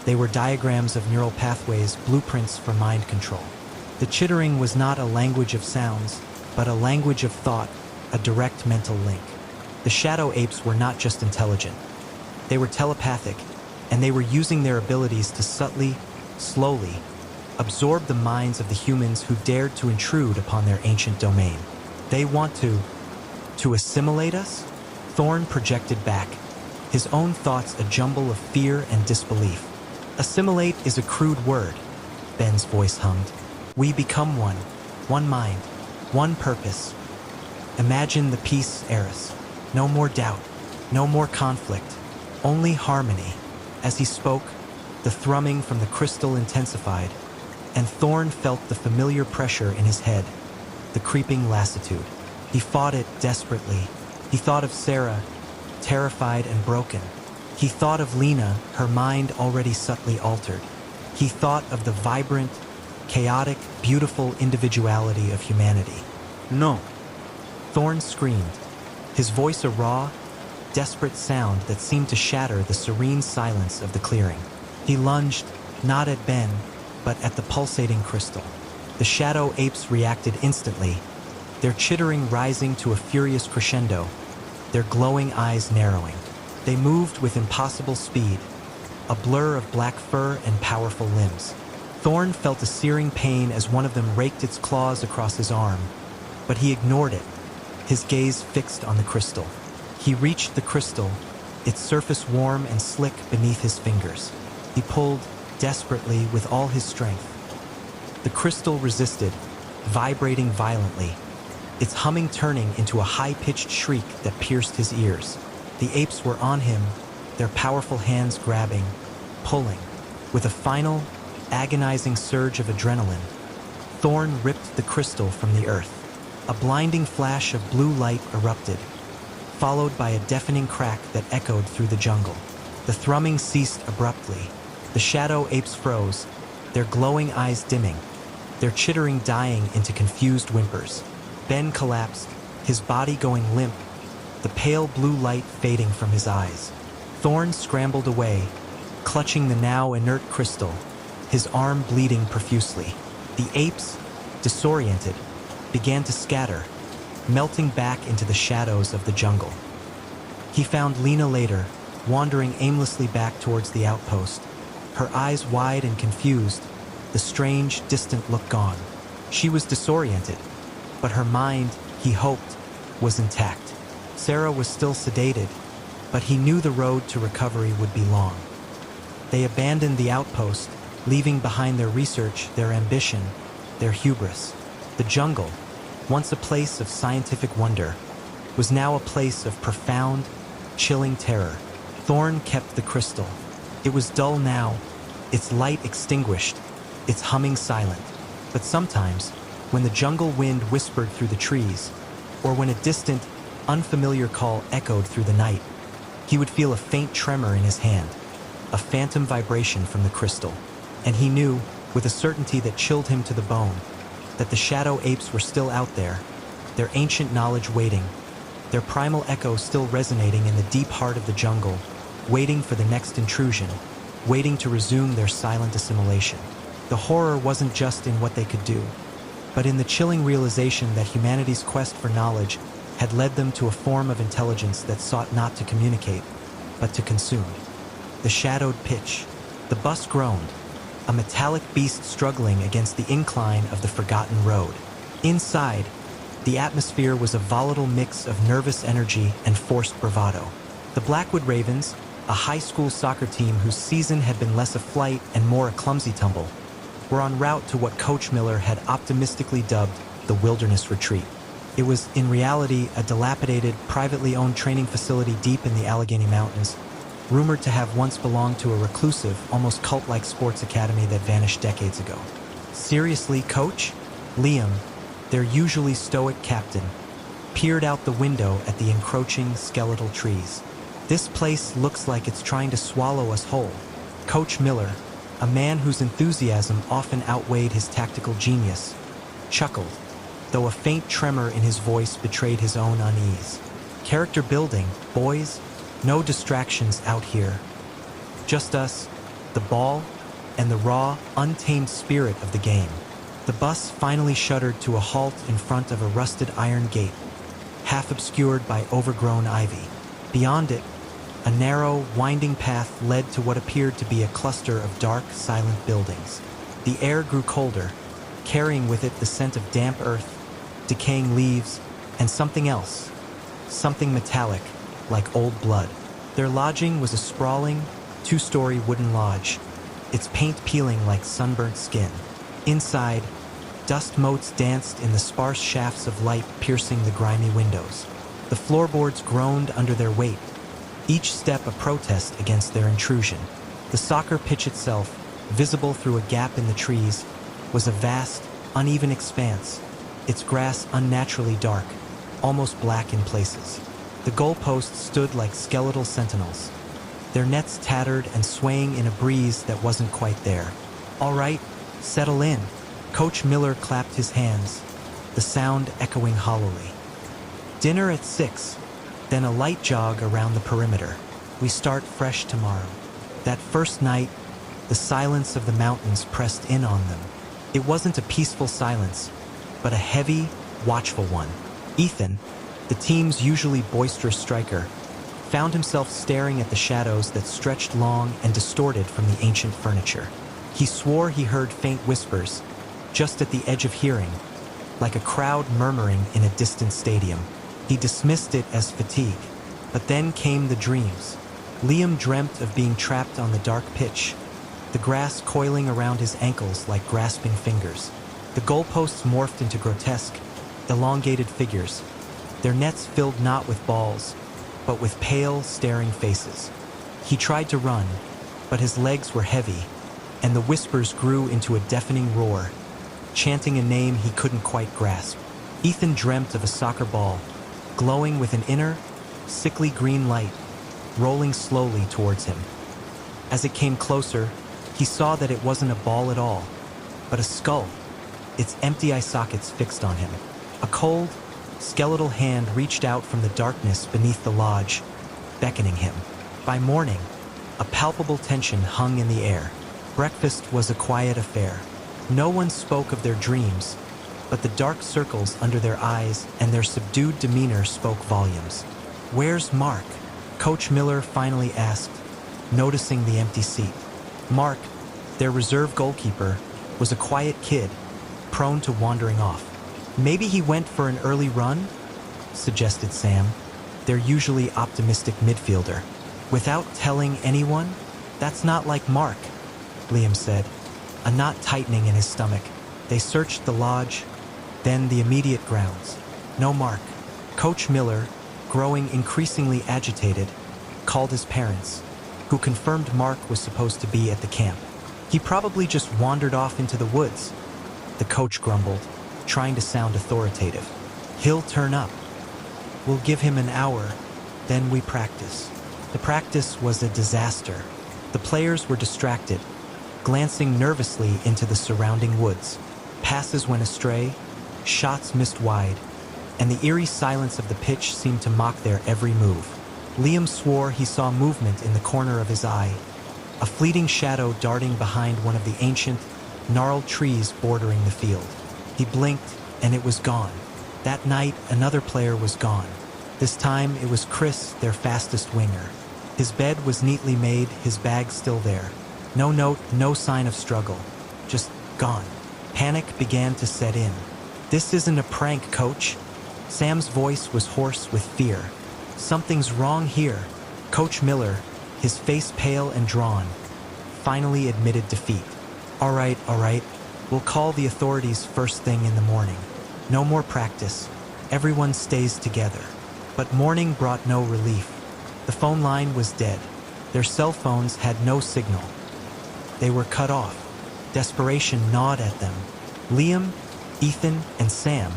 They were diagrams of neural pathways, blueprints for mind control. The chittering was not a language of sounds, but a language of thought, a direct mental link. The shadow apes were not just intelligent. They were telepathic, and they were using their abilities to subtly, slowly, absorb the minds of the humans who dared to intrude upon their ancient domain. "They want to assimilate us?" Thorn projected back, his own thoughts a jumble of fear and disbelief. "Assimilate is a crude word," Ben's voice hummed. "We become one mind, one purpose. Imagine the peace, Eris. No more doubt, no more conflict, only harmony." As he spoke, the thrumming from the crystal intensified, and Thorn felt the familiar pressure in his head, the creeping lassitude. He fought it desperately. He thought of Sarah, terrified and broken. He thought of Lena, her mind already subtly altered. He thought of the vibrant, chaotic, beautiful individuality of humanity. No. Thorn screamed, his voice a raw, desperate sound that seemed to shatter the serene silence of the clearing. He lunged, not at Ben, but at the pulsating crystal. The shadow apes reacted instantly, their chittering rising to a furious crescendo, their glowing eyes narrowing. They moved with impossible speed, a blur of black fur and powerful limbs. Thorn felt a searing pain as one of them raked its claws across his arm, but he ignored it, his gaze fixed on the crystal. He reached the crystal, its surface warm and slick beneath his fingers. He pulled, desperately, with all his strength. The crystal resisted, vibrating violently, its humming turning into a high-pitched shriek that pierced his ears. The apes were on him, their powerful hands grabbing, pulling. With a final, agonizing surge of adrenaline, Thorn ripped the crystal from the earth. A blinding flash of blue light erupted, followed by a deafening crack that echoed through the jungle. The thrumming ceased abruptly. The shadow apes froze, their glowing eyes dimming, their chittering dying into confused whimpers. Ben collapsed, his body going limp, the pale blue light fading from his eyes. Thorn scrambled away, clutching the now inert crystal, his arm bleeding profusely. The apes, disoriented, began to scatter, melting back into the shadows of the jungle. He found Lena later, wandering aimlessly back towards the outpost, her eyes wide and confused, the strange, distant look gone. She was disoriented, but her mind, he hoped, was intact. Sarah was still sedated, but he knew the road to recovery would be long. They abandoned the outpost, leaving behind their research, their ambition, their hubris. The jungle, once a place of scientific wonder, was now a place of profound, chilling terror. Thorn kept the crystal. It was dull now, its light extinguished, its humming silent. But sometimes, when the jungle wind whispered through the trees, or when a distant, unfamiliar call echoed through the night, he would feel a faint tremor in his hand, a phantom vibration from the crystal. And he knew, with a certainty that chilled him to the bone, that the shadow apes were still out there, their ancient knowledge waiting, their primal echo still resonating in the deep heart of the jungle, waiting for the next intrusion, waiting to resume their silent assimilation. The horror wasn't just in what they could do, but in the chilling realization that humanity's quest for knowledge had led them to a form of intelligence that sought not to communicate, but to consume. The shadowed pitch. The bus groaned, a metallic beast struggling against the incline of the forgotten road. Inside, the atmosphere was a volatile mix of nervous energy and forced bravado. The Blackwood Ravens, a high school soccer team whose season had been less a flight and more a clumsy tumble, were en route to what Coach Miller had optimistically dubbed the Wilderness Retreat. It was, in reality, a dilapidated, privately owned training facility deep in the Allegheny Mountains, rumored to have once belonged to a reclusive, almost cult-like sports academy that vanished decades ago. Seriously, Coach? Liam, their usually stoic captain, peered out the window at the encroaching, skeletal trees. This place looks like it's trying to swallow us whole. Coach Miller, a man whose enthusiasm often outweighed his tactical genius, chuckled, though a faint tremor in his voice betrayed his own unease. Character building, boys. No distractions out here. Just us, the ball, and the raw, untamed spirit of the game. The bus finally shuddered to a halt in front of a rusted iron gate, half obscured by overgrown ivy. Beyond it, a narrow, winding path led to what appeared to be a cluster of dark, silent buildings. The air grew colder, carrying with it the scent of damp earth, decaying leaves, and something else, something metallic, like old blood. Their lodging was a sprawling, two-story wooden lodge, its paint peeling like sunburnt skin. Inside, dust motes danced in the sparse shafts of light piercing the grimy windows. The floorboards groaned under their weight, each step a protest against their intrusion. The soccer pitch itself, visible through a gap in the trees, was a vast, uneven expanse, its grass unnaturally dark, almost black in places. The goalposts stood like skeletal sentinels, their nets tattered and swaying in a breeze that wasn't quite there. "All right, settle in." Coach Miller clapped his hands, the sound echoing hollowly. "Dinner at 6, then a light jog around the perimeter. We start fresh tomorrow." That first night, the silence of the mountains pressed in on them. It wasn't a peaceful silence, but a heavy, watchful one. Ethan, the team's usually boisterous striker, found himself staring at the shadows that stretched long and distorted from the ancient furniture. He swore he heard faint whispers, just at the edge of hearing, like a crowd murmuring in a distant stadium. He dismissed it as fatigue. But then came the dreams. Liam dreamt of being trapped on the dark pitch, the grass coiling around his ankles like grasping fingers. The goalposts morphed into grotesque, elongated figures, their nets filled not with balls, but with pale, staring faces. He tried to run, but his legs were heavy, and the whispers grew into a deafening roar, chanting a name he couldn't quite grasp. Ethan dreamt of a soccer ball, glowing with an inner, sickly green light, rolling slowly towards him. As it came closer, he saw that it wasn't a ball at all, but a skull, its empty eye sockets fixed on him. A cold, skeletal hand reached out from the darkness beneath the lodge, beckoning him. By morning, a palpable tension hung in the air. Breakfast was a quiet affair. No one spoke of their dreams, but the dark circles under their eyes and their subdued demeanor spoke volumes. "Where's Mark?" Coach Miller finally asked, noticing the empty seat. Mark, their reserve goalkeeper, was a quiet kid, prone to wandering off. "Maybe he went for an early run?" suggested Sam, their usually optimistic midfielder. "Without telling anyone? That's not like Mark," Liam said, a knot tightening in his stomach. They searched the lodge, then the immediate grounds. No Mark. Coach Miller, growing increasingly agitated, called his parents, who confirmed Mark was supposed to be at the camp. "He probably just wandered off into the woods," the coach grumbled, trying to sound authoritative. "He'll turn up. We'll give him an hour, then we practice." The practice was a disaster. The players were distracted, glancing nervously into the surrounding woods. Passes went astray, shots missed wide, and the eerie silence of the pitch seemed to mock their every move. Liam swore he saw movement in the corner of his eye, a fleeting shadow darting behind one of the ancient, gnarled trees bordering the field. He blinked, and it was gone. That night, another player was gone. This time, it was Chris, their fastest winger. His bed was neatly made, his bag still there. No note, no sign of struggle. Just gone. Panic began to set in. "This isn't a prank, coach." Sam's voice was hoarse with fear. "Something's wrong here." Coach Miller, his face pale and drawn, finally admitted defeat. All right, we'll call the authorities first thing in the morning. No more practice. Everyone stays together." But morning brought no relief. The phone line was dead. Their cell phones had no signal. They were cut off. Desperation gnawed at them. Liam, Ethan, and Sam,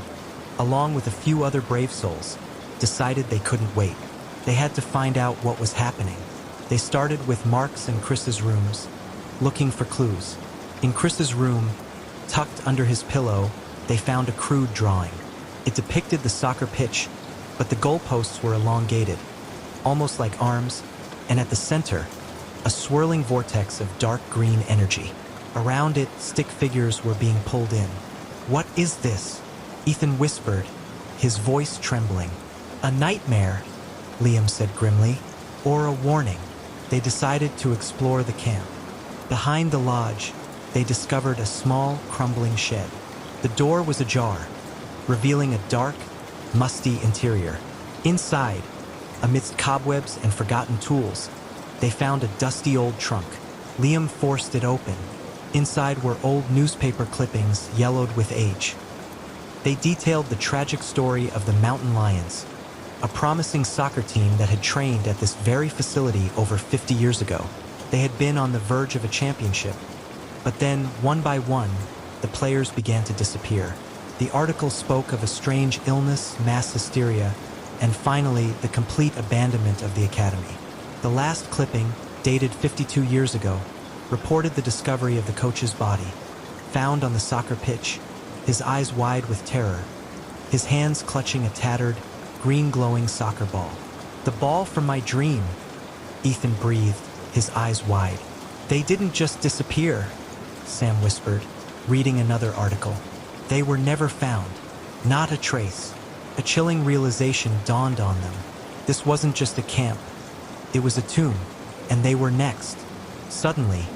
along with a few other brave souls, decided they couldn't wait. They had to find out what was happening. They started with Mark's and Chris's rooms, looking for clues. In Chris's room, tucked under his pillow, they found a crude drawing. It depicted the soccer pitch, but the goalposts were elongated, almost like arms, and at the center, a swirling vortex of dark green energy. Around it, stick figures were being pulled in. "What is this?" Ethan whispered, his voice trembling. "A nightmare," Liam said grimly, "or a warning." They decided to explore the camp. Behind the lodge, they discovered a small, crumbling shed. The door was ajar, revealing a dark, musty interior. Inside, amidst cobwebs and forgotten tools, they found a dusty old trunk. Liam forced it open. Inside were old newspaper clippings yellowed with age. They detailed the tragic story of the Mountain Lions, a promising soccer team that had trained at this very facility over 50 years ago. They had been on the verge of a championship, but then, one by one, the players began to disappear. The article spoke of a strange illness, mass hysteria, and finally, the complete abandonment of the academy. The last clipping, dated 52 years ago, reported the discovery of the coach's body, found on the soccer pitch, his eyes wide with terror, his hands clutching a tattered, green-glowing soccer ball. "The ball from my dream," Ethan breathed, his eyes wide. "They didn't just disappear," Sam whispered, reading another article. "They were never found. Not a trace." A chilling realization dawned on them. This wasn't just a camp. It was a tomb, and they were next. Suddenly,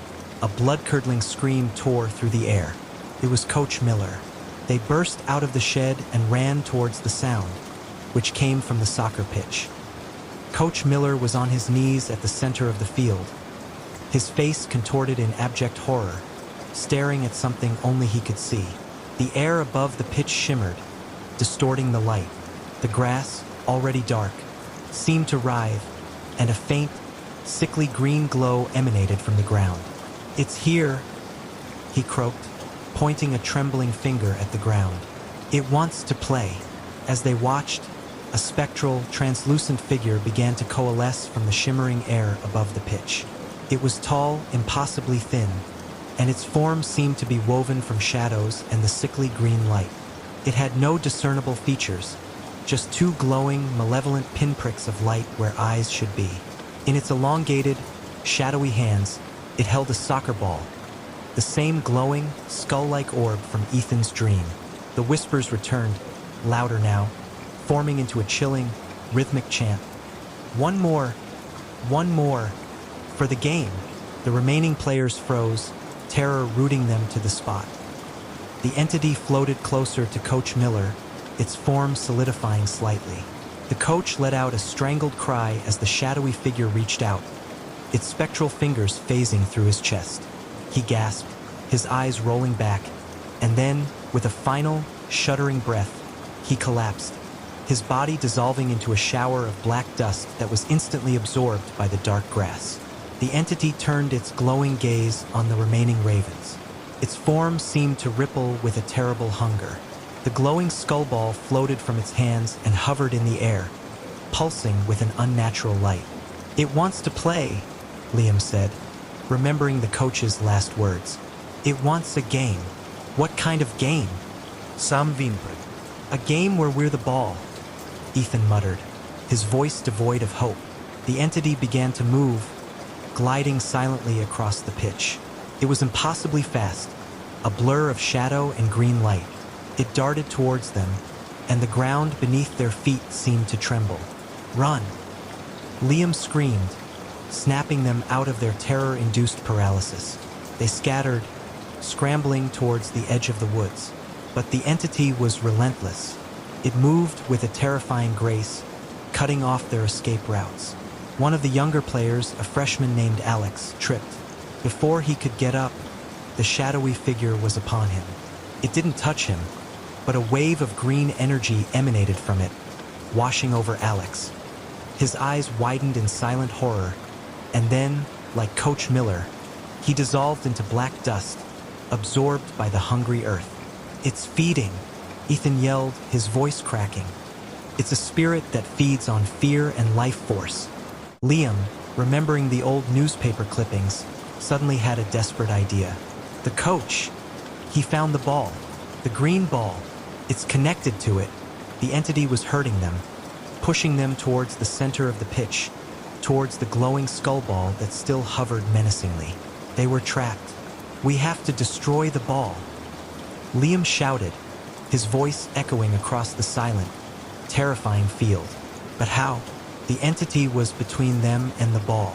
a blood-curdling scream tore through the air. It was Coach Miller. They burst out of the shed and ran towards the sound, which came from the soccer pitch. Coach Miller was on his knees at the center of the field, his face contorted in abject horror, staring at something only he could see. The air above the pitch shimmered, distorting the light. The grass, already dark, seemed to writhe, and a faint, sickly green glow emanated from the ground. "It's here," he croaked, pointing a trembling finger at the ground. "It wants to play." As they watched, a spectral, translucent figure began to coalesce from the shimmering air above the pitch. It was tall, impossibly thin, and its form seemed to be woven from shadows and the sickly green light. It had no discernible features, just two glowing, malevolent pinpricks of light where eyes should be. In its elongated, shadowy hands, it held a soccer ball, the same glowing, skull-like orb from Ethan's dream. The whispers returned, louder now, forming into a chilling, rhythmic chant. "One more! One more! For the game!" The remaining players froze, terror rooting them to the spot. The entity floated closer to Coach Miller, its form solidifying slightly. The coach let out a strangled cry as the shadowy figure reached out, its spectral fingers phasing through his chest. He gasped, his eyes rolling back, and then, with a final, shuddering breath, he collapsed, his body dissolving into a shower of black dust that was instantly absorbed by the dark grass. The entity turned its glowing gaze on the remaining ravens. Its form seemed to ripple with a terrible hunger. The glowing skull ball floated from its hands and hovered in the air, pulsing with an unnatural light. "It wants to play," Liam said, remembering the coach's last words. "It wants a game." "What kind of game?" Sam Winfred. "A game where we're the ball," Ethan muttered, his voice devoid of hope. The entity began to move, gliding silently across the pitch. It was impossibly fast, a blur of shadow and green light. It darted towards them, and the ground beneath their feet seemed to tremble. "Run!" Liam screamed, snapping them out of their terror-induced paralysis. They scattered, scrambling towards the edge of the woods. But the entity was relentless. It moved with a terrifying grace, cutting off their escape routes. One of the younger players, a freshman named Alex, tripped. Before he could get up, the shadowy figure was upon him. It didn't touch him, but a wave of green energy emanated from it, washing over Alex. His eyes widened in silent horror, and then, like Coach Miller, he dissolved into black dust, absorbed by the hungry earth. "It's feeding," Ethan yelled, his voice cracking. "It's a spirit that feeds on fear and life force." Liam, remembering the old newspaper clippings, suddenly had a desperate idea. The coach! He found the ball. The green ball. It's connected to it. The entity was hurting them, pushing them towards the center of the pitch, towards the glowing skull ball that still hovered menacingly. They were trapped. "We have to destroy the ball," Liam shouted, his voice echoing across the silent, terrifying field. But how? The entity was between them and the ball.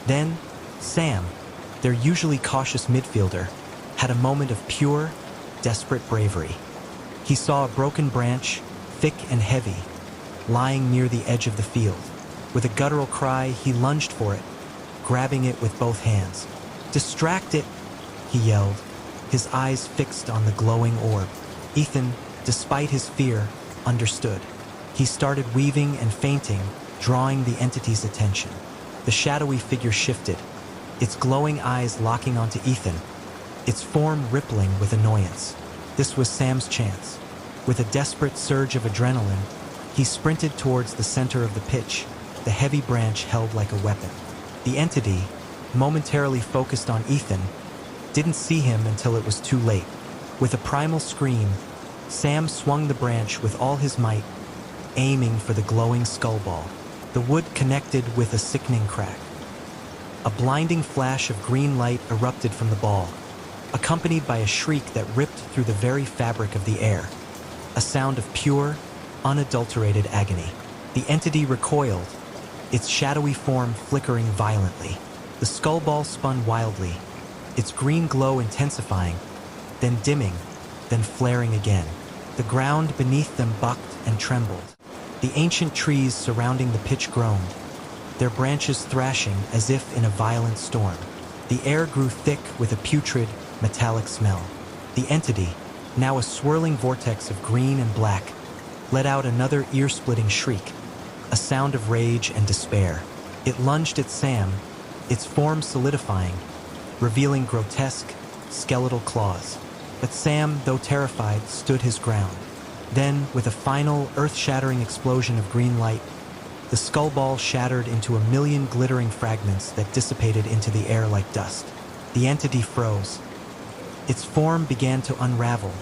Then, Sam, their usually cautious midfielder, had a moment of pure, desperate bravery. He saw a broken branch, thick and heavy, lying near the edge of the field. With a guttural cry, he lunged for it, grabbing it with both hands. "Distract it!" he yelled, his eyes fixed on the glowing orb. Ethan, despite his fear, understood. He started weaving and feinting, drawing the entity's attention. The shadowy figure shifted, its glowing eyes locking onto Ethan, its form rippling with annoyance. This was Sam's chance. With a desperate surge of adrenaline, he sprinted towards the center of the pitch, the heavy branch held like a weapon. The entity, momentarily focused on Ethan, didn't see him until it was too late. With a primal scream, Sam swung the branch with all his might, aiming for the glowing skull ball. The wood connected with a sickening crack. A blinding flash of green light erupted from the ball, accompanied by a shriek that ripped through the very fabric of the air. A sound of pure, unadulterated agony. The entity recoiled, its shadowy form flickering violently. The skull ball spun wildly, its green glow intensifying, then dimming, then flaring again. The ground beneath them bucked and trembled. The ancient trees surrounding the pitch groaned, their branches thrashing as if in a violent storm. The air grew thick with a putrid, metallic smell. The entity, now a swirling vortex of green and black, let out another ear-splitting shriek, a sound of rage and despair. It lunged at Sam, its form solidifying, revealing grotesque, skeletal claws. But Sam, though terrified, stood his ground. Then, with a final, earth-shattering explosion of green light, the skull ball shattered into a million glittering fragments that dissipated into the air like dust. The entity froze. Its form began to unravel,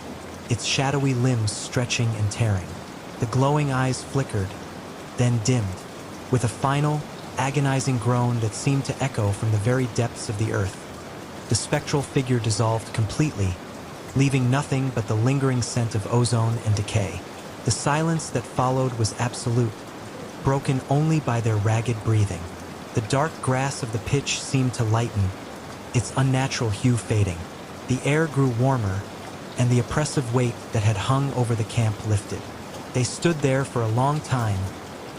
its shadowy limbs stretching and tearing. The glowing eyes flickered, then dimmed, with a final, agonizing groan that seemed to echo from the very depths of the earth. The spectral figure dissolved completely, leaving nothing but the lingering scent of ozone and decay. The silence that followed was absolute, broken only by their ragged breathing. The dark grass of the pitch seemed to lighten, its unnatural hue fading. The air grew warmer, and the oppressive weight that had hung over the camp lifted. They stood there for a long time,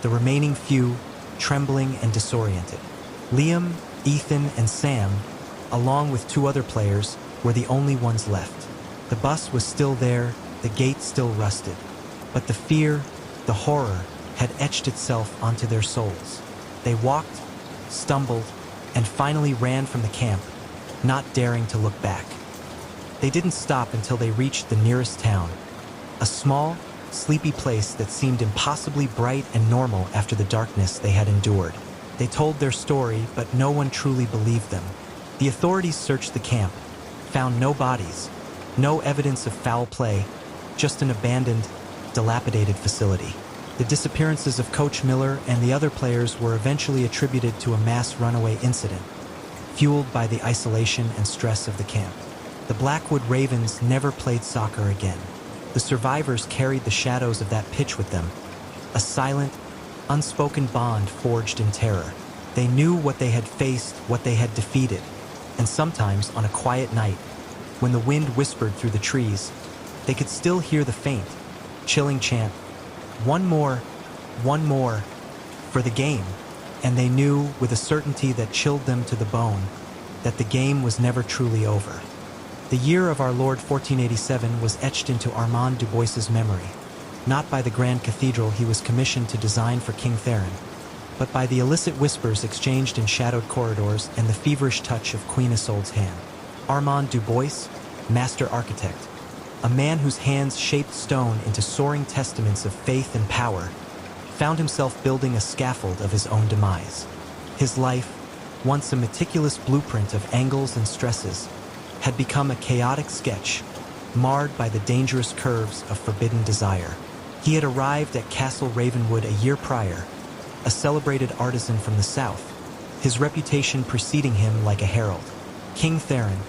the remaining few trembling and disoriented. Liam, Ethan, and Sam, along with two other players, were the only ones left. The bus was still there, the gate still rusted, but the fear, the horror, had etched itself onto their souls. They walked, stumbled, and finally ran from the camp, not daring to look back. They didn't stop until they reached the nearest town, a small, sleepy place that seemed impossibly bright and normal after the darkness they had endured. They told their story, but no one truly believed them. The authorities searched the camp, found no bodies, no evidence of foul play, just an abandoned, dilapidated facility. The disappearances of Coach Miller and the other players were eventually attributed to a mass runaway incident, fueled by the isolation and stress of the camp. The Blackwood Ravens never played soccer again. The survivors carried the shadows of that pitch with them, a silent, unspoken bond forged in terror. They knew what they had faced, what they had defeated, and sometimes on a quiet night, when the wind whispered through the trees, they could still hear the faint, chilling chant, one more, for the game, and they knew with a certainty that chilled them to the bone that the game was never truly over. The year of our Lord 1487 was etched into Armand Dubois's memory, not by the grand cathedral he was commissioned to design for King Theron, but by the illicit whispers exchanged in shadowed corridors and the feverish touch of Queen Isolde's hand. Armand Dubois, master architect, a man whose hands shaped stone into soaring testaments of faith and power, found himself building a scaffold of his own demise. His life, once a meticulous blueprint of angles and stresses, had become a chaotic sketch, marred by the dangerous curves of forbidden desire. He had arrived at Castle Ravenwood a year prior, a celebrated artisan from the south, his reputation preceding him like a herald. King Theron,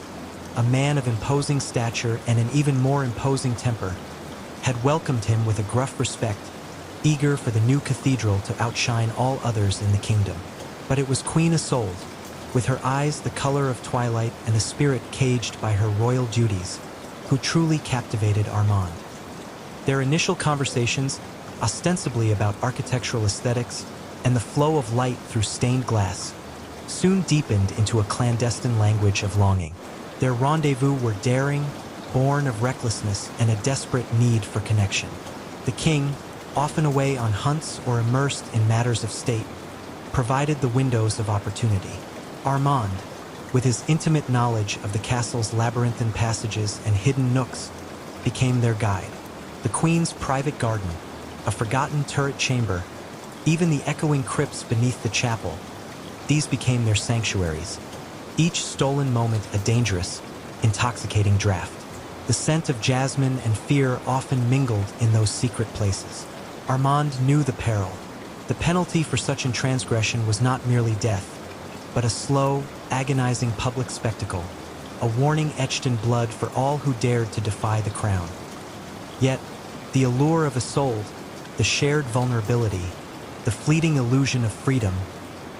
a man of imposing stature and an even more imposing temper, had welcomed him with a gruff respect, eager for the new cathedral to outshine all others in the kingdom. But it was Queen Isolde, with her eyes the color of twilight and a spirit caged by her royal duties, who truly captivated Armand. Their initial conversations, ostensibly about architectural aesthetics and the flow of light through stained glass, soon deepened into a clandestine language of longing. Their rendezvous were daring, born of recklessness and a desperate need for connection. The king, often away on hunts or immersed in matters of state, provided the windows of opportunity. Armand, with his intimate knowledge of the castle's labyrinthine passages and hidden nooks, became their guide. The queen's private garden, a forgotten turret chamber, even the echoing crypts beneath the chapel, these became their sanctuaries. Each stolen moment a dangerous, intoxicating draught. The scent of jasmine and fear often mingled in those secret places. Armand knew the peril. The penalty for such a transgression was not merely death, but a slow, agonizing public spectacle, a warning etched in blood for all who dared to defy the crown. Yet, the allure of Isolde, the shared vulnerability, the fleeting illusion of freedom,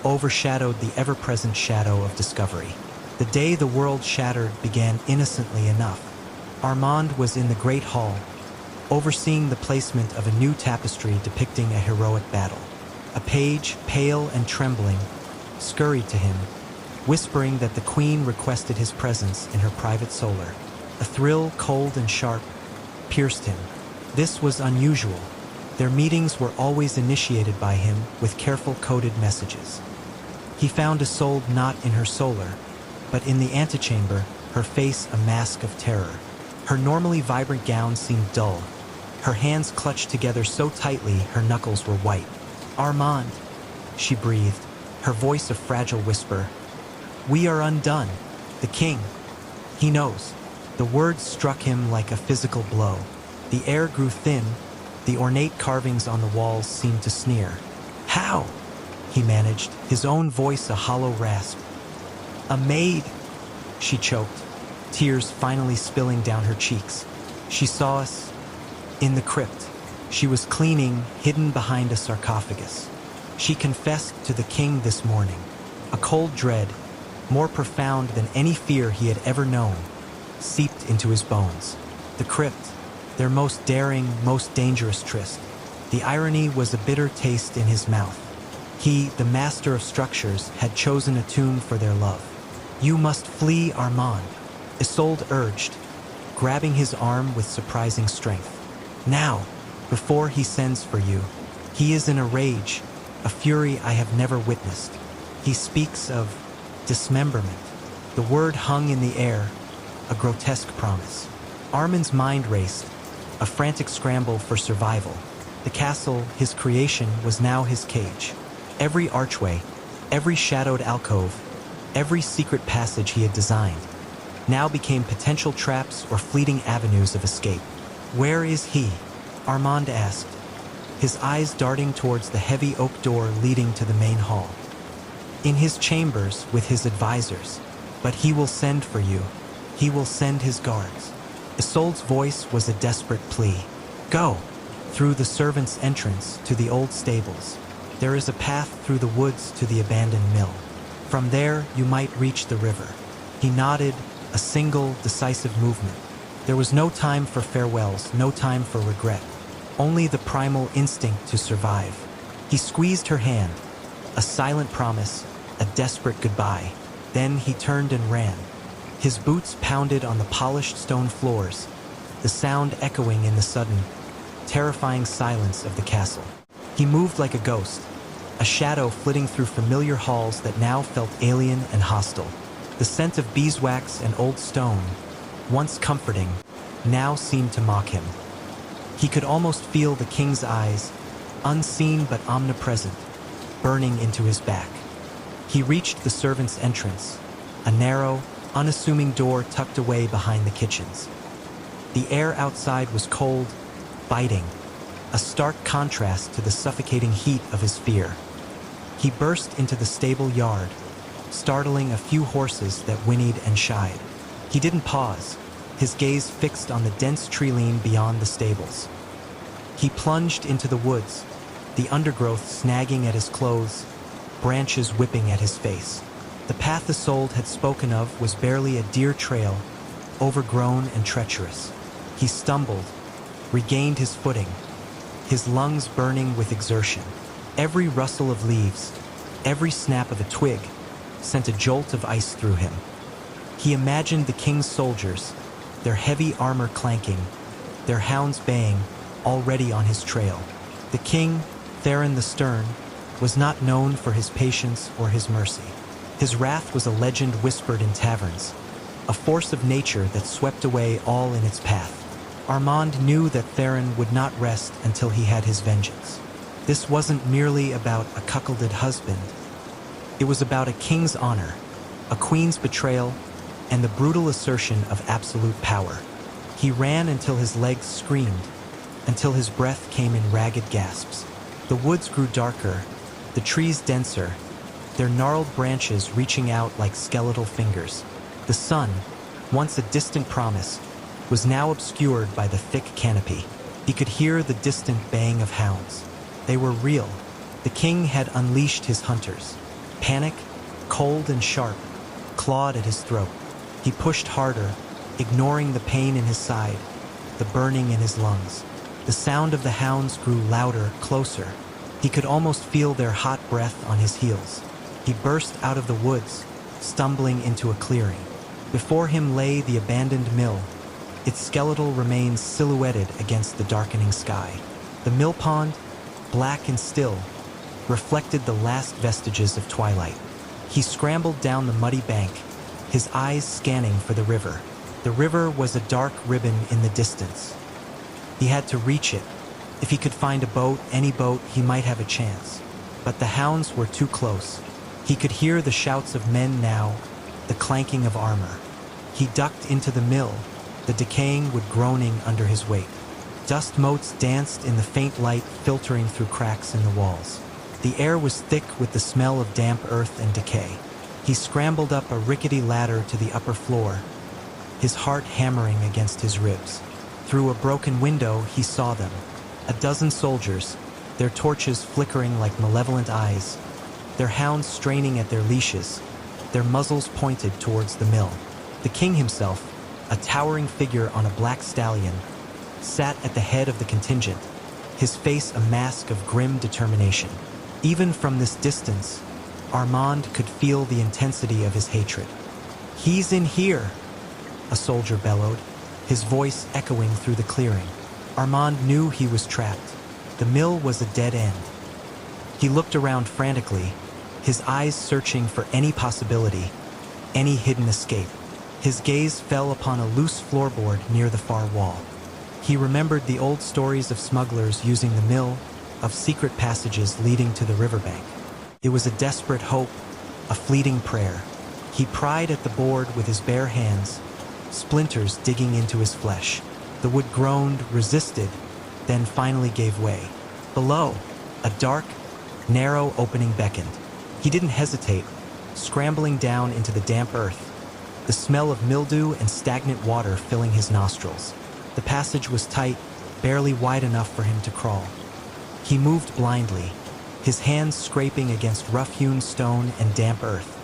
overshadowed the ever-present shadow of discovery. The day the world shattered began innocently enough. Armand was in the Great Hall, overseeing the placement of a new tapestry depicting a heroic battle. A page, pale and trembling, scurried to him, whispering that the queen requested his presence in her private solar. A thrill, cold and sharp, pierced him. This was unusual. Their meetings were always initiated by him with careful coded messages. He found Isolde not in her solar, but in the antechamber, her face a mask of terror. Her normally vibrant gown seemed dull. Her hands clutched together so tightly her knuckles were white. "Armand," she breathed, her voice a fragile whisper. "We are undone. The king. He knows." The words struck him like a physical blow. The air grew thin. The ornate carvings on the walls seemed to sneer. "How?" he managed, his own voice a hollow rasp. "A maid," she choked, tears finally spilling down her cheeks. "She saw us in the crypt. She was cleaning, hidden behind a sarcophagus. She confessed to the king this morning." A cold dread, more profound than any fear he had ever known, seeped into his bones. The crypt, their most daring, most dangerous tryst. The irony was a bitter taste in his mouth. He, the master of structures, had chosen a tomb for their love. "You must flee, Armand," Isolde urged, grabbing his arm with surprising strength. "Now, before he sends for you. He is in a rage, a fury I have never witnessed. He speaks of dismemberment." The word hung in the air, a grotesque promise. Armand's mind raced, a frantic scramble for survival. The castle, his creation, was now his cage. Every archway, every shadowed alcove, every secret passage he had designed, now became potential traps or fleeting avenues of escape. "Where is he?" Armand asked, his eyes darting towards the heavy oak door leading to the main hall. "In his chambers with his advisors. But he will send for you. He will send his guards." Isolde's voice was a desperate plea. "Go, through the servants' entrance to the old stables. There is a path through the woods to the abandoned mill. From there you might reach the river." He nodded, a single, decisive movement. There was no time for farewells, no time for regret. Only the primal instinct to survive. He squeezed her hand, a silent promise, a desperate goodbye. Then he turned and ran. His boots pounded on the polished stone floors, the sound echoing in the sudden, terrifying silence of the castle. He moved like a ghost, a shadow flitting through familiar halls that now felt alien and hostile. The scent of beeswax and old stone, once comforting, now seemed to mock him. He could almost feel the king's eyes, unseen but omnipresent, burning into his back. He reached the servants' entrance, a narrow, unassuming door tucked away behind the kitchens. The air outside was cold, biting, a stark contrast to the suffocating heat of his fear. He burst into the stable yard, startling a few horses that whinnied and shied. He didn't pause, his gaze fixed on the dense tree-line beyond the stables. He plunged into the woods, the undergrowth snagging at his clothes, branches whipping at his face. The path Isolde had spoken of was barely a deer trail, overgrown and treacherous. He stumbled, regained his footing, his lungs burning with exertion. Every rustle of leaves, every snap of a twig, sent a jolt of ice through him. He imagined the king's soldiers, their heavy armor clanking, their hounds baying, already on his trail. The king, Theron the Stern, was not known for his patience or his mercy. His wrath was a legend whispered in taverns, a force of nature that swept away all in its path. Armand knew that Theron would not rest until he had his vengeance. This wasn't merely about a cuckolded husband. It was about a king's honor, a queen's betrayal, and the brutal assertion of absolute power. He ran until his legs screamed, until his breath came in ragged gasps. The woods grew darker, the trees denser, their gnarled branches reaching out like skeletal fingers. The sun, once a distant promise, was now obscured by the thick canopy. He could hear the distant baying of hounds. They were real. The king had unleashed his hunters. Panic, cold and sharp, clawed at his throat. He pushed harder, ignoring the pain in his side, the burning in his lungs. The sound of the hounds grew louder, closer. He could almost feel their hot breath on his heels. He burst out of the woods, stumbling into a clearing. Before him lay the abandoned mill, its skeletal remains silhouetted against the darkening sky. The mill pond, black and still, reflected the last vestiges of twilight. He scrambled down the muddy bank, his eyes scanning for the river. The river was a dark ribbon in the distance. He had to reach it. If he could find a boat, any boat, he might have a chance. But the hounds were too close. He could hear the shouts of men now, the clanking of armor. He ducked into the mill, the decaying wood groaning under his weight. Dust motes danced in the faint light filtering through cracks in the walls. The air was thick with the smell of damp earth and decay. He scrambled up a rickety ladder to the upper floor, his heart hammering against his ribs. Through a broken window, he saw them. A dozen soldiers, their torches flickering like malevolent eyes, their hounds straining at their leashes, their muzzles pointed towards the mill. The king himself, a towering figure on a black stallion, sat at the head of the contingent, his face a mask of grim determination. Even from this distance, Armand could feel the intensity of his hatred. "He's in here," a soldier bellowed, his voice echoing through the clearing. Armand knew he was trapped. The mill was a dead end. He looked around frantically, his eyes searching for any possibility, any hidden escape. His gaze fell upon a loose floorboard near the far wall. He remembered the old stories of smugglers using the mill, of secret passages leading to the riverbank. It was a desperate hope, a fleeting prayer. He pried at the board with his bare hands, splinters digging into his flesh. The wood groaned, resisted, then finally gave way. Below, a dark, narrow opening beckoned. He didn't hesitate, scrambling down into the damp earth, the smell of mildew and stagnant water filling his nostrils. The passage was tight, barely wide enough for him to crawl. He moved blindly, his hands scraping against rough-hewn stone and damp earth.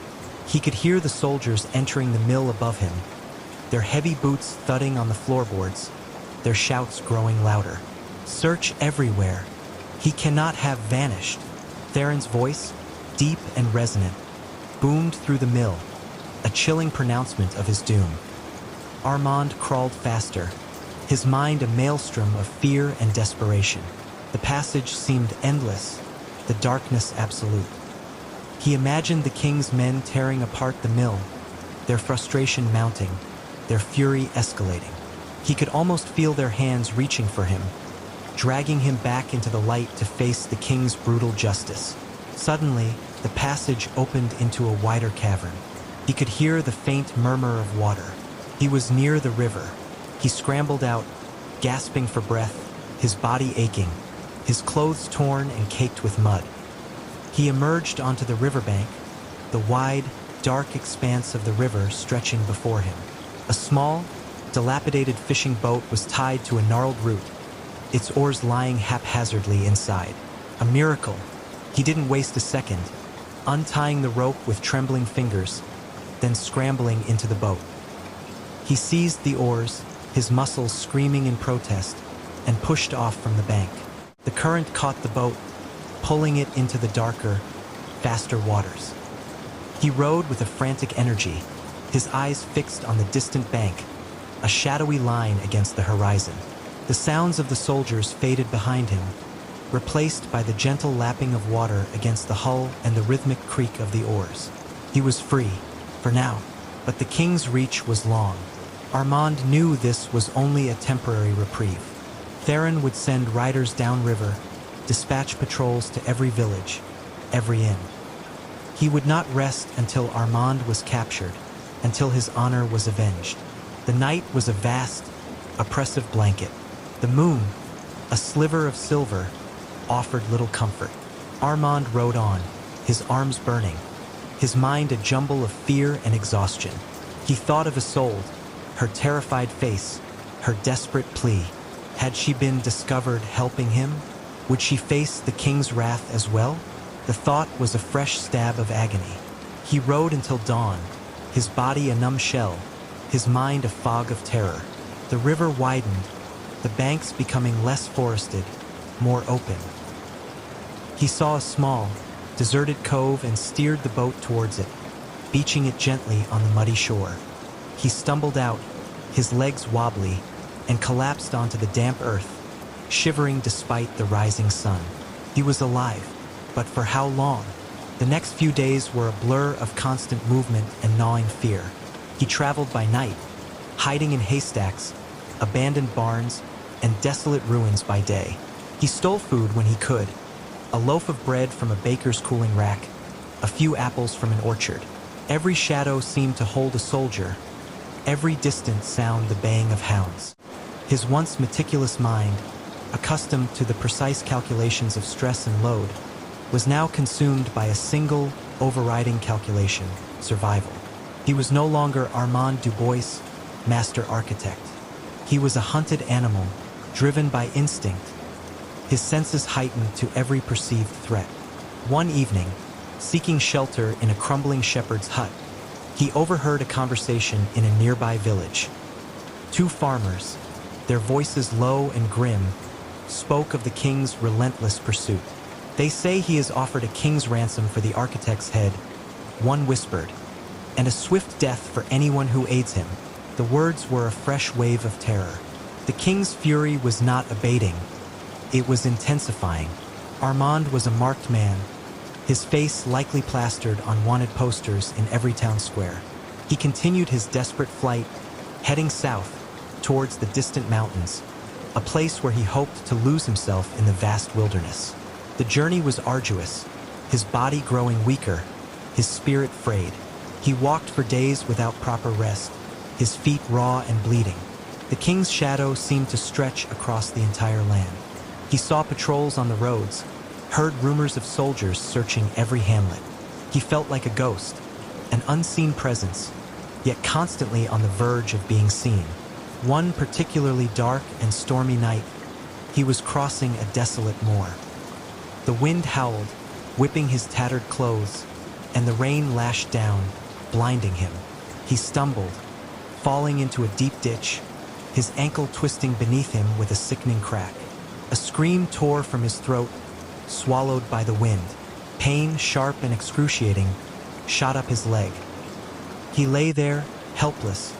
He could hear the soldiers entering the mill above him, their heavy boots thudding on the floorboards, their shouts growing louder. "Search everywhere. He cannot have vanished." Theron's voice, deep and resonant, boomed through the mill, a chilling pronouncement of his doom. Armand crawled faster, his mind a maelstrom of fear and desperation. The passage seemed endless, the darkness absolute. He imagined the king's men tearing apart the mill, their frustration mounting, their fury escalating. He could almost feel their hands reaching for him, dragging him back into the light to face the king's brutal justice. Suddenly, the passage opened into a wider cavern. He could hear the faint murmur of water. He was near the river. He scrambled out, gasping for breath, his body aching, his clothes torn and caked with mud. He emerged onto the riverbank, the wide, dark expanse of the river stretching before him. A small, dilapidated fishing boat was tied to a gnarled root, its oars lying haphazardly inside. A miracle. He didn't waste a second, untying the rope with trembling fingers, then scrambling into the boat. He seized the oars, his muscles screaming in protest, and pushed off from the bank. The current caught the boat, pulling it into the darker, faster waters. He rowed with a frantic energy, his eyes fixed on the distant bank, a shadowy line against the horizon. The sounds of the soldiers faded behind him, replaced by the gentle lapping of water against the hull and the rhythmic creak of the oars. He was free, for now, but the king's reach was long. Armand knew this was only a temporary reprieve. Theron would send riders downriver, dispatch patrols to every village, every inn. He would not rest until Armand was captured, until his honor was avenged. The night was a vast, oppressive blanket. The moon, a sliver of silver, offered little comfort. Armand rode on, his arms burning, his mind a jumble of fear and exhaustion. He thought of Isolde, her terrified face, her desperate plea. Had she been discovered helping him? Would she face the king's wrath as well? The thought was a fresh stab of agony. He rode until dawn, his body a numb shell, his mind a fog of terror. The river widened, the banks becoming less forested, more open. He saw a small, deserted cove and steered the boat towards it, beaching it gently on the muddy shore. He stumbled out, his legs wobbly, and collapsed onto the damp earth, shivering despite the rising sun. He was alive, but for how long? The next few days were a blur of constant movement and gnawing fear. He traveled by night, hiding in haystacks, abandoned barns, and desolate ruins by day. He stole food when he could, a loaf of bread from a baker's cooling rack, a few apples from an orchard. Every shadow seemed to hold a soldier, every distant sound the baying of hounds. His once meticulous mind, accustomed to the precise calculations of stress and load, was now consumed by a single, overriding calculation: survival. He was no longer Armand Dubois, master architect. He was a hunted animal, driven by instinct, his senses heightened to every perceived threat. One evening, seeking shelter in a crumbling shepherd's hut, he overheard a conversation in a nearby village. Two farmers, their voices low and grim, spoke of the king's relentless pursuit. "They say he has offered a king's ransom for the architect's head," one whispered, "and a swift death for anyone who aids him." The words were a fresh wave of terror. The king's fury was not abating. It was intensifying. Armand was a marked man, his face likely plastered on wanted posters in every town square. He continued his desperate flight, heading south, towards the distant mountains, a place where he hoped to lose himself in the vast wilderness. The journey was arduous, his body growing weaker, his spirit frayed. He walked for days without proper rest, his feet raw and bleeding. The king's shadow seemed to stretch across the entire land. He saw patrols on the roads, heard rumors of soldiers searching every hamlet. He felt like a ghost, an unseen presence, yet constantly on the verge of being seen. One particularly dark and stormy night, he was crossing a desolate moor. The wind howled, whipping his tattered clothes, and the rain lashed down, blinding him. He stumbled, falling into a deep ditch, his ankle twisting beneath him with a sickening crack. A scream tore from his throat, swallowed by the wind. Pain, sharp and excruciating, shot up his leg. He lay there, helpless,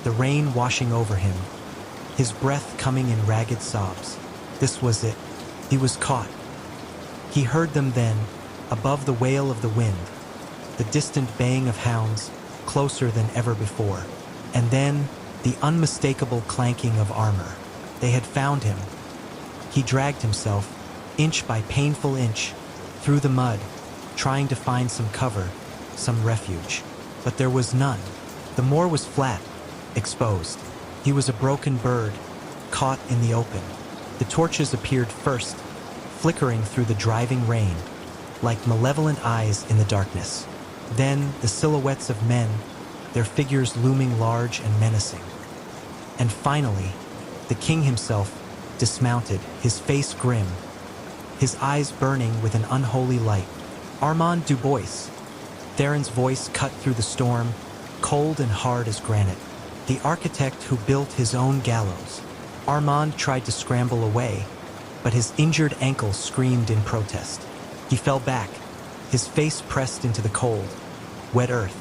the rain washing over him, his breath coming in ragged sobs. This was it. He was caught. He heard them then, above the wail of the wind, the distant baying of hounds, closer than ever before. And then, the unmistakable clanking of armor. They had found him. He dragged himself, inch by painful inch, through the mud, trying to find some cover, some refuge. But there was none. The moor was flat, exposed. He was a broken bird, caught in the open. The torches appeared first, flickering through the driving rain, like malevolent eyes in the darkness. Then the silhouettes of men, their figures looming large and menacing. And finally, the king himself, dismounted, his face grim, his eyes burning with an unholy light. Armand Dubois. Theron's voice cut through the storm, cold and hard as granite. The architect who built his own gallows. Armand tried to scramble away, but his injured ankle screamed in protest. He fell back, his face pressed into the cold, wet earth.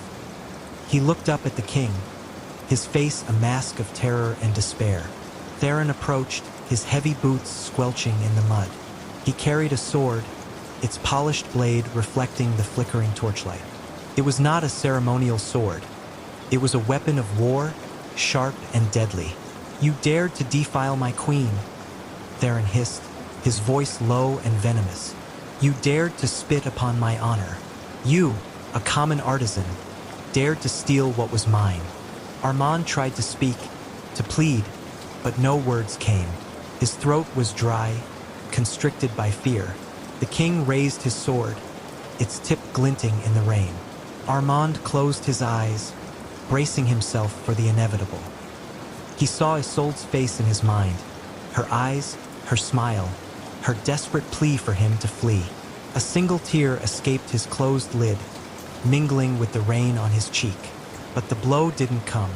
He looked up at the king, his face a mask of terror and despair. Theron approached, his heavy boots squelching in the mud. He carried a sword, its polished blade reflecting the flickering torchlight. It was not a ceremonial sword. It was a weapon of war, sharp and deadly. "You dared to defile my queen," Theron hissed, his voice low and venomous. "You dared to spit upon my honor. You, a common artisan, dared to steal what was mine." Armand tried to speak, to plead, but no words came. His throat was dry, constricted by fear. The king raised his sword, its tip glinting in the rain. Armand closed his eyes, bracing himself for the inevitable. He saw Isolde's face in his mind, her eyes, her smile, her desperate plea for him to flee. A single tear escaped his closed lid, mingling with the rain on his cheek. But the blow didn't come.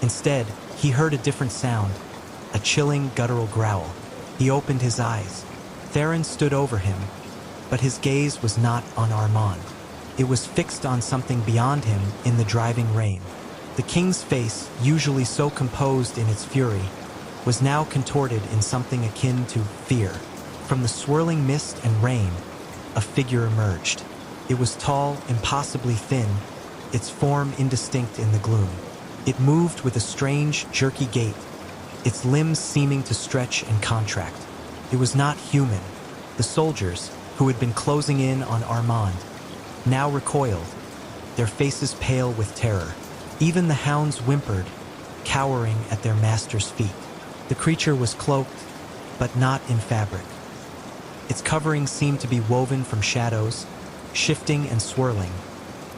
Instead, he heard a different sound, a chilling, guttural growl. He opened his eyes. Theron stood over him, but his gaze was not on Armand. It was fixed on something beyond him in the driving rain. The king's face, usually so composed in its fury, was now contorted in something akin to fear. From the swirling mist and rain, a figure emerged. It was tall, impossibly thin, its form indistinct in the gloom. It moved with a strange, jerky gait, its limbs seeming to stretch and contract. It was not human. The soldiers, who had been closing in on Armand, now recoiled, their faces pale with terror. Even the hounds whimpered, cowering at their master's feet. The creature was cloaked, but not in fabric. Its covering seemed to be woven from shadows, shifting and swirling,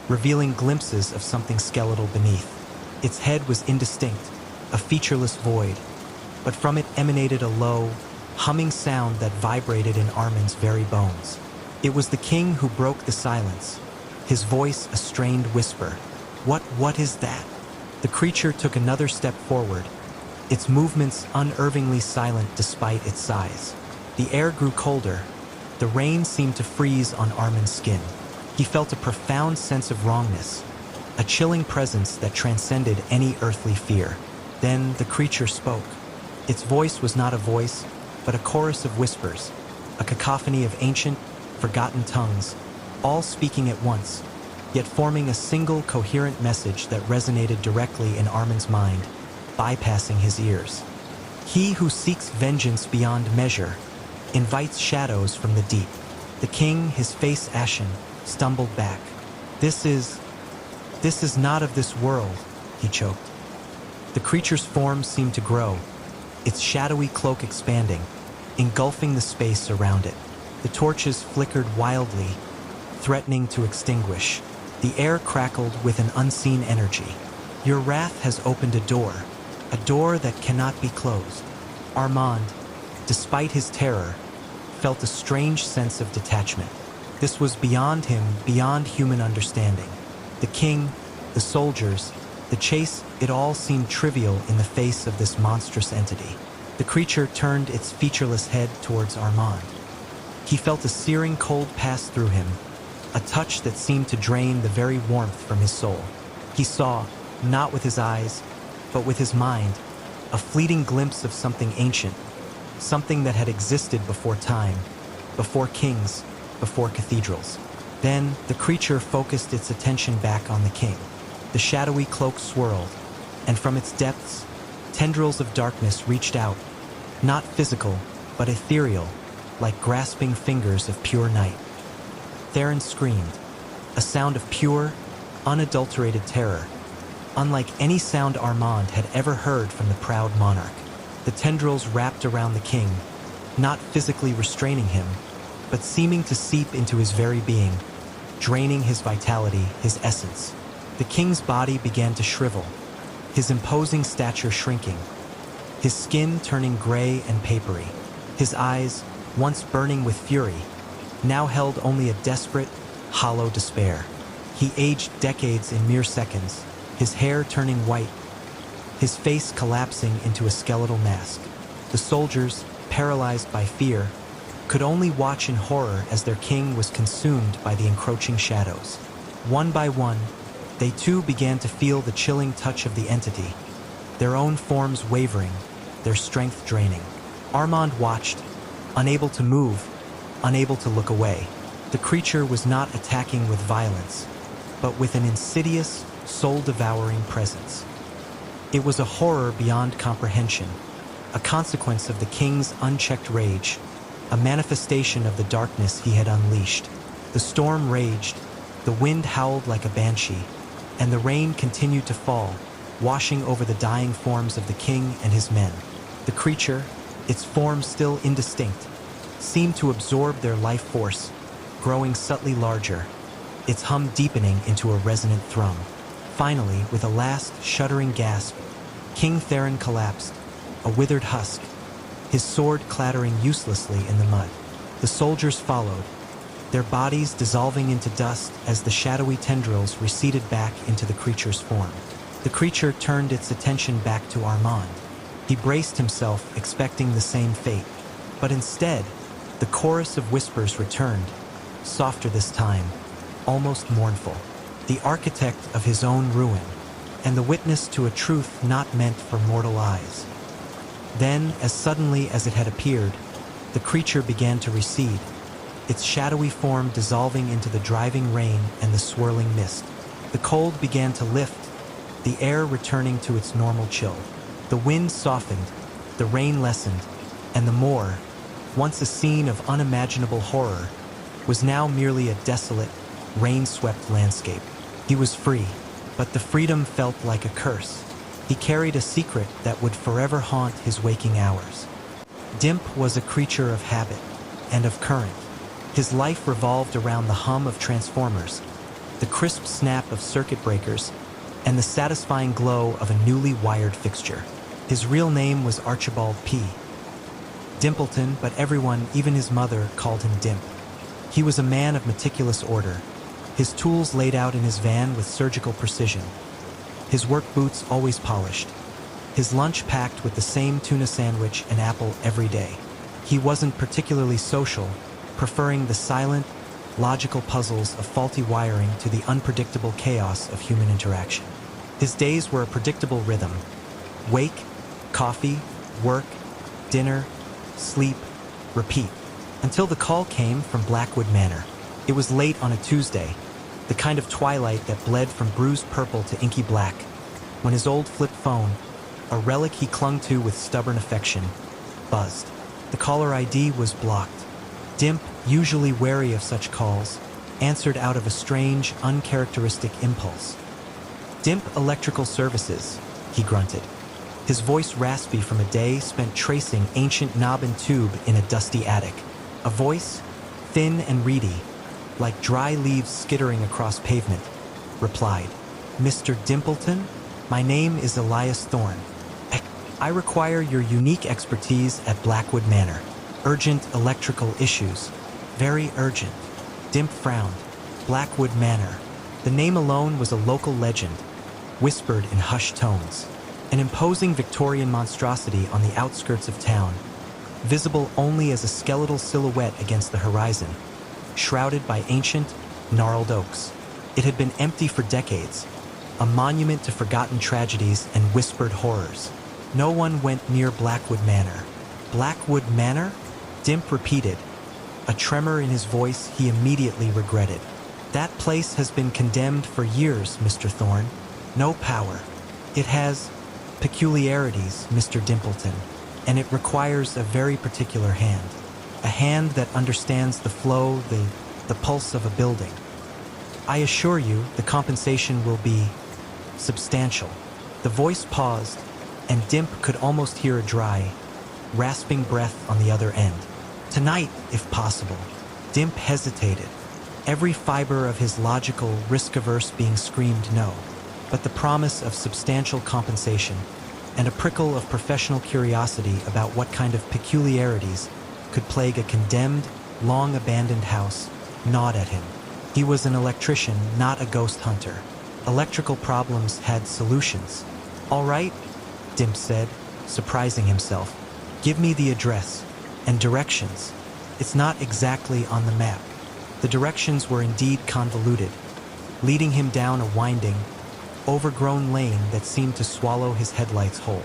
revealing glimpses of something skeletal beneath. Its head was indistinct, a featureless void, but from it emanated a low, humming sound that vibrated in Armand's very bones. It was the king who broke the silence, his voice a strained whisper. What is that?" The creature took another step forward, its movements unnervingly silent despite its size. The air grew colder. The rain seemed to freeze on Armand's skin. He felt a profound sense of wrongness, a chilling presence that transcended any earthly fear. Then the creature spoke. Its voice was not a voice, but a chorus of whispers, a cacophony of ancient, forgotten tongues, all speaking at once, yet forming a single coherent message that resonated directly in Armand's mind, bypassing his ears. "He who seeks vengeance beyond measure invites shadows from the deep." The king, his face ashen, stumbled back. This is not of this world," he choked. The creature's form seemed to grow, its shadowy cloak expanding, engulfing the space around it. The torches flickered wildly, threatening to extinguish. The air crackled with an unseen energy. "Your wrath has opened a door that cannot be closed." Armand, despite his terror, felt a strange sense of detachment. This was beyond him, beyond human understanding. The king, the soldiers, the chase, it all seemed trivial in the face of this monstrous entity. The creature turned its featureless head towards Armand. He felt a searing cold pass through him, a touch that seemed to drain the very warmth from his soul. He saw, not with his eyes, but with his mind, a fleeting glimpse of something ancient, something that had existed before time, before kings, before cathedrals. Then the creature focused its attention back on the king. The shadowy cloak swirled, and from its depths, tendrils of darkness reached out, not physical, but ethereal, like grasping fingers of pure night. Theron screamed, a sound of pure, unadulterated terror, unlike any sound Armand had ever heard from the proud monarch. The tendrils wrapped around the king, not physically restraining him, but seeming to seep into his very being, draining his vitality, his essence. The king's body began to shrivel, his imposing stature shrinking, his skin turning gray and papery. His eyes, once burning with fury, now held only a desperate, hollow despair. He aged decades in mere seconds, his hair turning white, his face collapsing into a skeletal mask. The soldiers, paralyzed by fear, could only watch in horror as their king was consumed by the encroaching shadows. One by one, they too began to feel the chilling touch of the entity, their own forms wavering, their strength draining. Armand watched, unable to move, unable to look away. The creature was not attacking with violence. but with an insidious, soul-devouring presence. It was a horror beyond comprehension, a consequence of the king's unchecked rage, a manifestation of the darkness he had unleashed. The storm raged, the wind howled like a banshee, and the rain continued to fall, washing over the dying forms of the king and his men. The creature, its form still indistinct, seemed to absorb their life force, growing subtly larger, its hum deepening into a resonant thrum. Finally, with a last shuddering gasp, King Theron collapsed, a withered husk, his sword clattering uselessly in the mud. The soldiers followed, their bodies dissolving into dust as the shadowy tendrils receded back into the creature's form. The creature turned its attention back to Armand. He braced himself, expecting the same fate. But instead, the chorus of whispers returned, softer this time, almost mournful. The architect of his own ruin, and the witness to a truth not meant for mortal eyes. Then, as suddenly as it had appeared, the creature began to recede, its shadowy form dissolving into the driving rain and the swirling mist. The cold began to lift, the air returning to its normal chill. The wind softened, the rain lessened, and the moor, once a scene of unimaginable horror, was now merely a desolate, rain-swept landscape. He was free, but the freedom felt like a curse. He carried a secret that would forever haunt his waking hours. Dimp was a creature of habit and of current. His life revolved around the hum of transformers, the crisp snap of circuit breakers, and the satisfying glow of a newly wired fixture. His real name was Archibald P. Dimpleton, but everyone, even his mother, called him Dimp. He was a man of meticulous order, his tools laid out in his van with surgical precision, his work boots always polished, his lunch packed with the same tuna sandwich and apple every day. He wasn't particularly social, preferring the silent, logical puzzles of faulty wiring to the unpredictable chaos of human interaction. His days were a predictable rhythm: wake, coffee, work, dinner, sleep, repeat, until the call came from Blackwood Manor. It was late on a Tuesday, the kind of twilight that bled from bruised purple to inky black, when his old flip phone, a relic he clung to with stubborn affection, buzzed. The caller ID was blocked. Dimp, usually wary of such calls, answered out of a strange, uncharacteristic impulse. "Dimp Electrical Services," he grunted, his voice raspy from a day spent tracing ancient knob and tube in a dusty attic. A voice, thin and reedy, like dry leaves skittering across pavement, replied, "Mr. Dimpleton, my name is Elias Thorne. I require your unique expertise at Blackwood Manor. Urgent electrical issues. Very urgent." Dimp frowned. Blackwood Manor. The name alone was a local legend, whispered in hushed tones. An imposing Victorian monstrosity on the outskirts of town, visible only as a skeletal silhouette against the horizon, shrouded by ancient, gnarled oaks. It had been empty for decades, a monument to forgotten tragedies and whispered horrors. No one went near Blackwood Manor. Blackwood Manor? Dimp repeated, a tremor in his voice he immediately regretted. "That place has been condemned for years, Mr. Thorne. No power. It has peculiarities, Mr. Dimpleton, and it requires a very particular hand. A hand that understands the flow, the pulse of a building. I assure you the compensation will be substantial." The voice paused, and Dimp could almost hear a dry, rasping breath on the other end. "Tonight, if possible." Dimp hesitated, every fiber of his logical, risk-averse being screamed no. But the promise of substantial compensation and a prickle of professional curiosity about what kind of peculiarities could plague a condemned, long-abandoned house gnawed at him. He was an electrician, not a ghost hunter. Electrical problems had solutions. "All right," Dimp said, surprising himself. "Give me the address and directions." It's not exactly on the map. The directions were indeed convoluted, leading him down a winding, overgrown lane that seemed to swallow his headlights whole.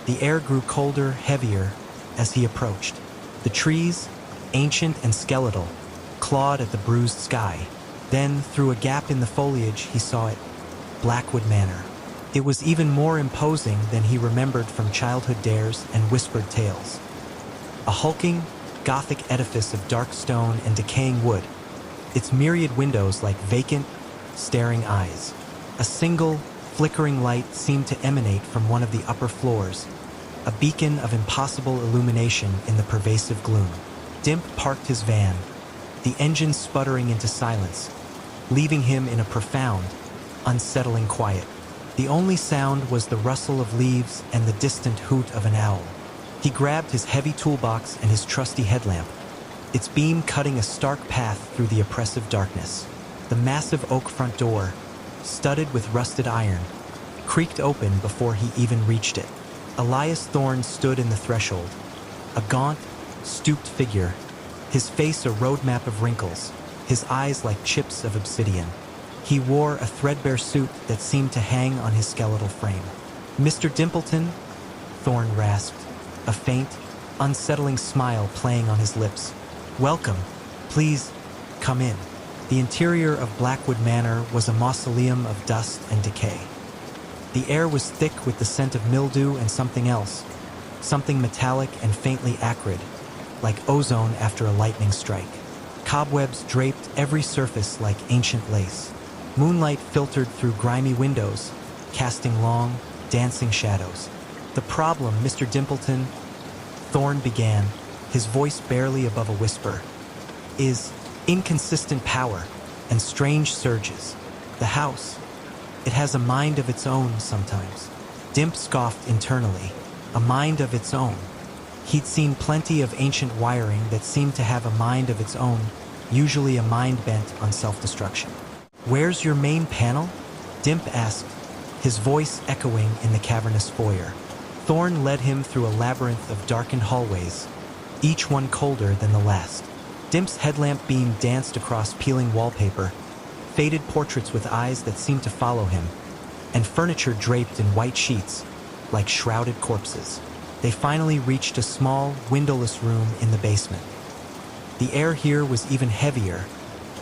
The air grew colder, heavier, as he approached. The trees, ancient and skeletal, clawed at the bruised sky, Then, through a gap in the foliage, he saw it. Blackwood Manor. It was even more imposing than he remembered from childhood dares and whispered tales. A hulking, Gothic edifice of dark stone and decaying wood, its myriad windows like vacant, staring eyes. A single, flickering light seemed to emanate from one of the upper floors, a beacon of impossible illumination in the pervasive gloom. Dimp parked his van, the engine sputtering into silence, leaving him in a profound, unsettling quiet. The only sound was the rustle of leaves and the distant hoot of an owl. He grabbed his heavy toolbox and his trusty headlamp, its beam cutting a stark path through the oppressive darkness. The massive oak front door, studded with rusted iron, creaked open before he even reached it. Elias Thorne stood in the threshold, a gaunt, stooped figure, his face a roadmap of wrinkles, his eyes like chips of obsidian. He wore a threadbare suit that seemed to hang on his skeletal frame. "Mr. Dimpleton?" Thorne rasped, a faint, unsettling smile playing on his lips. "Welcome. Please, come in." The interior of Blackwood Manor was a mausoleum of dust and decay. The air was thick with the scent of mildew and something else, something metallic and faintly acrid, like ozone after a lightning strike. Cobwebs draped every surface like ancient lace. Moonlight filtered through grimy windows, casting long, dancing shadows. "The problem, Mr. Dimpleton," Thorne began, his voice barely above a whisper, "is inconsistent power and strange surges. The house, it has a mind of its own sometimes." Dimp scoffed internally. A mind of its own. He'd seen plenty of ancient wiring that seemed to have a mind of its own, usually a mind bent on self-destruction. "Where's your main panel?" Dimp asked, his voice echoing in the cavernous foyer. Thorne led him through a labyrinth of darkened hallways, each one colder than the last. Dimp's headlamp beam danced across peeling wallpaper, faded portraits with eyes that seemed to follow him, and furniture draped in white sheets, like shrouded corpses. They finally reached a small, windowless room in the basement. The air here was even heavier,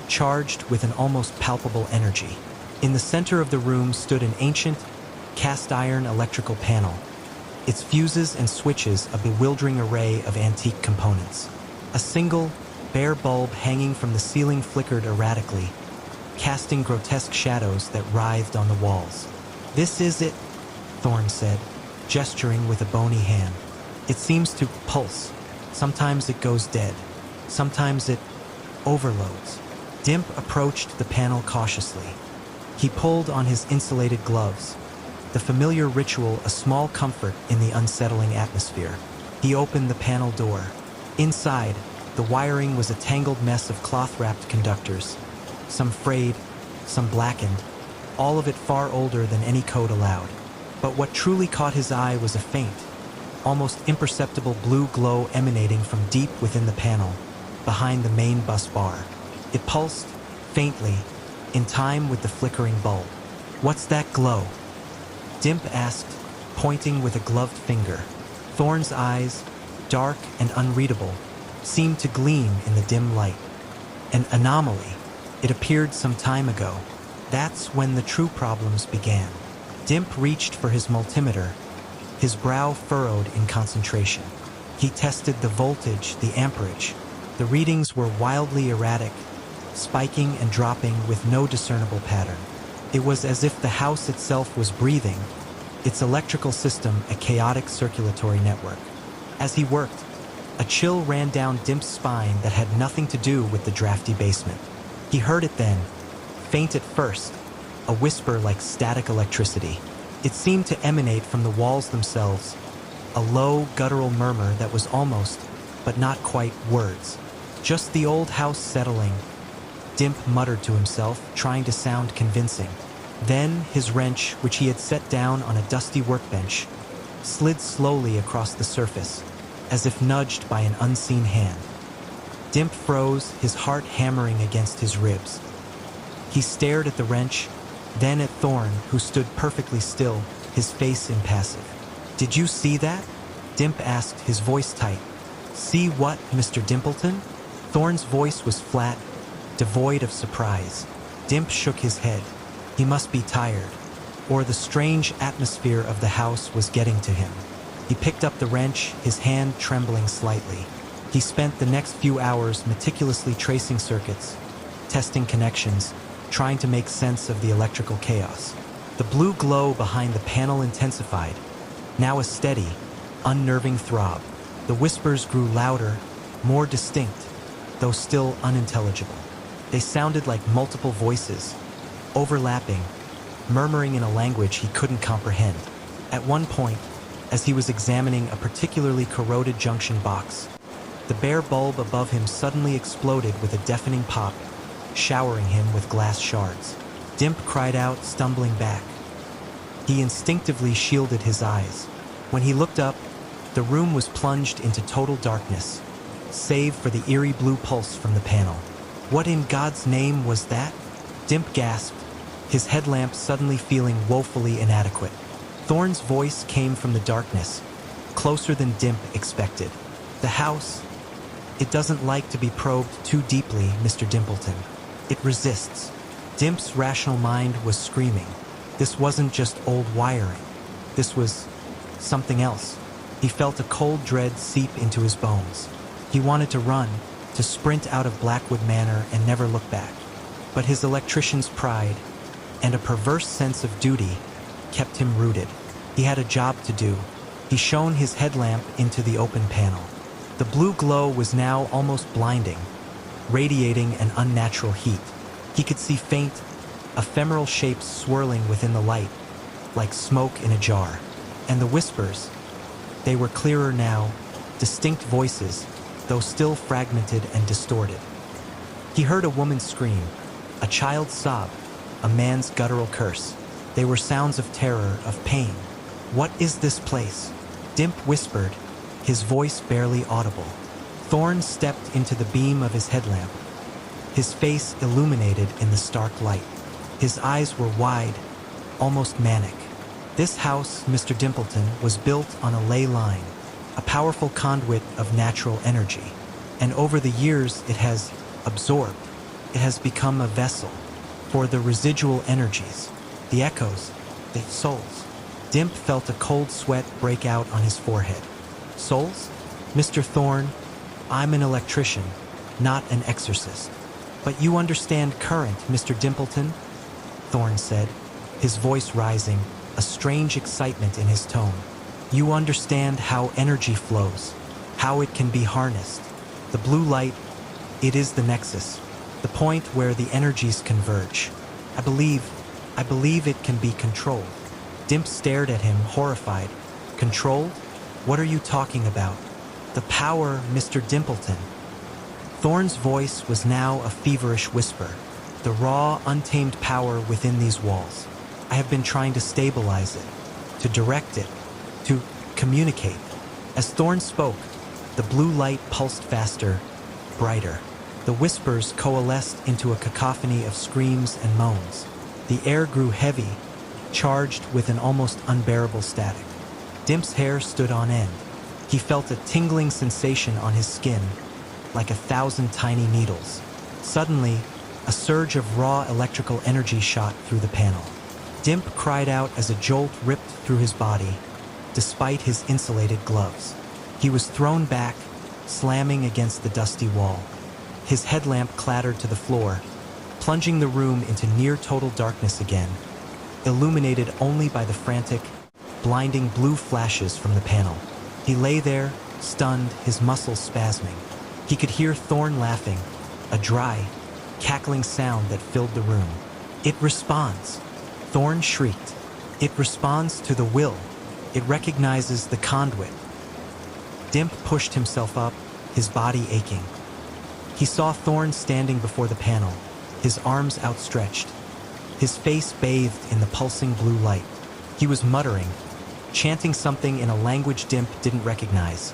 charged with an almost palpable energy. In the center of the room stood an ancient, cast-iron electrical panel, its fuses and switches a bewildering array of antique components. A single, bare bulb hanging from the ceiling flickered erratically, casting grotesque shadows that writhed on the walls. "This is it," Thorne said, gesturing with a bony hand. "It seems to pulse. Sometimes it goes dead. Sometimes it overloads." Dimp approached the panel cautiously. He pulled on his insulated gloves, the familiar ritual a small comfort in the unsettling atmosphere. He opened the panel door. Inside, the wiring was a tangled mess of cloth-wrapped conductors, some frayed, some blackened, all of it far older than any code allowed. But what truly caught his eye was a faint, almost imperceptible blue glow emanating from deep within the panel, behind the main bus bar. It pulsed, faintly, in time with the flickering bulb. "What's that glow?" Dimp asked, pointing with a gloved finger. Thorne's eyes, dark and unreadable, seemed to gleam in the dim light. "An anomaly. It appeared some time ago." That's when the true problems began. Dimp reached for his multimeter, his brow furrowed in concentration. He tested the voltage, the amperage. The readings were wildly erratic, spiking and dropping with no discernible pattern. It was as if the house itself was breathing, its electrical system a chaotic circulatory network. As he worked, a chill ran down Dimp's spine that had nothing to do with the drafty basement. He heard it then, faint at first, a whisper like static electricity. It seemed to emanate from the walls themselves, a low, guttural murmur that was almost, but not quite, words. "Just the old house settling," Dimp muttered to himself, trying to sound convincing. Then his wrench, which he had set down on a dusty workbench, slid slowly across the surface, as if nudged by an unseen hand. Dimp froze, his heart hammering against his ribs. He stared at the wrench, then at Thorne, who stood perfectly still, his face impassive. "Did you see that?" Dimp asked, his voice tight. "See what, Mr. Dimpleton?" Thorne's voice was flat, devoid of surprise. Dimp shook his head. He must be tired, or the strange atmosphere of the house was getting to him. He picked up the wrench, his hand trembling slightly. He spent the next few hours meticulously tracing circuits, testing connections, trying to make sense of the electrical chaos. The blue glow behind the panel intensified, now a steady, unnerving throb. The whispers grew louder, more distinct, though still unintelligible. They sounded like multiple voices, overlapping, murmuring in a language he couldn't comprehend. At one point, as he was examining a particularly corroded junction box, the bare bulb above him suddenly exploded with a deafening pop, showering him with glass shards. Dimp cried out, stumbling back. He instinctively shielded his eyes. When he looked up, the room was plunged into total darkness, save for the eerie blue pulse from the panel. What in God's name was that? Dimp gasped, his headlamp suddenly feeling woefully inadequate. Thorn's voice came from the darkness, closer than Dimp expected. The house, it doesn't like to be probed too deeply, Mr. Dimpleton. It resists. Dimp's rational mind was screaming. This wasn't just old wiring. This was something else. He felt a cold dread seep into his bones. He wanted to run, to sprint out of Blackwood Manor and never look back. But his electrician's pride and a perverse sense of duty kept him rooted. He had a job to do. He shone his headlamp into the open panel. The blue glow was now almost blinding, radiating an unnatural heat. He could see faint, ephemeral shapes swirling within the light, like smoke in a jar. And the whispers, they were clearer now, distinct voices, though still fragmented and distorted. He heard a woman scream, a child's sob, a man's guttural curse. They were sounds of terror, of pain. What is this place? Dimp whispered, his voice barely audible. Thorn stepped into the beam of his headlamp, his face illuminated in the stark light. His eyes were wide, almost manic. This house, Mr. Dimpleton, was built on a ley line, a powerful conduit of natural energy. And over the years it has absorbed. It has become a vessel for the residual energies, the echoes, the souls. Dimp felt a cold sweat break out on his forehead. Souls? Mr. Thorn, I'm an electrician, not an exorcist. But you understand current, Mr. Dimpleton? Thorn said, his voice rising, a strange excitement in his tone. You understand how energy flows, how it can be harnessed. The blue light, it is the nexus, the point where the energies converge. I believe it can be controlled. Dimp stared at him, horrified. Controlled? What are you talking about? The power, Mr. Dimpleton. Thorn's voice was now a feverish whisper, the raw, untamed power within these walls. I have been trying to stabilize it, to direct it, to communicate. As Thorn spoke, the blue light pulsed faster, brighter. The whispers coalesced into a cacophony of screams and moans. The air grew heavy, charged with an almost unbearable static. Dimp's hair stood on end. He felt a tingling sensation on his skin, like 1,000 tiny needles. Suddenly, a surge of raw electrical energy shot through the panel. Dimp cried out as a jolt ripped through his body, despite his insulated gloves. He was thrown back, slamming against the dusty wall. His headlamp clattered to the floor, plunging the room into near-total darkness again, illuminated only by the frantic, blinding blue flashes from the panel. He lay there, stunned, his muscles spasming. He could hear Thorn laughing, a dry, cackling sound that filled the room. It responds. Thorn shrieked. It responds to the will. It recognizes the conduit. Dimp pushed himself up, his body aching. He saw Thorn standing before the panel, his arms outstretched, his face bathed in the pulsing blue light. He was muttering, chanting something in a language Dimp didn't recognize,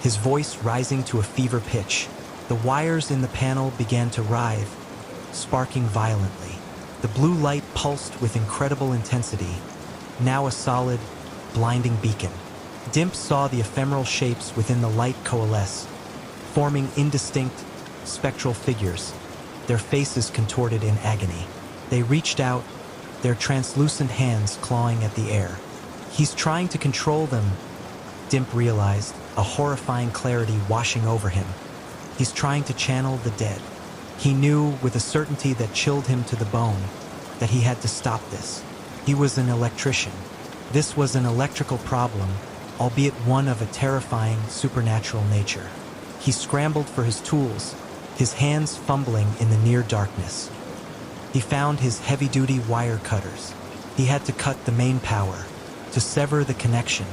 his voice rising to a fever pitch. The wires in the panel began to writhe, sparking violently. The blue light pulsed with incredible intensity, now a solid, blinding beacon. Dimp saw the ephemeral shapes within the light coalesce, forming indistinct, spectral figures, their faces contorted in agony. They reached out, their translucent hands clawing at the air. He's trying to control them, Dimp realized, a horrifying clarity washing over him. He's trying to channel the dead. He knew, with a certainty that chilled him to the bone, that he had to stop this. He was an electrician. This was an electrical problem, albeit one of a terrifying, supernatural nature. He scrambled for his tools, his hands fumbling in the near darkness. He found his heavy-duty wire cutters. He had to cut the main power, to sever the connection.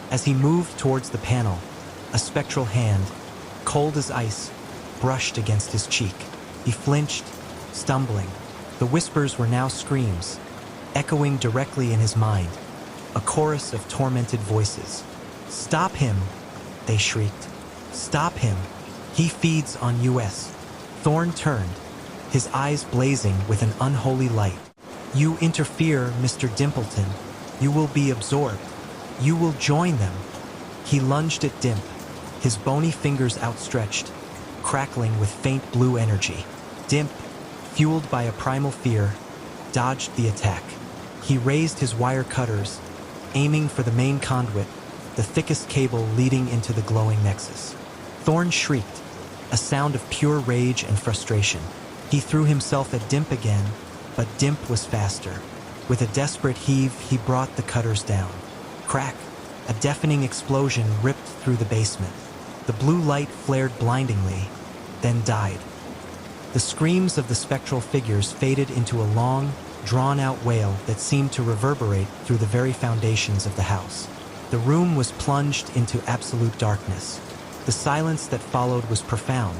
As he moved towards the panel, a spectral hand, cold as ice, brushed against his cheek. He flinched, stumbling. The whispers were now screams, echoing directly in his mind, a chorus of tormented voices. "Stop him!" they shrieked. "Stop him! He feeds on us." Thorn turned, his eyes blazing with an unholy light. "You interfere, Mr. Dimpleton. You will be absorbed. You will join them." He lunged at Dimp, his bony fingers outstretched, crackling with faint blue energy. Dimp, fueled by a primal fear, dodged the attack. He raised his wire cutters, aiming for the main conduit, the thickest cable leading into the glowing nexus. Thorn shrieked, a sound of pure rage and frustration. He threw himself at Dimp again, but Dimp was faster. With a desperate heave, he brought the cutters down. Crack! A deafening explosion ripped through the basement. The blue light flared blindingly, then died. The screams of the spectral figures faded into a long, drawn-out wail that seemed to reverberate through the very foundations of the house. The room was plunged into absolute darkness. The silence that followed was profound,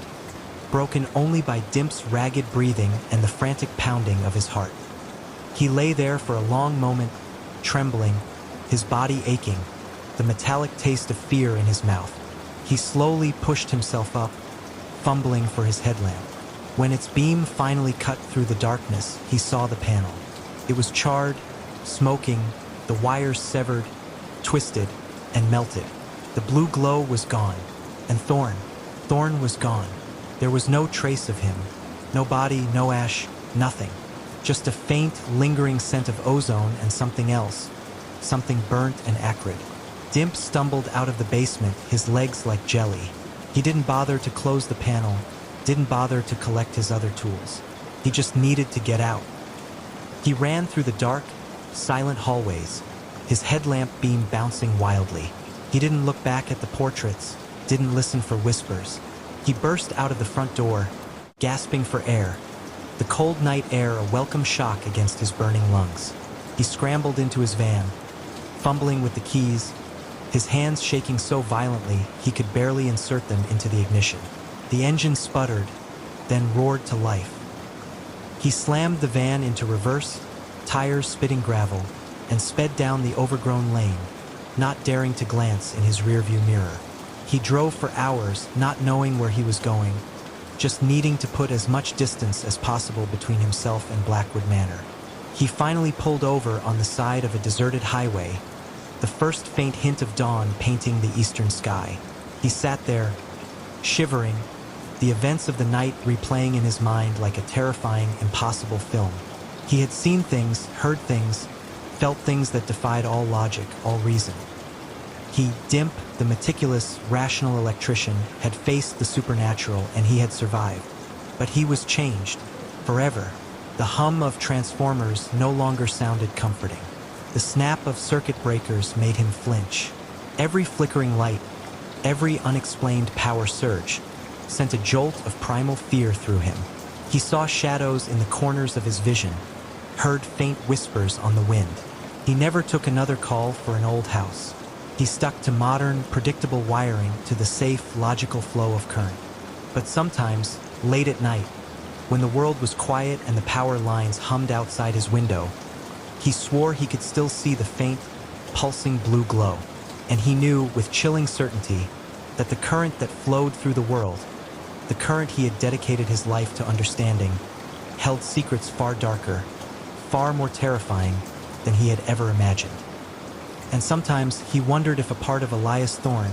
broken only by Dimp's ragged breathing and the frantic pounding of his heart. He lay there for a long moment, trembling, his body aching, the metallic taste of fear in his mouth. He slowly pushed himself up, fumbling for his headlamp. When its beam finally cut through the darkness, he saw the panel. It was charred, smoking, the wires severed, twisted, and melted. The blue glow was gone, and Thorn was gone. There was no trace of him. No body, no ash, nothing. Just a faint, lingering scent of ozone and something else. Something burnt and acrid. Dimp stumbled out of the basement, his legs like jelly. He didn't bother to close the panel, didn't bother to collect his other tools. He just needed to get out. He ran through the dark, silent hallways, his headlamp beam bouncing wildly. He didn't look back at the portraits, didn't listen for whispers. He burst out of the front door, gasping for air, the cold night air a welcome shock against his burning lungs. He scrambled into his van, fumbling with the keys, his hands shaking so violently he could barely insert them into the ignition. The engine sputtered, then roared to life. He slammed the van into reverse, tires spitting gravel, and sped down the overgrown lane, not daring to glance in his rearview mirror. He drove for hours, not knowing where he was going, just needing to put as much distance as possible between himself and Blackwood Manor. He finally pulled over on the side of a deserted highway, the first faint hint of dawn painting the eastern sky. He sat there, shivering, the events of the night replaying in his mind like a terrifying, impossible film. He had seen things, heard things, felt things that defied all logic, all reason. He, Dimp, the meticulous, rational electrician, had faced the supernatural and he had survived. But he was changed, forever. The hum of transformers no longer sounded comforting. The snap of circuit breakers made him flinch. Every flickering light, every unexplained power surge, sent a jolt of primal fear through him. He saw shadows in the corners of his vision, heard faint whispers on the wind. He never took another call for an old house. He stuck to modern, predictable wiring, to the safe, logical flow of current. But sometimes, late at night, when the world was quiet and the power lines hummed outside his window, he swore he could still see the faint, pulsing blue glow. And he knew with chilling certainty that the current that flowed through the world, the current he had dedicated his life to understanding, held secrets far darker, far more terrifying than he had ever imagined. And sometimes he wondered if a part of Elias Thorne,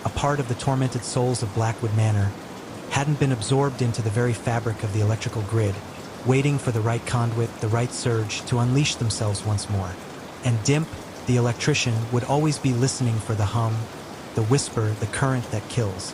a part of the tormented souls of Blackwood Manor, hadn't been absorbed into the very fabric of the electrical grid, waiting for the right conduit, the right surge to unleash themselves once more. And Dimp, the electrician, would always be listening for the hum, the whisper, the current that kills.